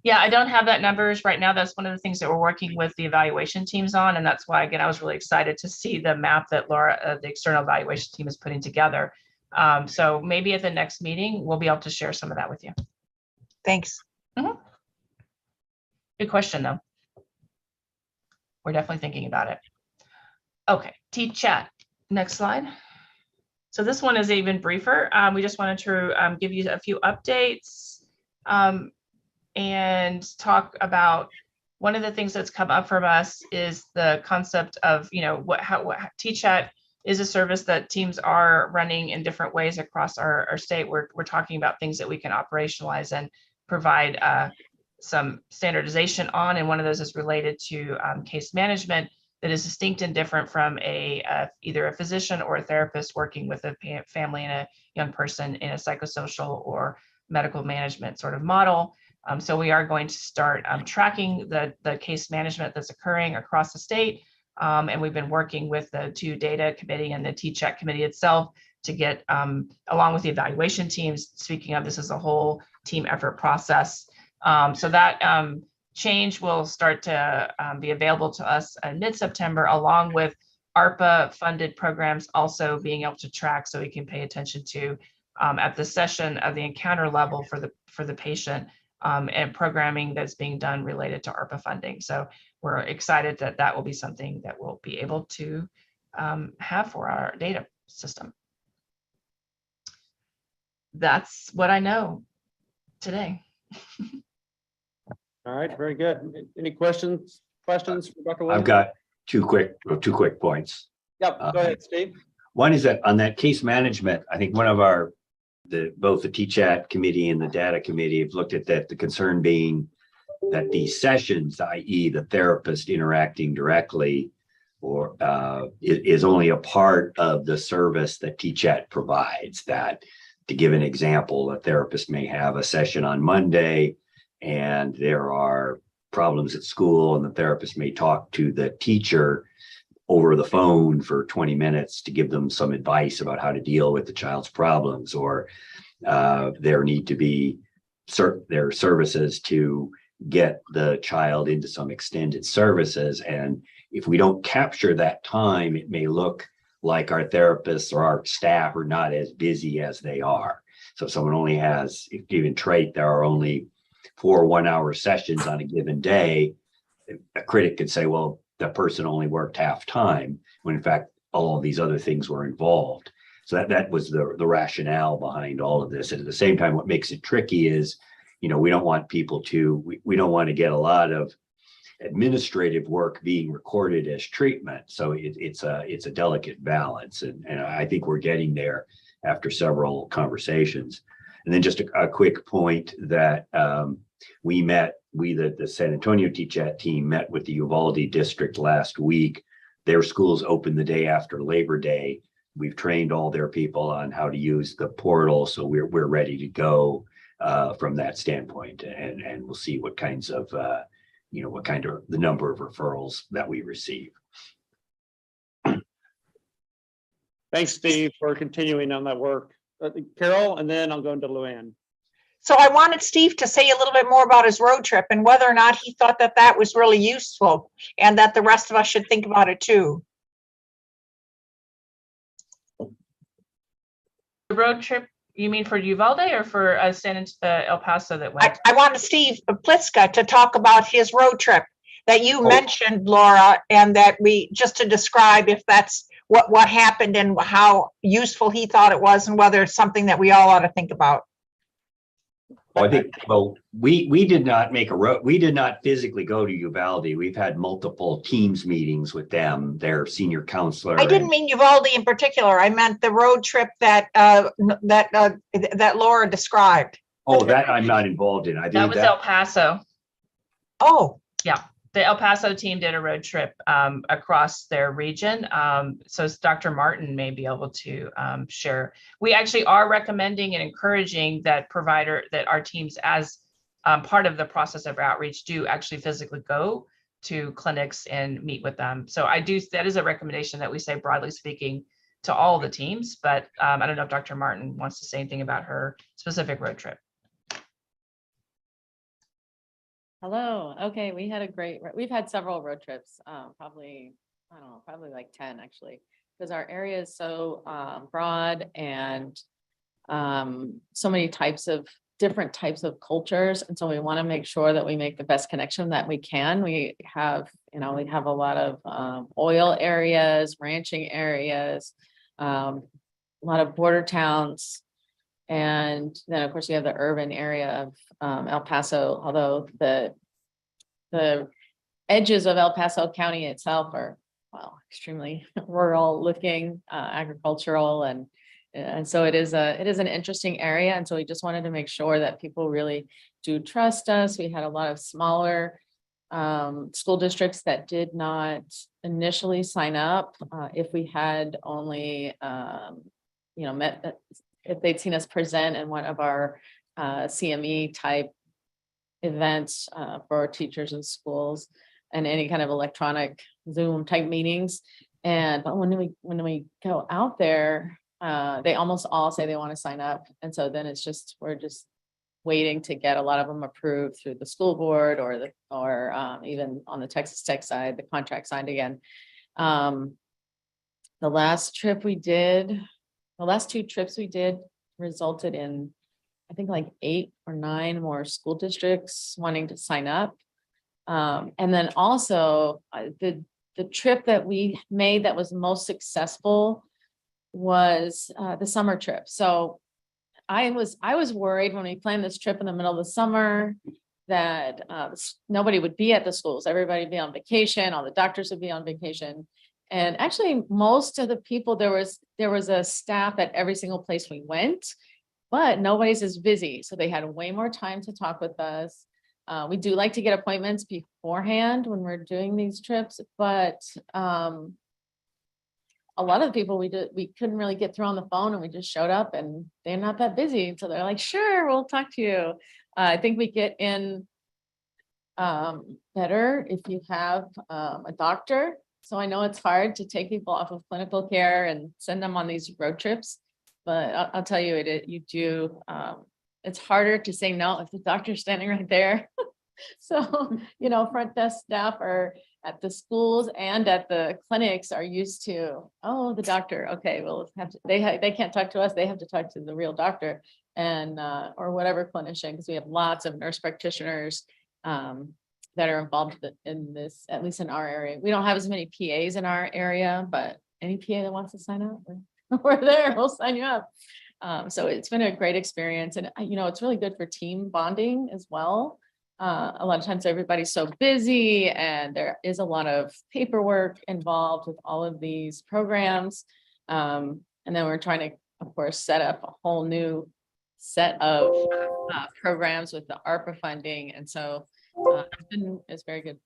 Yeah, I don't have that numbers right now. That's one of the things that we're working with the evaluation teams on. And that's why, again, I was really excited to see the map that Laura, the external evaluation team, is putting together. So maybe at the next meeting, we'll be able to share some of that with you. Thanks. Mm-hmm. Good question, though. We're definitely thinking about it. Okay, TChat. Next slide. So this one is even briefer. We just wanted to give you a few updates. And talk about one of the things that's come up from us is the concept of, what TChat is a service that teams are running in different ways across our state. We're talking about things that we can operationalize and provide some standardization on. And one of those is related to case management that is distinct and different from either a physician or a therapist working with a family and a young person in a psychosocial or medical management sort of model. So we are going to start tracking the case management that's occurring across the state. And we've been working with the 2 data committee and the TChat committee itself to get, along with the evaluation teams, speaking of, this is a whole team effort process. So that change will start to be available to us in mid-September, along with ARPA funded programs also being able to track, so we can pay attention to at the session of the encounter level for the patient, and programming that's being done related to ARPA funding. So we're excited that that will be something that we'll be able to have for our data system. That's what I know today. All right, very good. Any questions for Dr. Williams? I've got two quick points. Yep, go ahead, Steve. One is that on that case management, I think one of our, both the TChat committee and the data committee have looked at that, the concern being that these sessions, i.e. the therapist interacting directly, or is only a part of the service that TChat provides. That, to give an example, a therapist may have a session on Monday and there are problems at school, and the therapist may talk to the teacher over the phone for 20 minutes to give them some advice about how to deal with the child's problems, or there need to be there are services to get the child into some extended services. And if we don't capture that time, it may look like our therapists or our staff are not as busy as they are. So if someone only has, if given trait, there are only 4 1-hour sessions on a given day, a critic could say, well, that person only worked half time, when in fact, all of these other things were involved. So that was the rationale behind all of this. And at the same time, what makes it tricky is, we don't want people to, we don't want to get a lot of administrative work being recorded as treatment. So it's a delicate balance. And I think we're getting there after several conversations. And then just a quick point that the San Antonio TChat team met with the Uvalde district last week. Their schools opened the day after Labor Day. We've trained all their people on how to use the portal. So we're ready to go from that standpoint. And we'll see what kinds of, the number of referrals that we receive. Thanks, Steve, for continuing on that work. Carol, and then I'll go into Luann. So I wanted Steve to say a little bit more about his road trip and whether or not he thought that that was really useful and that the rest of us should think about it too. The road trip, you mean for Uvalde or for El Paso that went? I wanted Steve Pliska to talk about his road trip that you mentioned, Laura, and that just to describe if that's what happened and how useful he thought it was and whether it's something that we all ought to think about. Well, I think, we did not make a road. We did not physically go to Uvalde. We've had multiple teams meetings with them, their senior counselor. I didn't mean Uvalde in particular. I meant the road trip that Laura described. Oh, that I'm not involved in. That was El Paso. Oh, yeah. The El Paso team did a road trip across their region. So Dr. Martin may be able to share. We actually are recommending and encouraging that our teams, as part of the process of outreach, do actually physically go to clinics and meet with them. So that is a recommendation that we say, broadly speaking, to all the teams, but I don't know if Dr. Martin wants to say anything about her specific road trip. Hello. Okay, we've had several road trips, probably like 10 actually, because our area is so broad and so many different types of cultures. And so we want to make sure that we make the best connection that we can. We have a lot of oil areas, ranching areas, a lot of border towns. And then, of course, you have the urban area of El Paso, although the edges of El Paso County itself are, extremely rural looking, agricultural. And so it is an interesting area. And so we just wanted to make sure that people really do trust us. We had a lot of smaller school districts that did not initially sign up. If we had only, if they'd seen us present in one of our CME type events for teachers and schools and any kind of electronic Zoom type meetings. But when we go out there, they almost all say they want to sign up. And so then we're just waiting to get a lot of them approved through the school board or even on the Texas Tech side, the contract signed again. The last two trips we did resulted in, I think, like 8 or 9 more school districts wanting to sign up. And then also the trip that we made that was most successful was the summer trip. So I was worried when we planned this trip in the middle of the summer that nobody would be at the schools. Everybody would be on vacation. All the doctors would be on vacation. And actually, most of the people, there was a staff at every single place we went, but nobody's as busy. So they had way more time to talk with us. We do like to get appointments beforehand when we're doing these trips, but a lot of the people we couldn't really get through on the phone, and we just showed up and they're not that busy. So they're like, sure, we'll talk to you. I think we get in better if you have a doctor. So I know it's hard to take people off of clinical care and send them on these road trips, but I'll tell you, it's harder to say no if the doctor's standing right there. So, front desk staff are at the schools and at the clinics are used to, oh, the doctor. Okay, well, they can't talk to us. They have to talk to the real doctor and or whatever clinician, because we have lots of nurse practitioners that are involved in this, at least in our area. We don't have as many PAs in our area, but any PA that wants to sign up, we're there. We'll sign you up. So it's been a great experience, and it's really good for team bonding as well. A lot of times everybody's so busy and there is a lot of paperwork involved with all of these programs. And then we're trying to, of course, set up a whole new set of programs with the ARPA funding. And so it's very good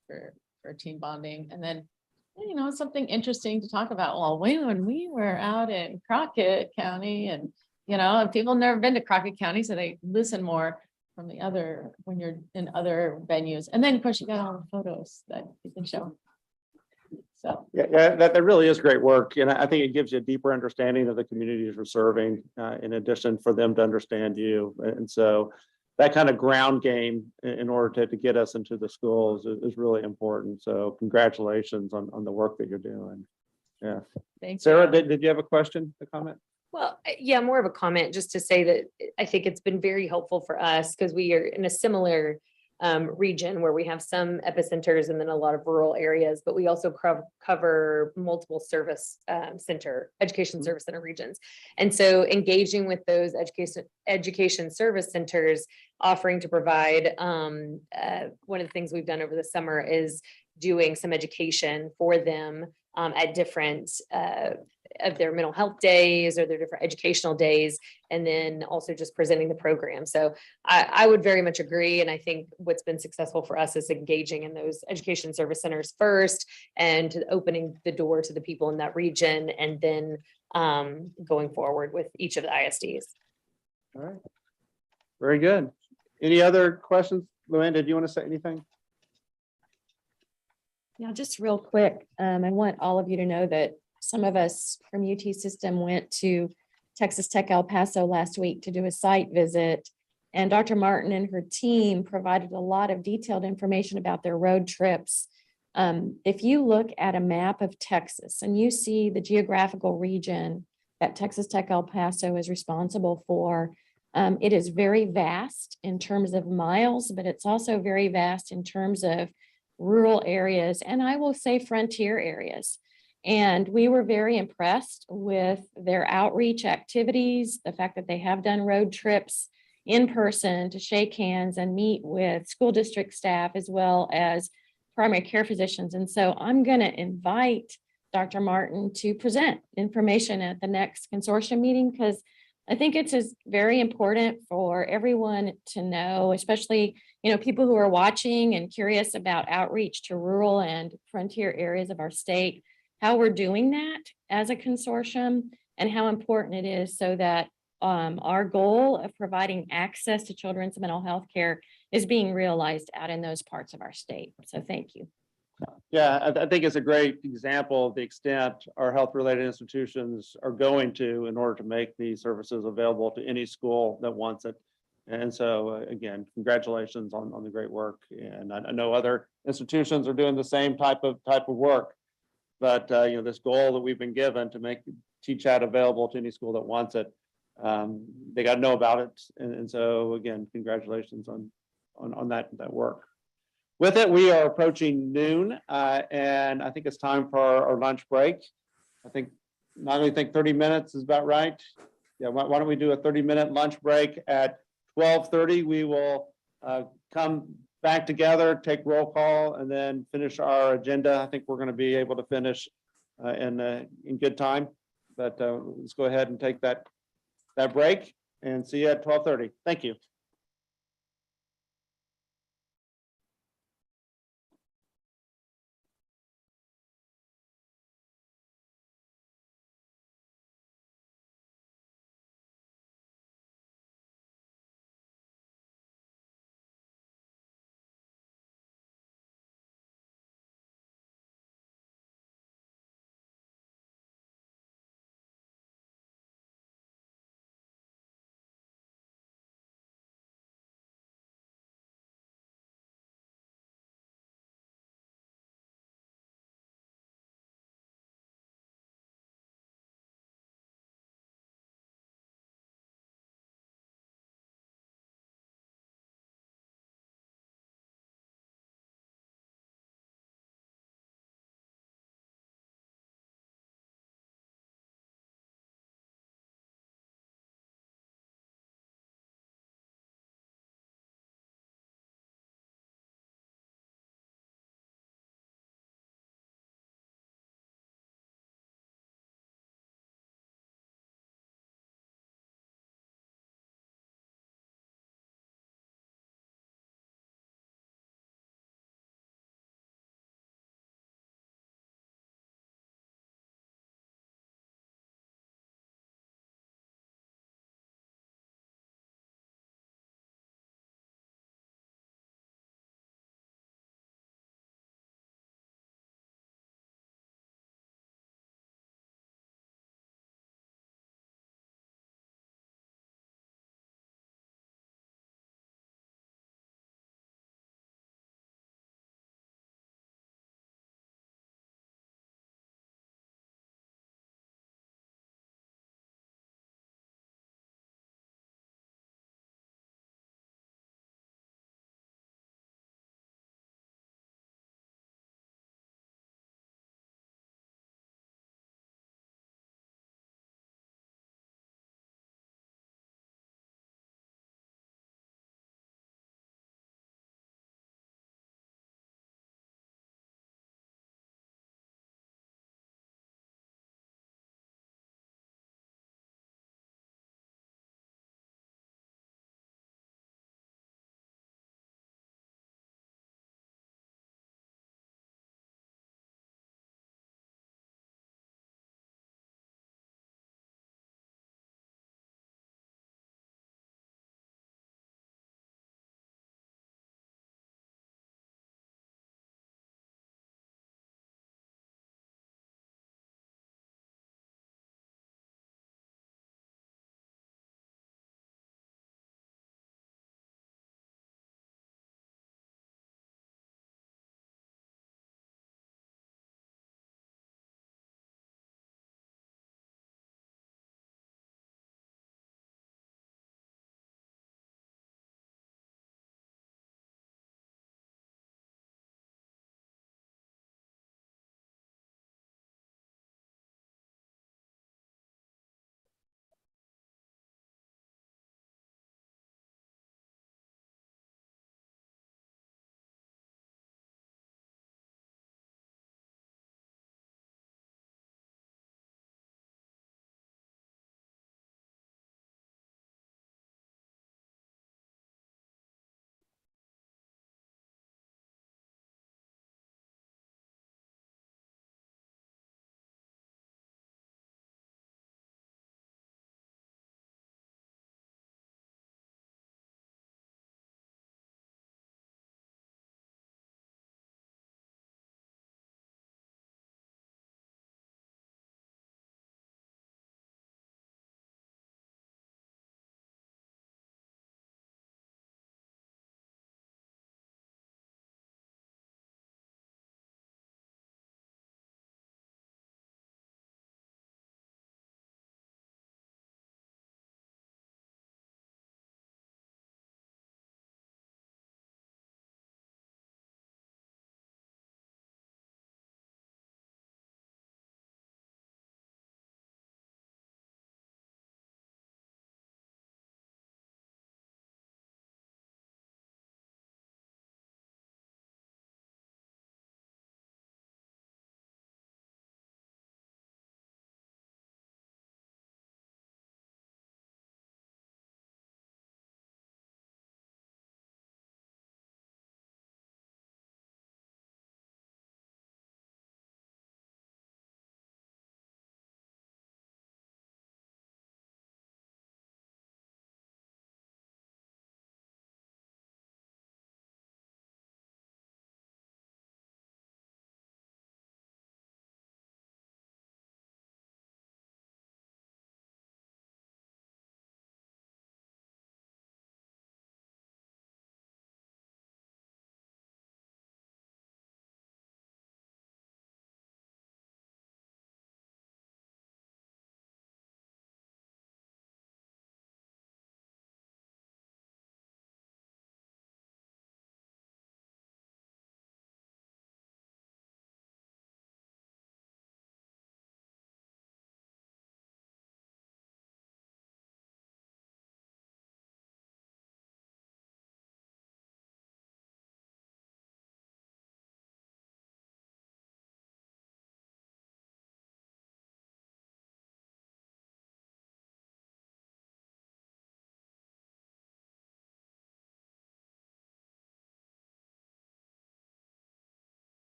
for team bonding. And then, something interesting to talk about. Well, when we were out in Crockett County and, people have never been to Crockett County, so they listen more from when you're in other venues. And then of course you got all the photos that you can show. So yeah, that really is great work. And I think it gives you a deeper understanding of the communities we're serving, in addition for them to understand you. And so that kind of ground game in order to get us into the schools is really important. So congratulations on the work that you're doing. Yeah. Thanks. Sarah, did you have a question, a comment? Well, yeah, more of a comment just to say that I think it's been very helpful for us because we are in a similar region where we have some epicenters and then a lot of rural areas, but we also cover multiple education service center regions. And so engaging with those education service centers, offering to provide, one of the things we've done over the summer is doing some education for them at different of their mental health days or their different educational days, and then also just presenting the program. So I would very much agree. And I think what's been successful for us is engaging in those education service centers first and opening the door to the people in that region, and then going forward with each of the ISDs. All right. Very good. Any other questions? Luann, did you want to say anything? Yeah, just real quick. I want all of you to know that some of us from UT System went to Texas Tech El Paso last week to do a site visit, and Dr. Martin and her team provided a lot of detailed information about their road trips. If you look at a map of Texas and you see the geographical region that Texas Tech El Paso is responsible for, it is very vast in terms of miles, but it's also very vast in terms of rural areas, and I will say frontier areas. And we were very impressed with their outreach activities, the fact that they have done road trips in person to shake hands and meet with school district staff as well as primary care physicians. And so I'm going to invite Dr. Martin to present information at the next consortium meeting, because I think it's very important for everyone to know, especially, people who are watching and curious about outreach to rural and frontier areas of our state, how we're doing that as a consortium and how important it is so that our goal of providing access to children's mental health care is being realized out in those parts of our state. So thank you. Yeah, I think it's a great example of the extent our health-related institutions are going to in order to make these services available to any school that wants it. And so again, congratulations on the great work. And I know other institutions are doing the same type of work. But this goal that we've been given to make TChat available to any school that wants it, they got to know about it. And so again, congratulations on that work. With it, we are approaching noon, and I think it's time for our lunch break. I think, not only think 30 minutes is about right. Yeah, why don't we do a 30-minute lunch break at 12:30? We will come back together, take roll call, and then finish our agenda. I think we're going to be able to finish in good time. But let's go ahead and take that break and see you at 12:30. Thank you.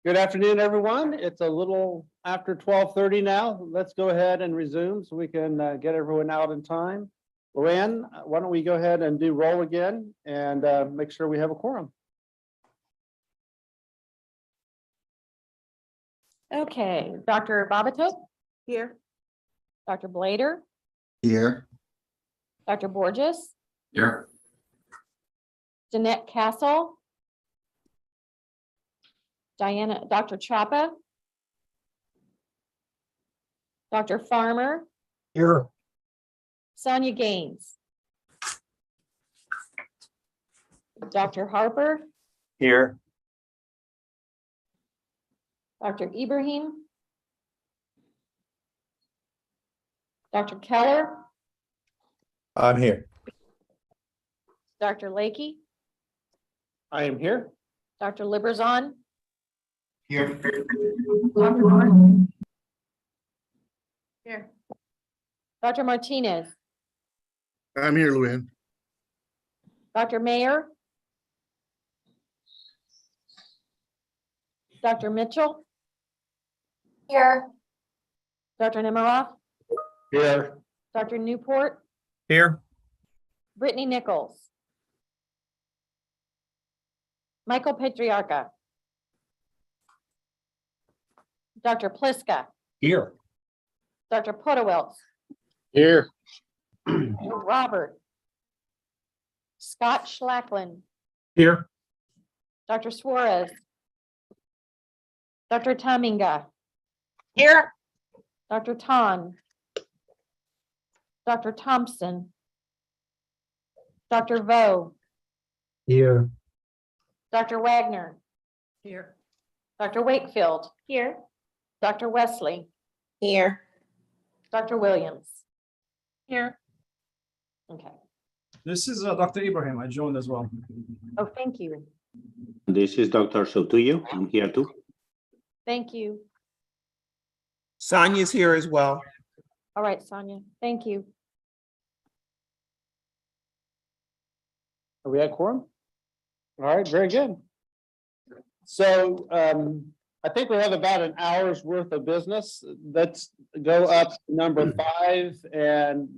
Good afternoon, everyone. It's a little after 12:30 now. Let's go ahead and resume so we can get everyone out in time. Luann, why don't we go ahead and do roll again and make sure we have a quorum. Okay, Dr. Babato? Here. Dr. Blader? Here. Dr. Borges? Here. Jeanette Castle? Dr. Chapa? Dr. Farmer? Here. Sonia Gaines? Dr. Harper? Here. Dr. Ibrahim? Dr. Keller? I'm here. Dr. Lakey? I am here. Dr. Liberzon? Here. Dr. Martin? Here. Dr. Martinez? I'm here, Luann. Dr. Mayer? Dr. Mitchell? Here. Dr. Nemiroff? Here. Dr. Newport? Here. Brittany Nichols? Michael Patriarca? Dr. Pliska? Here. Dr. Podewelz? Here. Robert? Scott Schlacklin? Here. Dr. Suarez? Dr. Taminga? Here. Dr. Tan? Dr. Thompson? Dr. Vo? Here. Dr. Wagner? Here. Dr. Wakefield? Here. Dr. Wesley? Here. Dr. Williams? Here. Okay. This is Dr. Ibrahim. I joined as well. Oh, thank you. This is Dr. Sotuyo. I'm here too. Thank you. Sonia's here as well. All right, Sonia, thank you. Are we at quorum? All right, very good. So I think we have about an hour's worth of business. Let's go up to number 5 and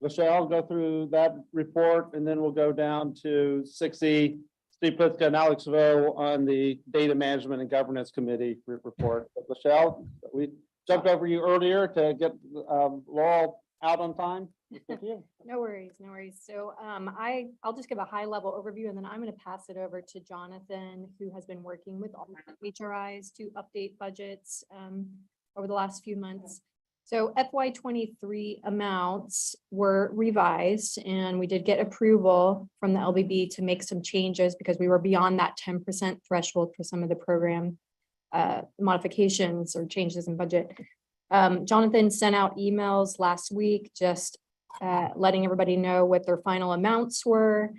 Michelle, go through that report, and then we'll go down to 6E, Steve Pliska and Alex Vo on the Data Management and Governance Committee report. But Michelle, we jumped over you earlier to get Laurel out on time. With you. No worries, no worries. So I'll just give a high level overview and then I'm going to pass it over to Jonathan, who has been working with all the HRIs to update budgets over the last few months. So FY23 amounts were revised and we did get approval from the LBB to make some changes because we were beyond that 10% threshold for some of the program modifications or changes in budget. Jonathan sent out emails last week, just letting everybody know what their final amounts were.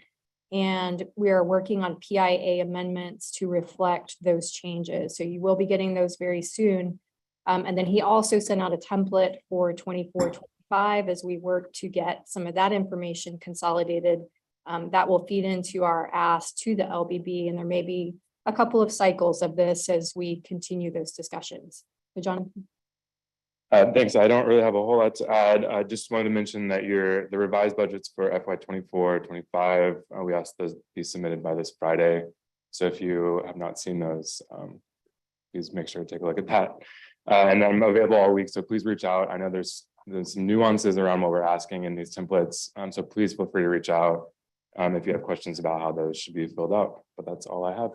And we are working on PIA amendments to reflect those changes. So you will be getting those very soon. And then he also sent out a template for 24-25 as we work to get some of that information consolidated. That will feed into our ask to the LBB, and there may be a couple of cycles of this as we continue those discussions. So Jonathan. Thanks. I don't really have a whole lot to add. I just wanted to mention that the revised budgets for FY24-25, we asked those be submitted by this Friday. So if you have not seen those, please make sure to take a look at that. And I'm available all week, so please reach out. I know there's some nuances around what we're asking in these templates, so please feel free to reach out if you have questions about how those should be filled out. But that's all I have.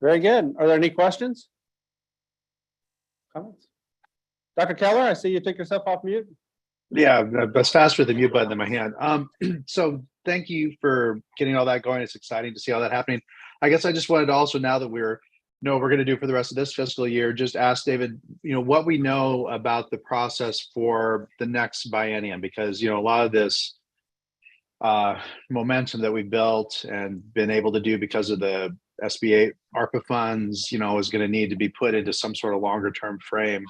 Very good. Are there any questions? Comments? Dr. Keller, I see you took yourself off mute. Yeah, that's faster than mute button in my hand. So thank you for getting all that going. It's exciting to see all that happening. I guess I just wanted to also, now that we're know what we're going to do for the rest of this fiscal year, just ask David, what we know about the process for the next biennium, because, a lot of this momentum that we built and been able to do because of the SBA ARPA funds, is going to need to be put into some sort of longer term frame,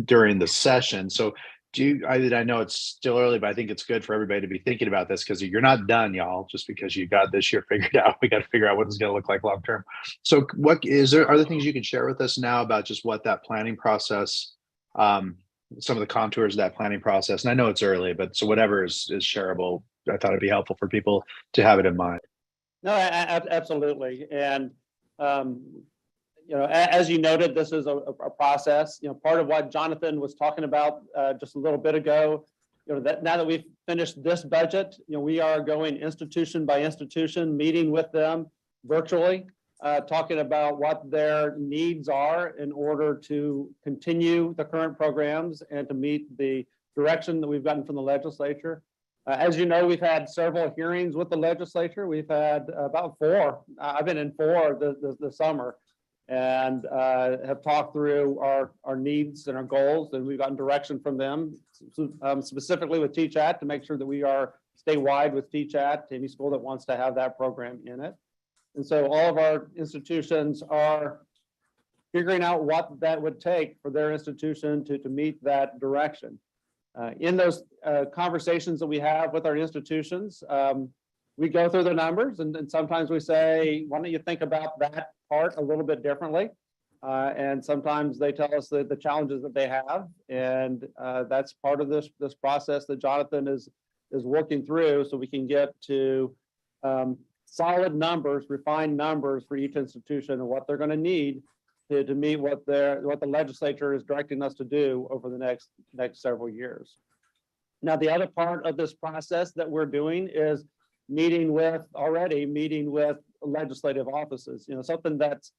during the session. So I know it's still early, but I think it's good for everybody to be thinking about this because you're not done, y'all, just because you got this year figured out. We got to figure out what it's going to look like long term. So are there things you can share with us now about just what that planning process, some of the contours of that planning process? And I know it's early, but so whatever is shareable, I thought it'd be helpful for people to have it in mind. No, absolutely. And, as you noted, this is a process. Part of what Jonathan was talking about just a little bit ago, that now that we've finished this budget, we are going institution by institution, meeting with them virtually, talking about what their needs are in order to continue the current programs and to meet the direction that we've gotten from the legislature. As you know, we've had several hearings with the legislature. We've had about 4. I've been in 4 this summer, and have talked through our needs and our goals, and we've gotten direction from them, specifically with TChat, to make sure that we are statewide with TChat to any school that wants to have that program in it. And so all of our institutions are figuring out what that would take for their institution to meet that direction. In those conversations that we have with our institutions, we go through the numbers, and sometimes we say, why don't you think about that part a little bit differently? And sometimes they tell us the challenges that they have, and that's part of this process that Jonathan is working through, so we can get to solid numbers, refined numbers for each institution and what they're going to need to meet what the legislature is directing us to do over the next several years. Now, the other part of this process that we're doing is meeting with legislative offices. Something that's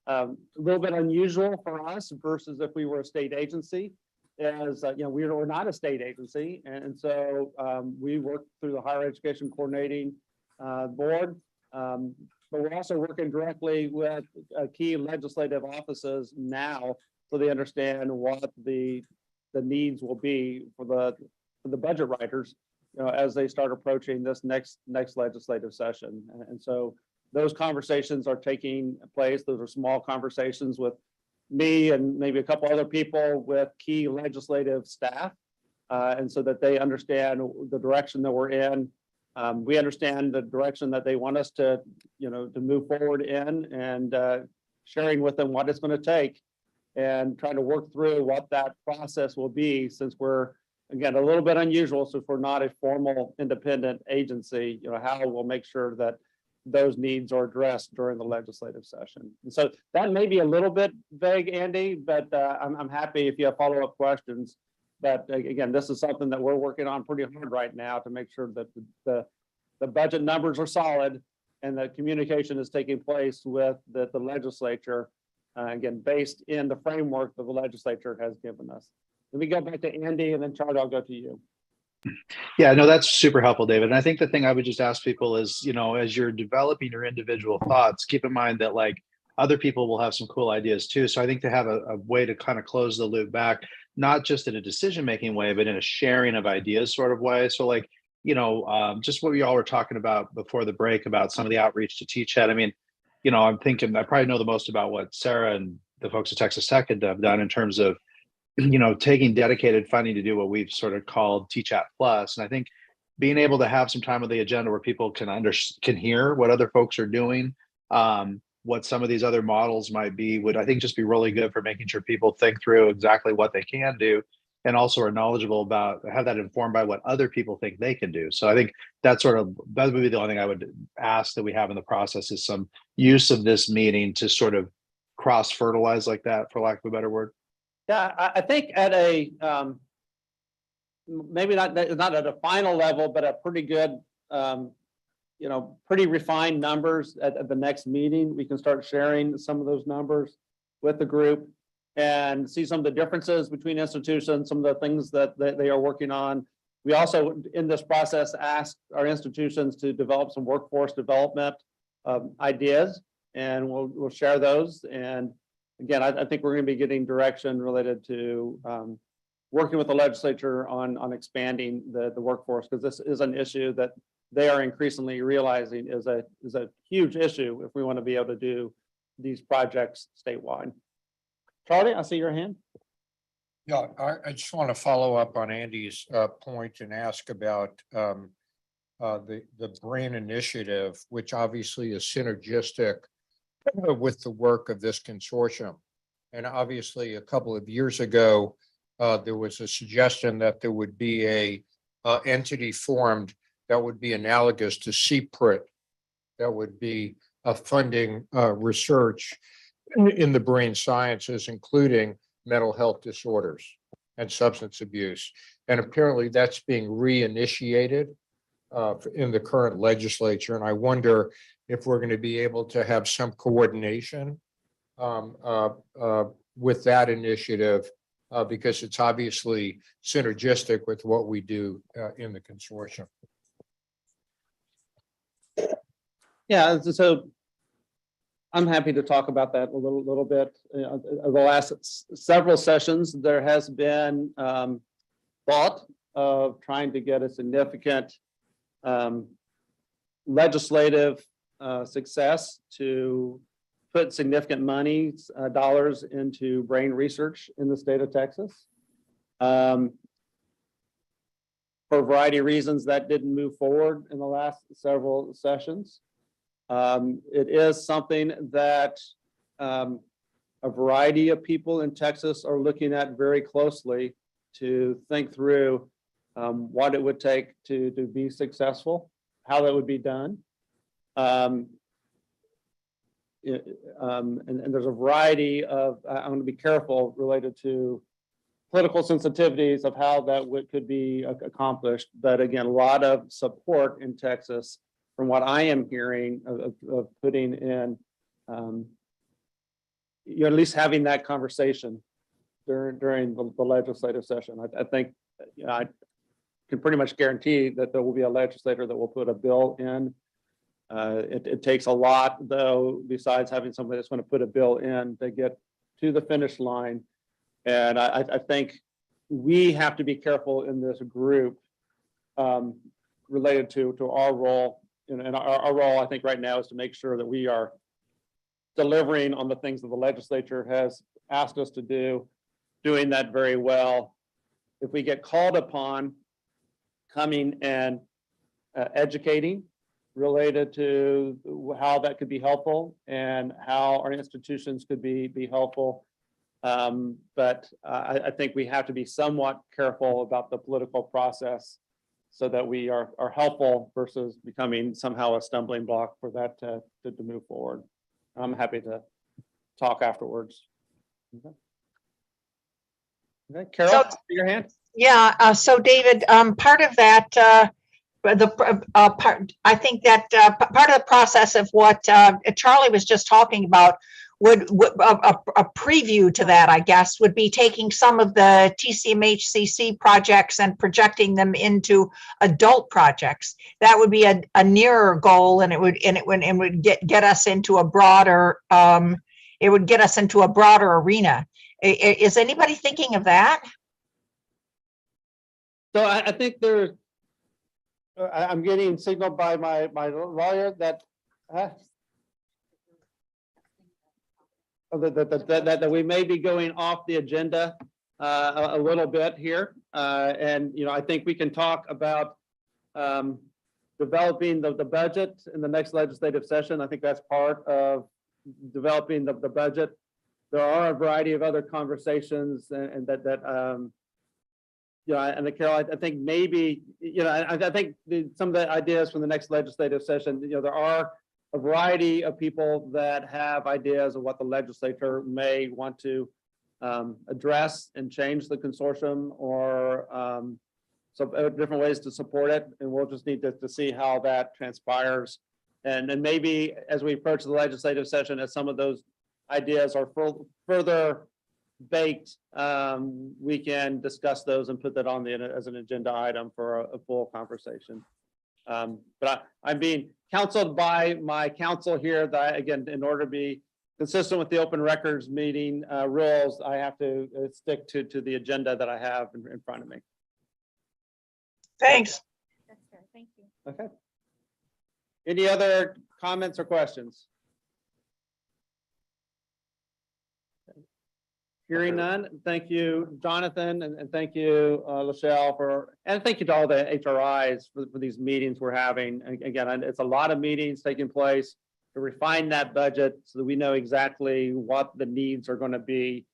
a little bit unusual for us versus if we were a state agency is, we're not a state agency. And so we work through the Higher Education Coordinating Board. But we're also working directly with key legislative offices now, so they understand what the needs will be for the budget writers, as they start approaching this next legislative session. And so those conversations are taking place. Those are small conversations with me and maybe a couple other people with key legislative staff, and so that they understand the direction that we're in. We understand the direction that they want us to move forward in, and sharing with them what it's going to take and trying to work through what that process will be, since we're, again, a little bit unusual. So if we're not a formal independent agency, how we'll make sure that those needs are addressed during the legislative session. And so that may be a little bit vague, Andy, but I'm happy if you have follow-up questions. But again, this is something that we're working on pretty hard right now to make sure that the budget numbers are solid and that communication is taking place with the legislature, again, based in the framework that the legislature has given us. Let me go back to Andy, and then Charlie, I'll go to you. Yeah, no, that's super helpful, David. And I think the thing I would just ask people is, as you're developing your individual thoughts, keep in mind that other people will have some cool ideas too. So I think to have a way to kind of close the loop back, not just in a decision-making way, but in a sharing of ideas sort of way. So just what we all were talking about before the break about some of the outreach to TChat. I mean, I'm thinking I probably know the most about what Sarah and the folks at Texas Tech have done in terms of, taking dedicated funding to do what we've sort of called TChat Plus. And I think being able to have some time on the agenda where people can hear what other folks are doing, what some of these other models might be, would I think just be really good for making sure people think through exactly what they can do, and also are knowledgeable about, have that informed by what other people think they can do. So I think that would be the only thing I would ask that we have in the process, is some use of this meeting to sort of cross-fertilize like that, for lack of a better word. Yeah, I think at a maybe not at a final level, but a pretty good, pretty refined numbers at the next meeting, we can start sharing some of those numbers with the group and see some of the differences between institutions, some of the things that they are working on. We also, in this process, asked our institutions to develop some workforce development ideas, and we'll share those. And again, I think we're going to be getting direction related to working with the legislature on expanding the workforce, because this is an issue that they are increasingly realizing is a huge issue if we want to be able to do these projects statewide. Charlie, I see your hand. Yeah, I just want to follow up on Andy's point and ask about the BRAIN initiative, which obviously is synergistic with the work of this consortium. And obviously, a couple of years ago, there was a suggestion that there would be a entity formed that would be analogous to CPRIT, that would be funding research in the brain sciences, including mental health disorders and substance abuse. And apparently that's being reinitiated in the current legislature. And I wonder if we're going to be able to have some coordination with that initiative, because it's obviously synergistic with what we do in the consortium. Yeah, so I'm happy to talk about that a little bit. The last several sessions, there has been thought of trying to get a significant legislative success to put significant money, dollars into brain research in the state of Texas. For a variety of reasons, that didn't move forward in the last several sessions. It is something that a variety of people in Texas are looking at very closely to think through what it would take to be successful, how that would be done. And there's a variety of, I'm going to be careful related to political sensitivities of how that could be accomplished. But again, a lot of support in Texas from what I am hearing of putting in, you're at least having that conversation during the legislative session. I think I can pretty much guarantee that there will be a legislator that will put a bill in. It takes a lot, though, besides having somebody that's going to put a bill in to get to the finish line. And I think we have to be careful in this group related to our role. And our role, I think, right now is to make sure that we are delivering on the things that the legislature has asked us to do, doing that very well. If we get called upon coming and educating related to how that could be helpful and how our institutions could be helpful. But I think we have to be somewhat careful about the political process so that we are helpful versus becoming somehow a stumbling block for that to move forward. I'm happy to talk afterwards. Okay, Carol, your hand. Yeah, so David, part of that, I think that part of the process of what Charlie was just talking about would a preview to that, I guess, would be taking some of the TCMHCC projects and projecting them into adult projects. That would be a nearer goal, and it would get us into a broader it would get us into a broader arena. Is anybody thinking of that? So I think I'm getting signaled by my lawyer that that we may be going off the agenda a little bit here. And, I think we can talk about developing the budget in the next legislative session. I think that's part of developing the budget. There are a variety of other conversations and and Carol, I think maybe, I think some of the ideas from the next legislative session, there are a variety of people that have ideas of what the legislature may want to address and change the consortium or some different ways to support it. And we'll just need to see how that transpires. And then maybe as we approach the legislative session, as some of those ideas are further baked, we can discuss those and put that on as an agenda item for a full conversation. But I'm being counseled by my counsel here that, again, in order to be consistent with the open records meeting rules, I have to stick to the agenda that I have in front of me. Thanks. That's fair. Thank you. Okay. Any other comments or questions? Hearing none, thank you, Jonathan, and thank you, Lachelle, and thank you to all the HRIs for these meetings we're having. Again, it's a lot of meetings taking place to refine that budget so that we know exactly what the needs are going to be.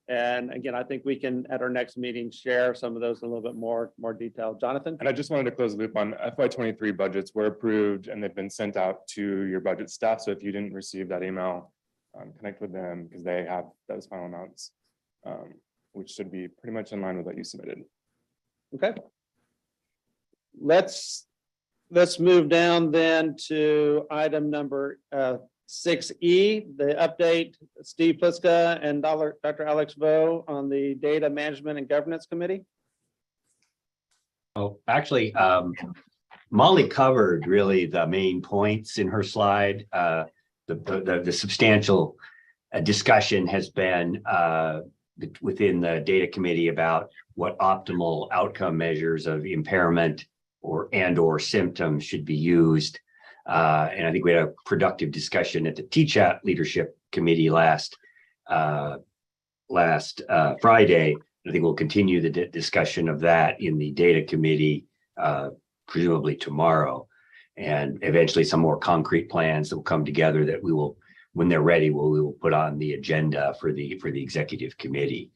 And again, I think we can, at our next meeting, share some of those in a little bit more detail. Jonathan? And I just wanted to close the loop on FY23 budgets were approved and they've been sent out to your budget staff. So if you didn't receive that email, connect with them because they have those final amounts, which should be pretty much in line with what you submitted. Okay. Let's move down then to item number 6E, the update, Steve Pliska and Dr. Alex Vo on the Data Management and Governance Committee. Oh, actually, Molly covered really the main points in her slide. The substantial discussion has been within the data committee about what optimal outcome measures of impairment or symptoms should be used. And I think we had a productive discussion at the TChat Leadership Committee last Friday. I think we'll continue the discussion of that in the data committee, presumably tomorrow. And eventually some more concrete plans that will come together that we will, when they're ready, we will put on the agenda for the executive committee.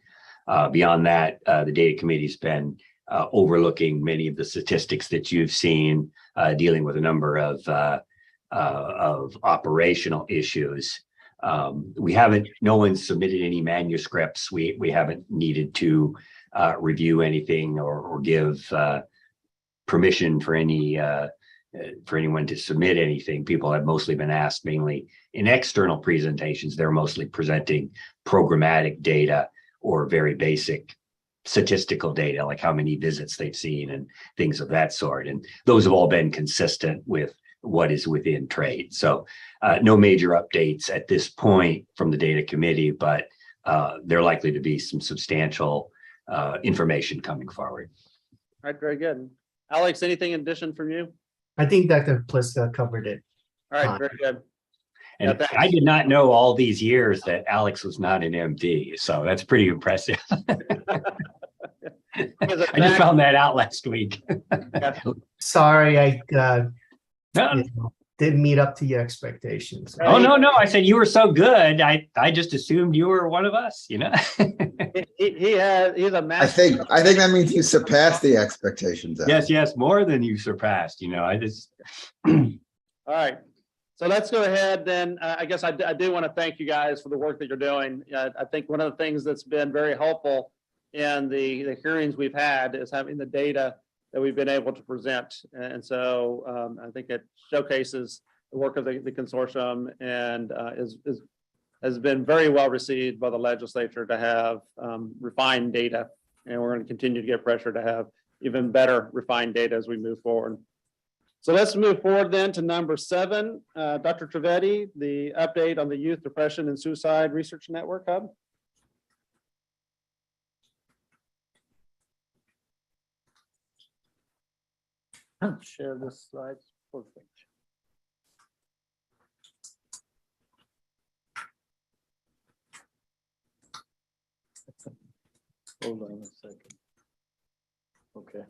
Beyond that, the data committee's been overlooking many of the statistics that you've seen, dealing with a number of operational issues. No one's submitted any manuscripts. We haven't needed to review anything or give permission for anyone to submit anything. People have mostly been asked, mainly in external presentations, they're mostly presenting programmatic data or very basic statistical data, like how many visits they've seen and things of that sort. And those have all been consistent with what is within trade. So no major updates at this point from the data committee, but there are likely to be some substantial information coming forward. All right, very good. Alex, anything in addition from you? I think Dr. Pliska covered it. All right, very good. And I did not know all these years that Alex was not an MD, so that's pretty impressive. I just found that out last week. Sorry, I didn't meet up to your expectations. Oh, no. I said you were so good. I just assumed you were one of us, you know? He's a master. I think that means you surpassed the expectations. Yes, more than you surpassed, you know, I just. All right. So let's go ahead then. I guess I do want to thank you guys for the work that you're doing. I think one of the things that's been very helpful in the hearings we've had is having the data that we've been able to present. And so I think it showcases the work of the consortium and has been very well received by the legislature to have refined data. And we're going to continue to get pressure to have even better refined data as we move forward. So let's move forward then to number 7, Dr. Trivedi, the update on the Youth Depression and Suicide Research Network Hub. Share this slide. Perfect. Hold on a second. Okay.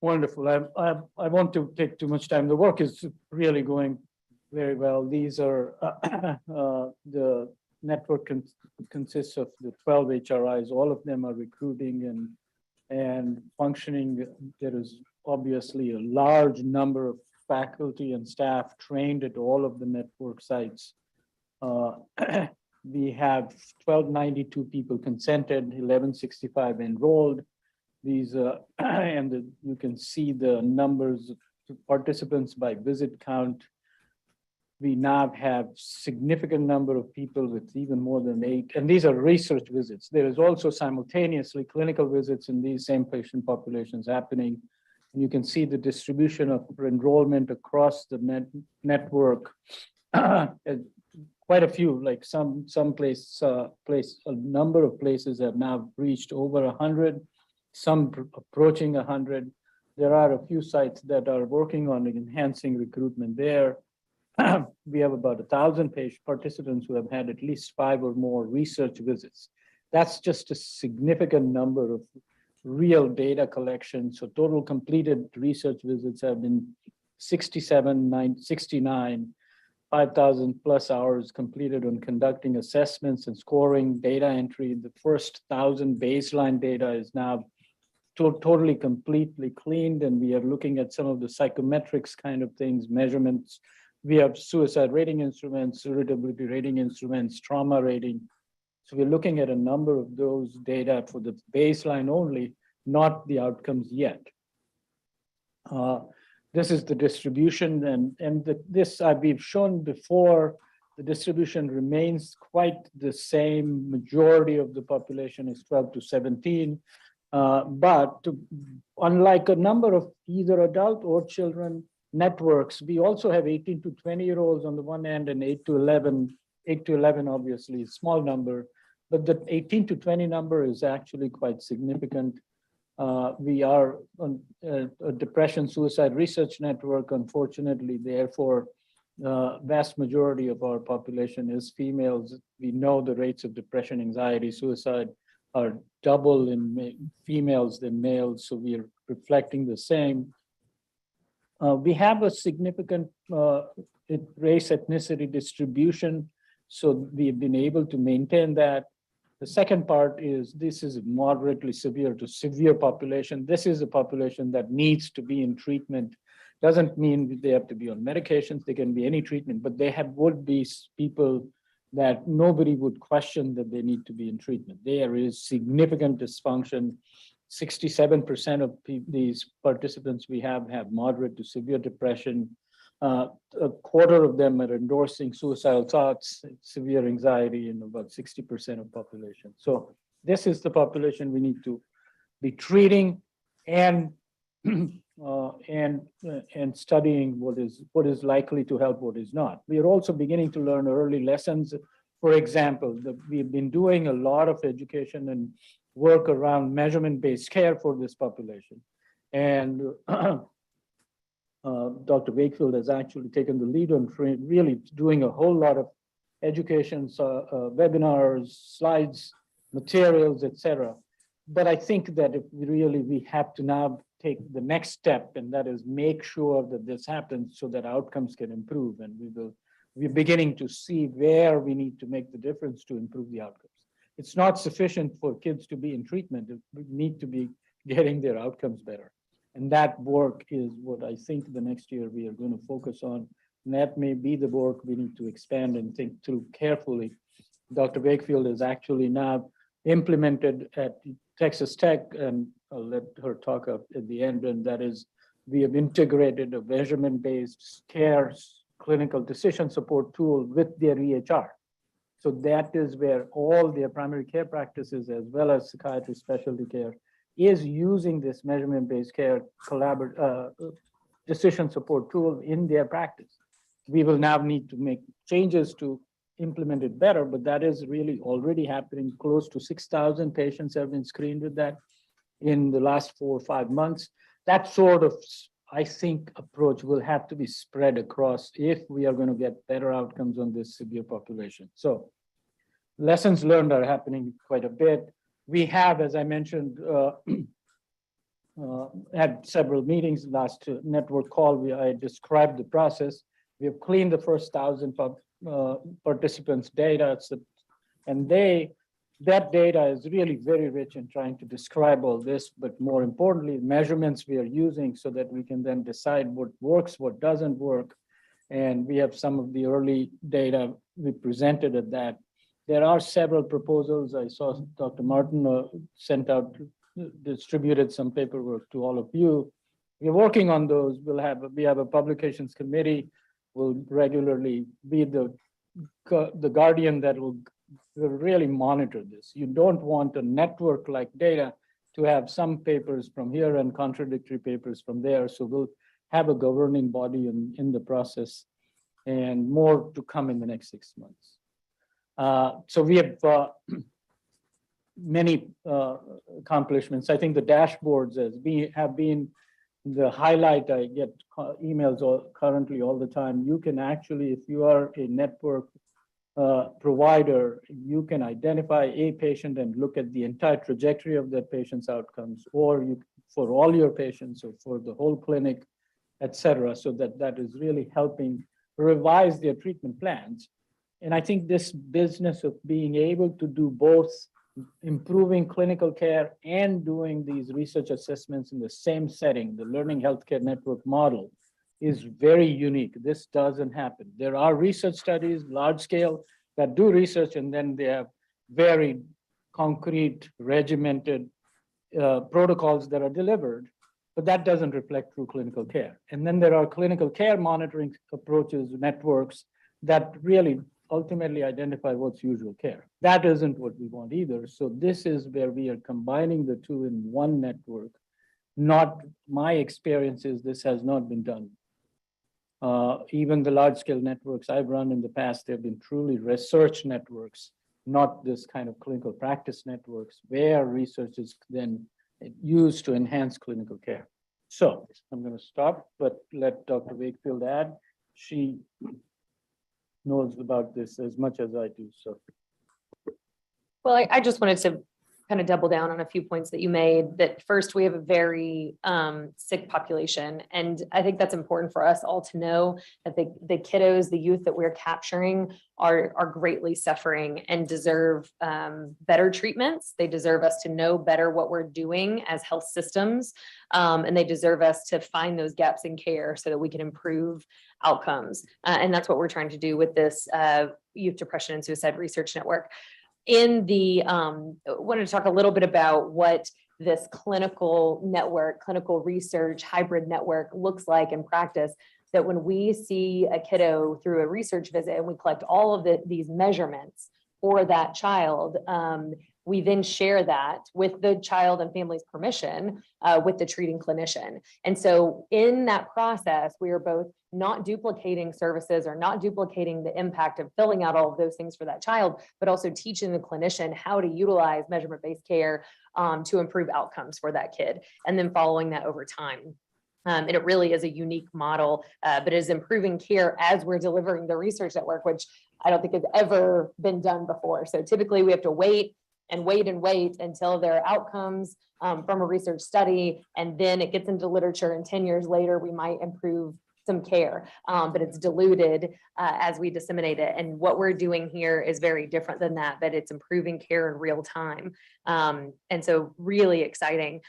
Wonderful. I won't to take too much time. The work is really going very well. These are the network consists of the 12 HRIs. All of them are recruiting and functioning. There is obviously a large number of faculty and staff trained at all of the network sites. We have 1,292 people consented, 1,165 enrolled. These and you can see the numbers of participants by visit count. We now have significant number of people with even more than 8, and these are research visits. There is also simultaneously clinical visits in these same patient populations happening. And you can see the distribution of enrollment across the network. Quite a few, like some a number of places have now reached over 100. Some approaching 100. There are a few sites that are working on enhancing recruitment there. we have about 1,000 participants who have had at least 5 or more research visits. That's just a significant number of real data collection. So total completed research visits have been 69, 5,000 plus hours completed on conducting assessments and scoring data entry. The first 1,000 baseline data is now totally completely cleaned, and we are looking at some of the psychometrics kind of things, measurements. We have suicide rating instruments, irritability rating instruments, trauma rating. So we're looking at a number of those data for the baseline only, not the outcomes yet. This is the distribution, and we've shown before, the distribution remains quite the same. Majority of the population is 12 to 17. But unlike a number of either adult or children networks, we also have 18 to 20-year-olds on the one end and 8 to 11 obviously is a small number, but the 18 to 20 number is actually quite significant. We are on a depression suicide research network. Unfortunately, therefore, vast majority of our population is females. We know the rates of depression, anxiety, suicide are double in females than males, so we are reflecting the same. We have a significant race ethnicity distribution, so we've been able to maintain that. The second part is this is a moderately severe to severe population. This is a population that needs to be in treatment. Doesn't mean they have to be on medications. They can be any treatment, but would be people that nobody would question that they need to be in treatment. There is significant dysfunction. 67% of these participants we have moderate to severe depression. A quarter of them are endorsing suicidal thoughts, severe anxiety in about 60% of population. So this is the population we need to be treating and studying what is likely to help, what is not. We are also beginning to learn early lessons. For example, we've been doing a lot of education and work around measurement-based care for this population. And Dr. Wakefield has actually taken the lead on really doing a whole lot of education, webinars, slides, materials, etc. But I think that if we have to now take the next step, and that is make sure that this happens so that outcomes can improve. And we're beginning to see where we need to make the difference to improve the outcomes. It's not sufficient for kids to be in treatment. We need to be getting their outcomes better. And that work is what I think the next year we are going to focus on. And that may be the work we need to expand and think through carefully. Dr. Wakefield is actually now implemented at Texas Tech, and I'll let her talk up at the end, and that is we have integrated a measurement-based care clinical decision support tool with their EHR. So that is where all their primary care practices, as well as psychiatry specialty care, is using this measurement-based care decision support tool in their practice. We will now need to make changes to implement it better, but that is really already happening. Close to 6,000 patients have been screened with that in the last 4 or 5 months. That sort of, I think, approach will have to be spread across if we are going to get better outcomes on this severe population. So lessons learned are happening quite a bit. We have, as I mentioned, had several meetings. Last network call, I described the process. We have cleaned the first 1,000 participants' data, and that data is really very rich in trying to describe all this, but more importantly, measurements we are using so that we can then decide what works, what doesn't work. And we have some of the early data we presented at that. There are several proposals. I saw Dr. Martin distributed some paperwork to all of you. We're working on those. We have a publications committee. Will regularly be the guardian that will really monitor this. You don't want a network like data to have some papers from here and contradictory papers from there. So we'll have a governing body in the process, and more to come in the next 6 months. So we have many accomplishments. I think the dashboards have been the highlight, I get emails currently all the time. You can actually, if you are a network provider, you can identify a patient and look at the entire trajectory of that patient's outcomes, or you for all your patients or for the whole clinic, et cetera, so that is really helping revise their treatment plans. And I think this business of being able to do both improving clinical care and doing these research assessments in the same setting, the learning healthcare network model, is very unique. This doesn't happen. There are research studies, large scale, that do research, and then they have very concrete, regimented protocols that are delivered, but that doesn't reflect true clinical care. And then there are clinical care monitoring approaches, networks that really ultimately identify what's usual care. That isn't what we want either. So this is where we are combining the two in one network. Not my experience is this has not been done. Even the large scale networks I've run in the past, they've been truly research networks, not this kind of clinical practice networks where research is then used to enhance clinical care. So I'm going to stop, but let Dr. Wakefield add. She knows about this as much as I do. So, Well, I just wanted to kind of double down on a few points that you made. That first, we have a very sick population. And I think that's important for us all to know that the kiddos, the youth that we're capturing are greatly suffering and deserve better treatments. They deserve us to know better what we're doing as health systems. And they deserve us to find those gaps in care so that we can improve outcomes. And that's what we're trying to do with this Youth Depression and Suicide Research Network. Wanted to talk a little bit about what this clinical network, clinical research hybrid network looks like in practice. That when we see a kiddo through a research visit and we collect all of these measurements for that child, we then share that with the child and family's permission with the treating clinician. And so in that process, we are both not duplicating services or not duplicating the impact of filling out all of those things for that child, but also teaching the clinician how to utilize measurement-based care to improve outcomes for that kid, and then following that over time. And it really is a unique model, but it is improving care as we're delivering the research network, which I don't think has ever been done before. So typically we have to wait until there are outcomes from a research study, and then it gets into literature, and 10 years later, we might improve some care, but it's diluted as we disseminate it. And what we're doing here is very different than that, but it's improving care in real time. And so really exciting.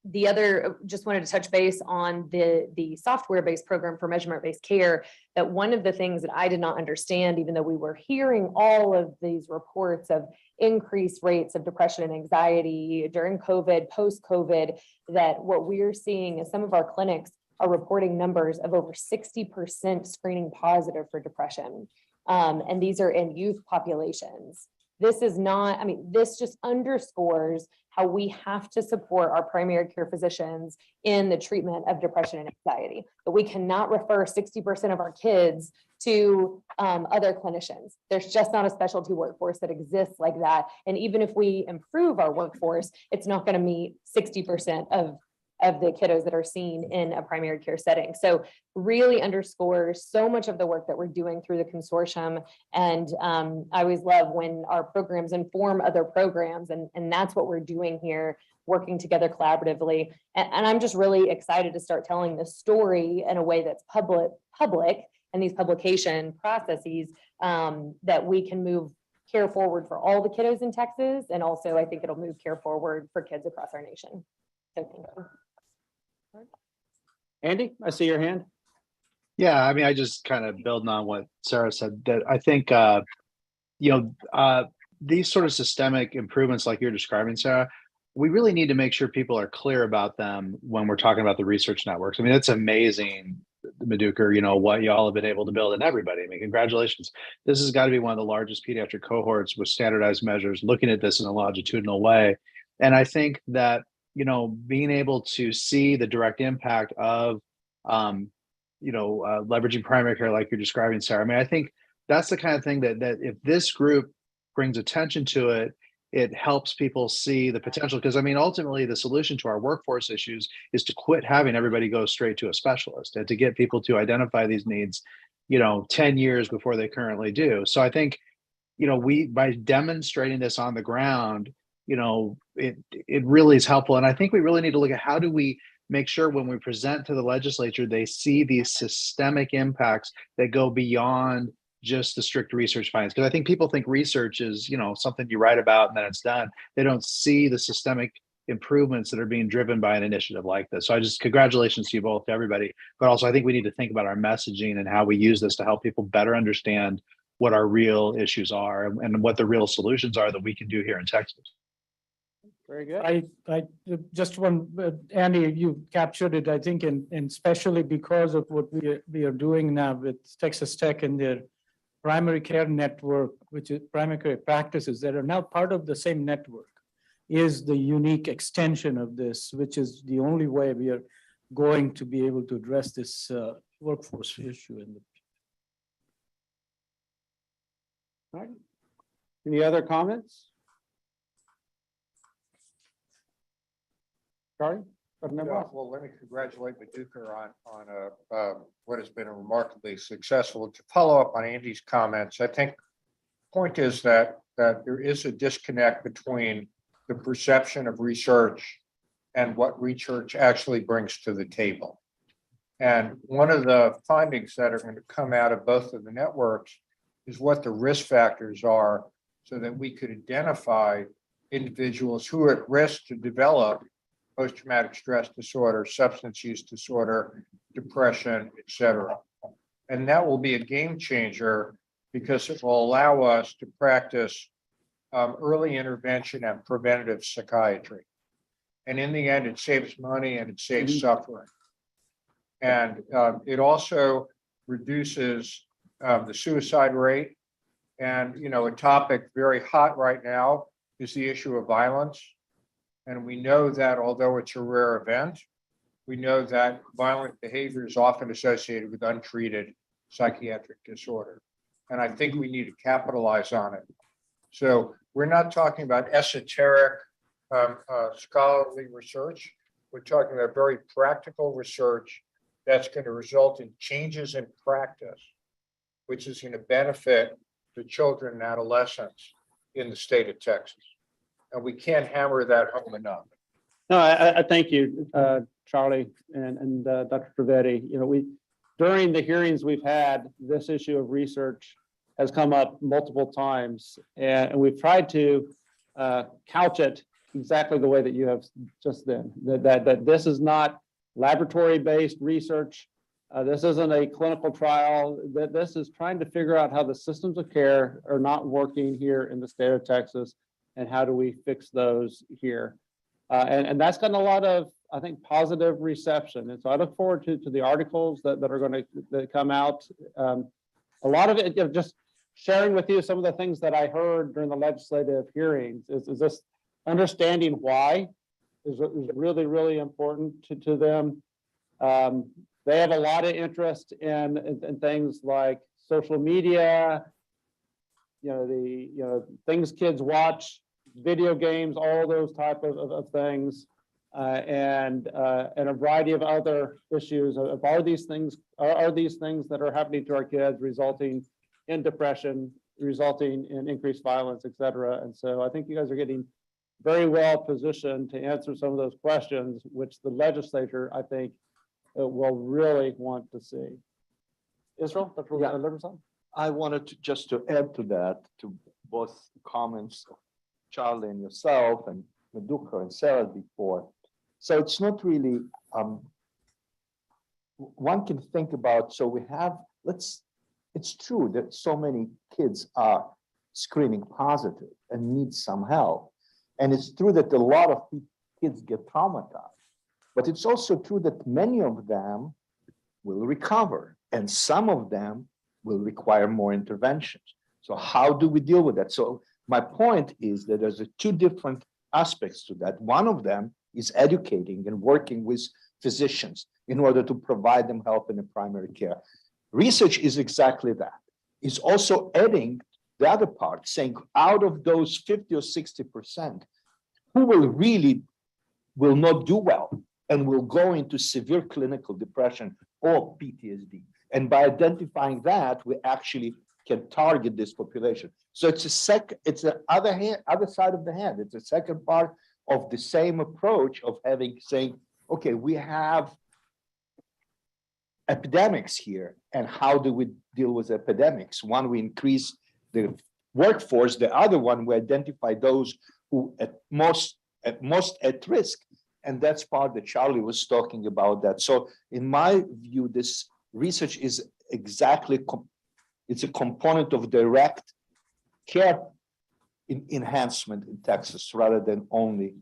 The other, just wanted to touch base on the software-based program for measurement-based care, that one of the things that I did not understand, even though we were hearing all of these reports of increased rates of depression and anxiety during COVID, post-COVID, that what we're seeing is some of our clinics are reporting numbers of over 60% screening positive for depression. And these are in youth populations. This is not, this just underscores how we have to support our primary care physicians in the treatment of depression and anxiety. But we cannot refer 60% of our kids to other clinicians. There's just not a specialty workforce that exists like that. And even if we improve our workforce, it's not going to meet 60% of the kiddos that are seen in a primary care setting. So really underscores so much of the work that we're doing through the consortium. And I always love when our programs inform other programs, and that's what we're doing here, working together collaboratively. And I'm just really excited to start telling the story in a way that's public, and these publication processes that we can move care forward for all the kiddos in Texas. And also I think it'll move care forward for kids across our nation. So thank you. Andy, I see your hand. Yeah, I just kind of building on what Sarah said, that I think, these sort of systemic improvements like you're describing, Sarah, we really need to make sure people are clear about them when we're talking about the research networks. It's amazing, Madhukar, what y'all have been able to build, and everybody. Congratulations. This has got to be one of the largest pediatric cohorts with standardized measures, looking at this in a longitudinal way. And I think that, being able to see the direct impact of, leveraging primary care like you're describing, Sarah, I think that's the kind of thing that if this group brings attention to it it helps people see the potential. Because I mean, ultimately, the solution to our workforce issues is to quit having everybody go straight to a specialist and to get people to identify these needs, 10 years before they currently do. So I think, we, by demonstrating this on the ground, it really is helpful. And I think we really need to look at how do we make sure when we present to the legislature, they see these systemic impacts that go beyond just the strict research findings. Because I think people think research is, something you write about and then it's done. They don't see the systemic improvements that are being driven by an initiative like this. So I just, congratulations to you both, to everybody. But also I think we need to think about our messaging and how we use this to help people better understand what our real issues are and what the real solutions are that we can do here in Texas. Very good. I just Andy, you captured it, I think, and especially because of what we are doing now with Texas Tech and their primary care network, which is primary care practices that are now part of the same network, is the unique extension of this, which is the only way we are going to be able to address this workforce issue in the. All right. Any other comments? Charlie? Well, let me congratulate Meduka on what has been a remarkably successful. To follow up on Andy's comments, I think the point is that there is a disconnect between the perception of research and what research actually brings to the table. And one of the findings that are going to come out of both of the networks is what the risk factors are so that we could identify individuals who are at risk to develop post-traumatic stress disorder, substance use disorder, depression, et cetera. And that will be a game changer because it will allow us to practice early intervention and preventative psychiatry. And in the end, it saves money and it saves suffering. And it also reduces the suicide rate. And, a topic very hot right now is the issue of violence. And we know that although it's a rare event, we know that violent behavior is often associated with untreated psychiatric disorder. And I think we need to capitalize on it. So we're not talking about esoteric scholarly research. We're talking about very practical research that's going to result in changes in practice, which is going to benefit the children and adolescents in the state of Texas. And we can't hammer that home enough. No, I thank you, Charlie and Dr. Trivedi. During the hearings we've had, this issue of research has come up multiple times, and we've tried to couch it exactly the way that you have just then. That this is not laboratory-based research. This isn't a clinical trial. That this is trying to figure out how the systems of care are not working here in the state of Texas, and how do we fix those here? And that's gotten a lot of, I think, positive reception. And so I look forward to the articles that are going to come out. A lot of it, just sharing with you some of the things that I heard during the legislative hearings is this understanding why is really, really important to them. They have a lot of interest in things like social media, things kids watch, video games, all those type of things, and a variety of other issues. Are these things that are happening to our kids resulting in depression, resulting in increased violence, et cetera? And so I think you guys are getting very well positioned to answer some of those questions, which the legislature, I think, will really want to see. Israel, Dr. Liberson? I wanted to add to that, to both comments of Charlie and yourself and Meduka and Sarah before. So it's not really, one can think about, so we have, it's true that so many kids are screening positive and need some help. And it's true that a lot of kids get traumatized, but it's also true that many of them will recover and some of them will require more interventions. So how do we deal with that? So my point is that there's two different aspects to that. One of them is educating and working with physicians in order to provide them help in the primary care. Research is exactly that. It's also adding the other part, saying out of those 50 or 60%, who will not do well and will go into severe clinical depression or PTSD. And by identifying that, we actually can target this population. So it's the other side of the hand. It's the second part of the same approach of saying, okay, we have epidemics here, and how do we deal with epidemics? One, we increase the workforce. The other one, we identify those who at most at risk. And that's part that Charlie was talking about that. So in my view, this research is exactly, it's a component of direct care enhancement in Texas rather than only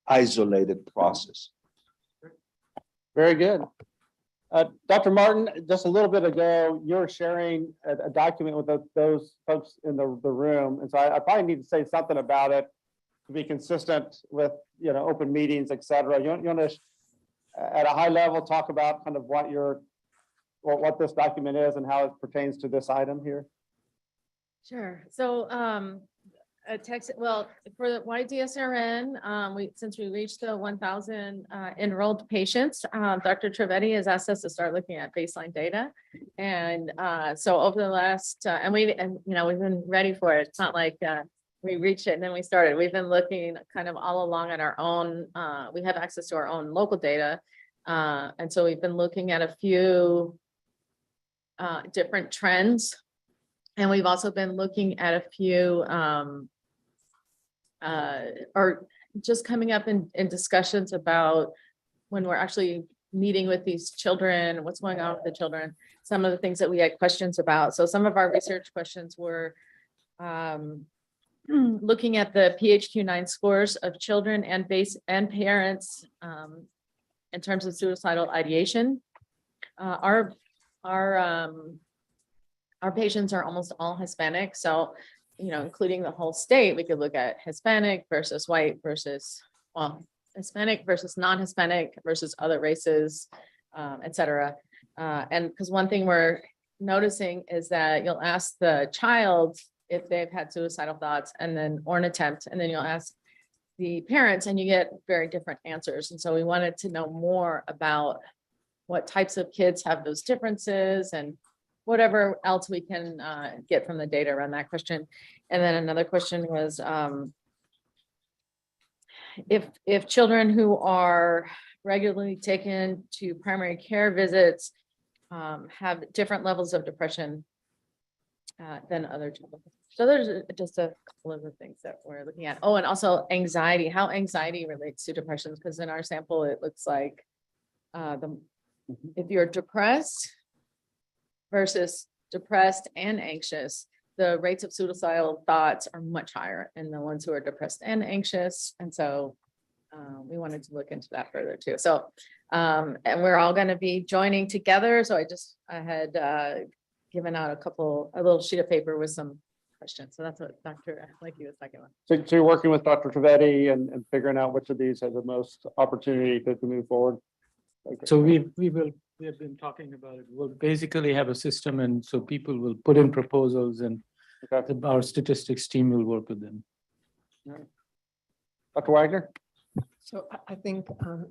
isolated process. Very good. Dr. Martin, just a little bit ago, you were sharing a document with those folks in the room. And so I probably need to say something about it to be consistent with, open meetings, et cetera. You want to, at a high level, talk about kind of what this document is and how it pertains to this item here? Sure. So, for the YDSRN, since we reached the 1,000 enrolled patients, Dr. Trivedi has asked us to start looking at baseline data. And so over the last, we've been ready for it. It's not like we reached it and then we started. We've been looking kind of all along at our own, we have access to our own local data. And so we've been looking at a few different trends. And we've also been looking at a few or just coming up in discussions about when we're actually meeting with these children, what's going on with the children, some of the things that we had questions about. So some of our research questions were looking at the PHQ-9 scores of children and parents in terms of suicidal ideation. Our patients are almost all Hispanic. So, including the whole state, we could look at Hispanic versus white versus, Hispanic versus non-Hispanic versus other races, et cetera. And because one thing we're noticing is that you'll ask the child if they've had suicidal thoughts or an attempt, and then you'll ask the parents and you get very different answers. And so we wanted to know more about what types of kids have those differences and whatever else we can get from the data around that question. And then another question was if children who are regularly taken to primary care visits have different levels of depression than other children. So there's just a couple of the things that we're looking at. Oh, and also anxiety, how anxiety relates to depression, because in our sample, it looks like if you're depressed versus depressed and anxious, the rates of suicidal thoughts are much higher in the ones who are depressed and anxious. And so we wanted to look into that further too. So, and we're all going to be joining together. So I had given out a little sheet of paper with some questions. So that's what Dr. Lakey was talking about. So you're working with Dr. Trivedi and figuring out which of these have the most opportunity to move forward? Okay. So we have been talking about it. We'll basically have a system, and so people will put in proposals, and our statistics team will work with them. Dr. Wagner? So I think,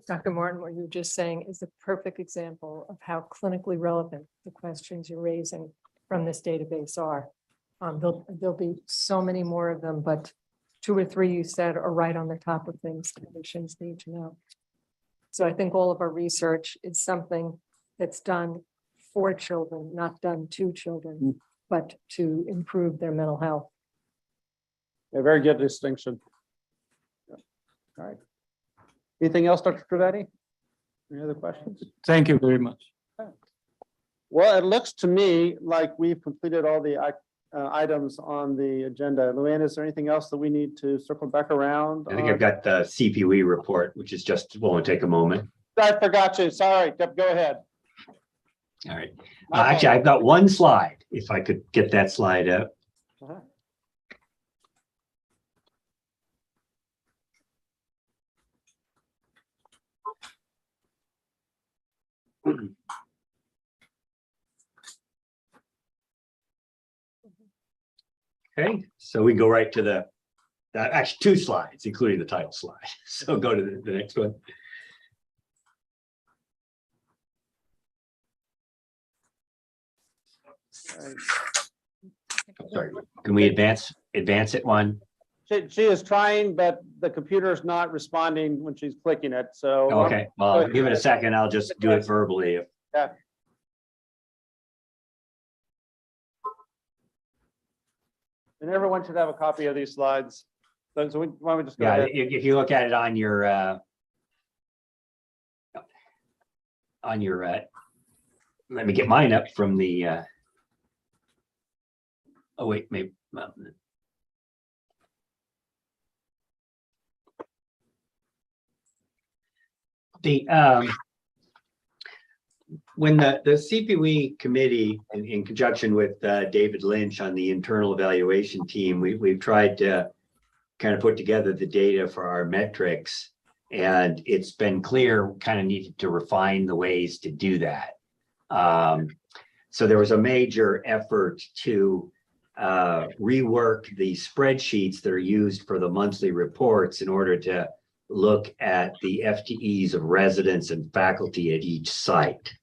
Dr. Martin, what you were just saying is the perfect example of how clinically relevant the questions you're raising from this database are. There'll be so many more of them, but 2 or 3 you said are right on the top of things clinicians need to know. So I think all of our research is something that's done for children, not done to children, but to improve their mental health. A very good distinction. All right. Anything else, Dr. Trivedi? Any other questions? Thank you very much. Well, it looks to me like we've completed all the items on the agenda. Luann, is there anything else that we need to circle back around? I think I've got the CPE report, which is won't take a moment. I forgot you. Sorry. Go ahead. All right. Actually, I've got one slide, if I could get that slide up. Okay, so we go right to actually 2 slides, including the title slide. So go to the next one. Sorry, can we advance it one? She is trying, but the computer is not responding when she's clicking it, so. Okay, well, give it a second. I'll just do it verbally. Yeah. And everyone should have a copy of these slides. So why don't we just go Yeah, ahead? if you look at it on your let me get mine up from the oh wait, maybe when the CPE committee, in conjunction with David Lynch on the internal evaluation team, we've tried to kind of put together the data for our metrics, and it's been clear kind of needed to refine the ways to do that. So there was a major effort to rework the spreadsheets that are used for the monthly reports in order to look at the FTEs of residents and faculty at each site.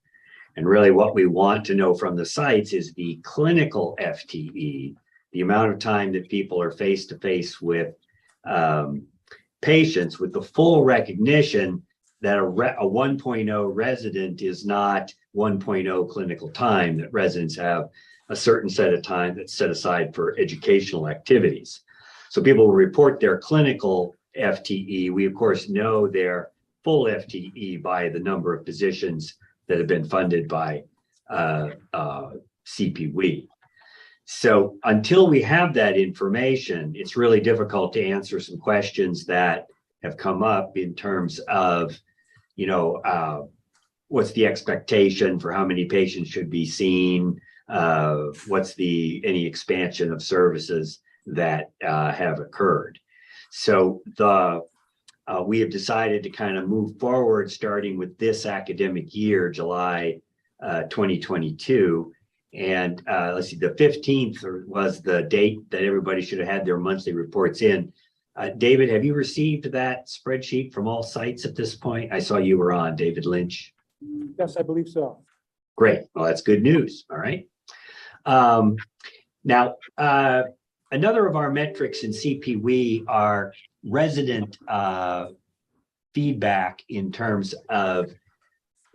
And really what we want to know from the sites is the clinical FTE, the amount of time that people are face-to-face with patients, with the full recognition that a 1.0 resident is not 1.0 clinical time, that residents have a certain set of time that's set aside for educational activities. So people will report their clinical FTE. We of course know their full FTE by the number of positions that have been funded by CPE. So until we have that information, it's really difficult to answer some questions that have come up in terms of, you know, what's the expectation for how many patients should be seen? What's any expansion of services that have occurred? So we have decided to kind of move forward, starting with this academic year, July 2022. And let's see, the 15th was the date that everybody should have had their monthly reports in. David, have you received that spreadsheet from all sites at this point? I saw you were on, David Lynch. Yes, I believe so. Great. Well, that's good news. All right. Now, another of our metrics in CPE are resident feedback in terms of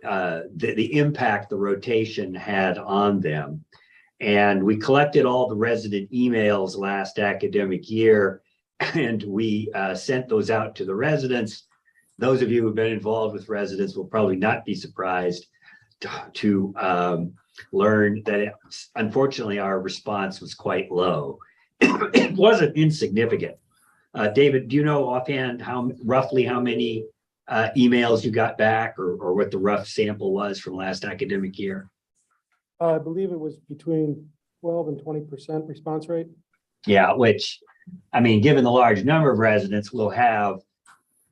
the impact the rotation had on them. And we collected all the resident emails last academic year, and we sent those out to the residents. Those of you who've been involved with residents will probably not be surprised to learn that unfortunately our response was quite low. It wasn't insignificant. David, do you know offhand roughly how many emails you got back, or what the rough sample was from last academic year? I believe it was between 12 and 20% response rate. Yeah, which, I mean, given the large number of residents, we'll have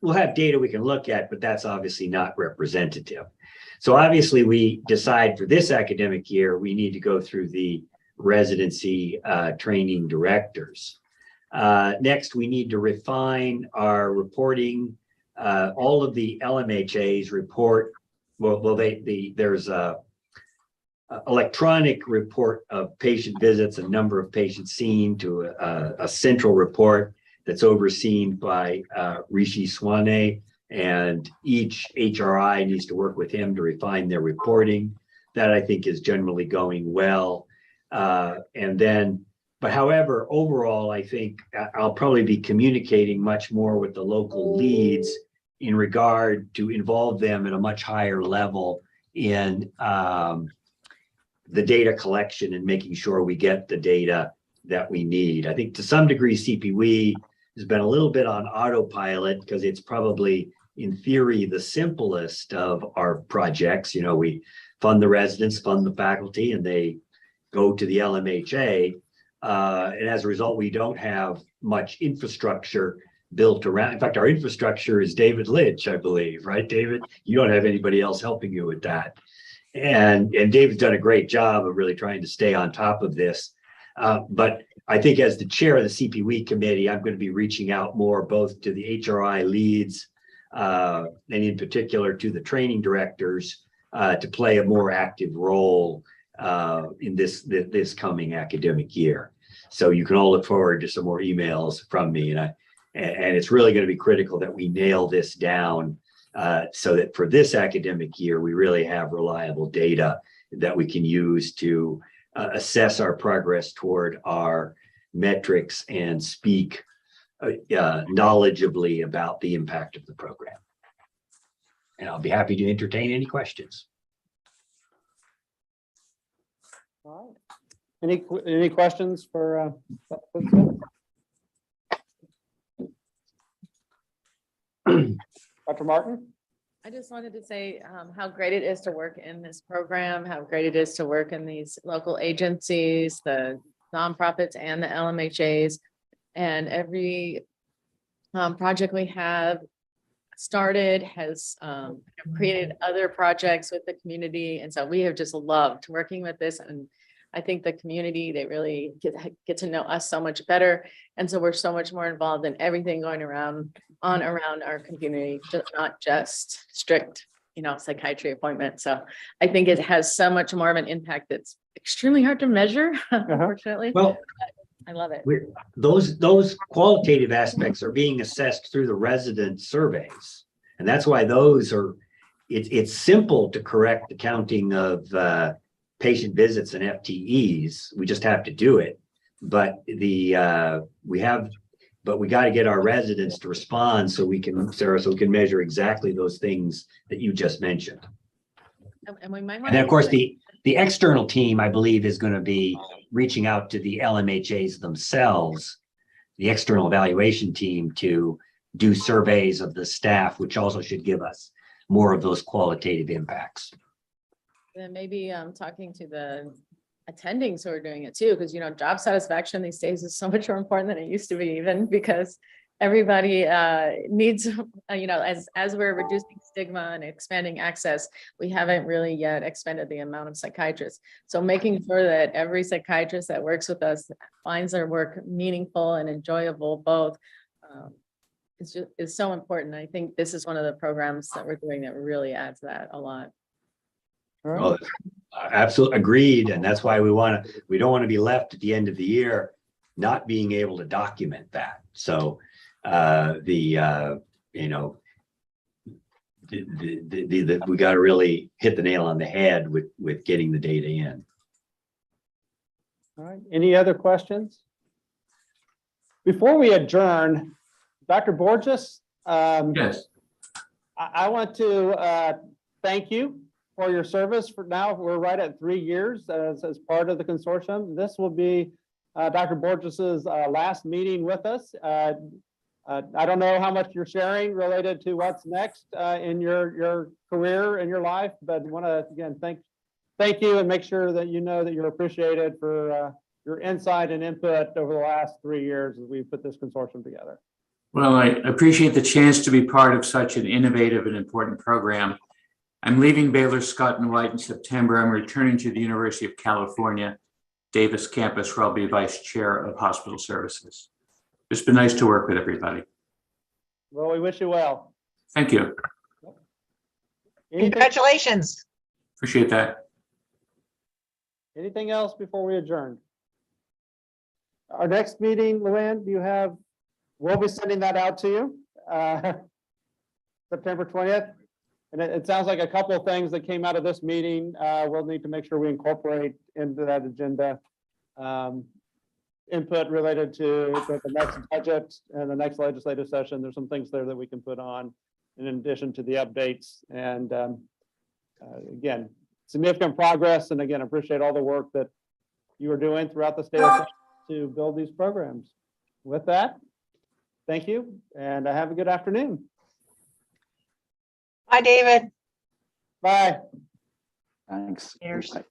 data we can look at, but that's obviously not representative. So obviously we decide for this academic year, we need to go through the residency training directors. Next, we need to refine our reporting. All of the LMHAs report, there's a electronic report of patient visits and number of patients seen to a central report that's overseen by Rishi Swane, and each HRI needs to work with him to refine their reporting. That I think is generally going well. But however, overall, I think I'll probably be communicating much more with the local leads in regard to involve them at a much higher level in the data collection and making sure we get the data that we need. I think to some degree, CPE has been a little bit on autopilot because it's probably, in theory, the simplest of our projects. You know, we fund the residents, fund the faculty, and they go to the LMHA. And as a result, we don't have much infrastructure built around. In fact, our infrastructure is David Lynch, I believe, right, David? You don't have anybody else helping you with that. And David's done a great job of really trying to stay on top of this. But I think as the chair of the CPW committee, I'm going to be reaching out more both to the HRI leads and in particular to the training directors to play a more active role in this coming academic year. So you can all look forward to some more emails from me, and it's really going to be critical that we nail this down so that for this academic year, we really have reliable data that we can use to assess our progress toward our metrics and speak knowledgeably about the impact of the program. And I'll be happy to entertain any questions. All right. Any questions for Dr. Martin? I just wanted to say how great it is to work in this program, how great it is to work in these local agencies, the nonprofits and the LMHAs. And every project we have started has created other projects with the community. And so we have just loved working with this. And I think the community, they really get to know us so much better. And so we're so much more involved in everything going around our community, not just strict, psychiatry appointments. So I think it has so much more of an impact that's extremely hard to measure, unfortunately. Well, I love it. Those qualitative aspects are being assessed through the resident surveys. And that's why those are, it's simple to correct the counting of patient visits and FTEs. We just have to do it. But we got to get our residents to respond so we can, Sarah, so we can measure exactly those things that you just mentioned. And we might want And then of course the external team, I believe, is going to be reaching out to the LMHAs themselves, the external evaluation team, to do surveys of the staff, which also should give us more of those qualitative impacts. then maybe talking to the attendings who are doing it too, because job satisfaction these days is so much more important than it used to be, even because everybody needs, as we're reducing stigma and expanding access, we haven't really yet expanded the amount of psychiatrists. So making sure that every psychiatrist that works with us finds their work meaningful and enjoyable both is so important. I think this is one of the programs that we're doing that really adds that a lot. Oh, absolutely agreed. And that's why we don't want to be left at the end of the year not being able to document that. So we got to really hit the nail on the head with getting the data in. All right. Any other questions? Before we adjourn, Dr. Borges, yes, I want to thank you for your service. For now, we're right at 3 years as part of the consortium. This will be Dr. Borges's last meeting with us. I don't know how much you're sharing related to what's next in your career and your life, but want to again thank you and make sure that you know that you're appreciated for your insight and input over the last 3 years as we put this consortium together. well, I appreciate the chance to be part of such an innovative and important program. I'm leaving Baylor Scott and White in September. I'm returning to the University of California, Davis campus, where I'll be vice chair of hospital services. It's been nice to work with everybody. Well, we wish you well. Thank you. Congratulations. Appreciate that. Anything else before we adjourn? Our next meeting, Luann, we'll be sending that out to you, September 20th. And it sounds like a couple of things that came out of this meeting, we'll need to make sure we incorporate into that agenda. Input related to the next budget and the next legislative session. There's some things there that we can put on in addition to the updates. And again, significant progress. And again, appreciate all the work that you are doing throughout the state to build these programs. With that, thank you and have a good afternoon. Bye, David. Bye. Thanks. Cheers. Bye.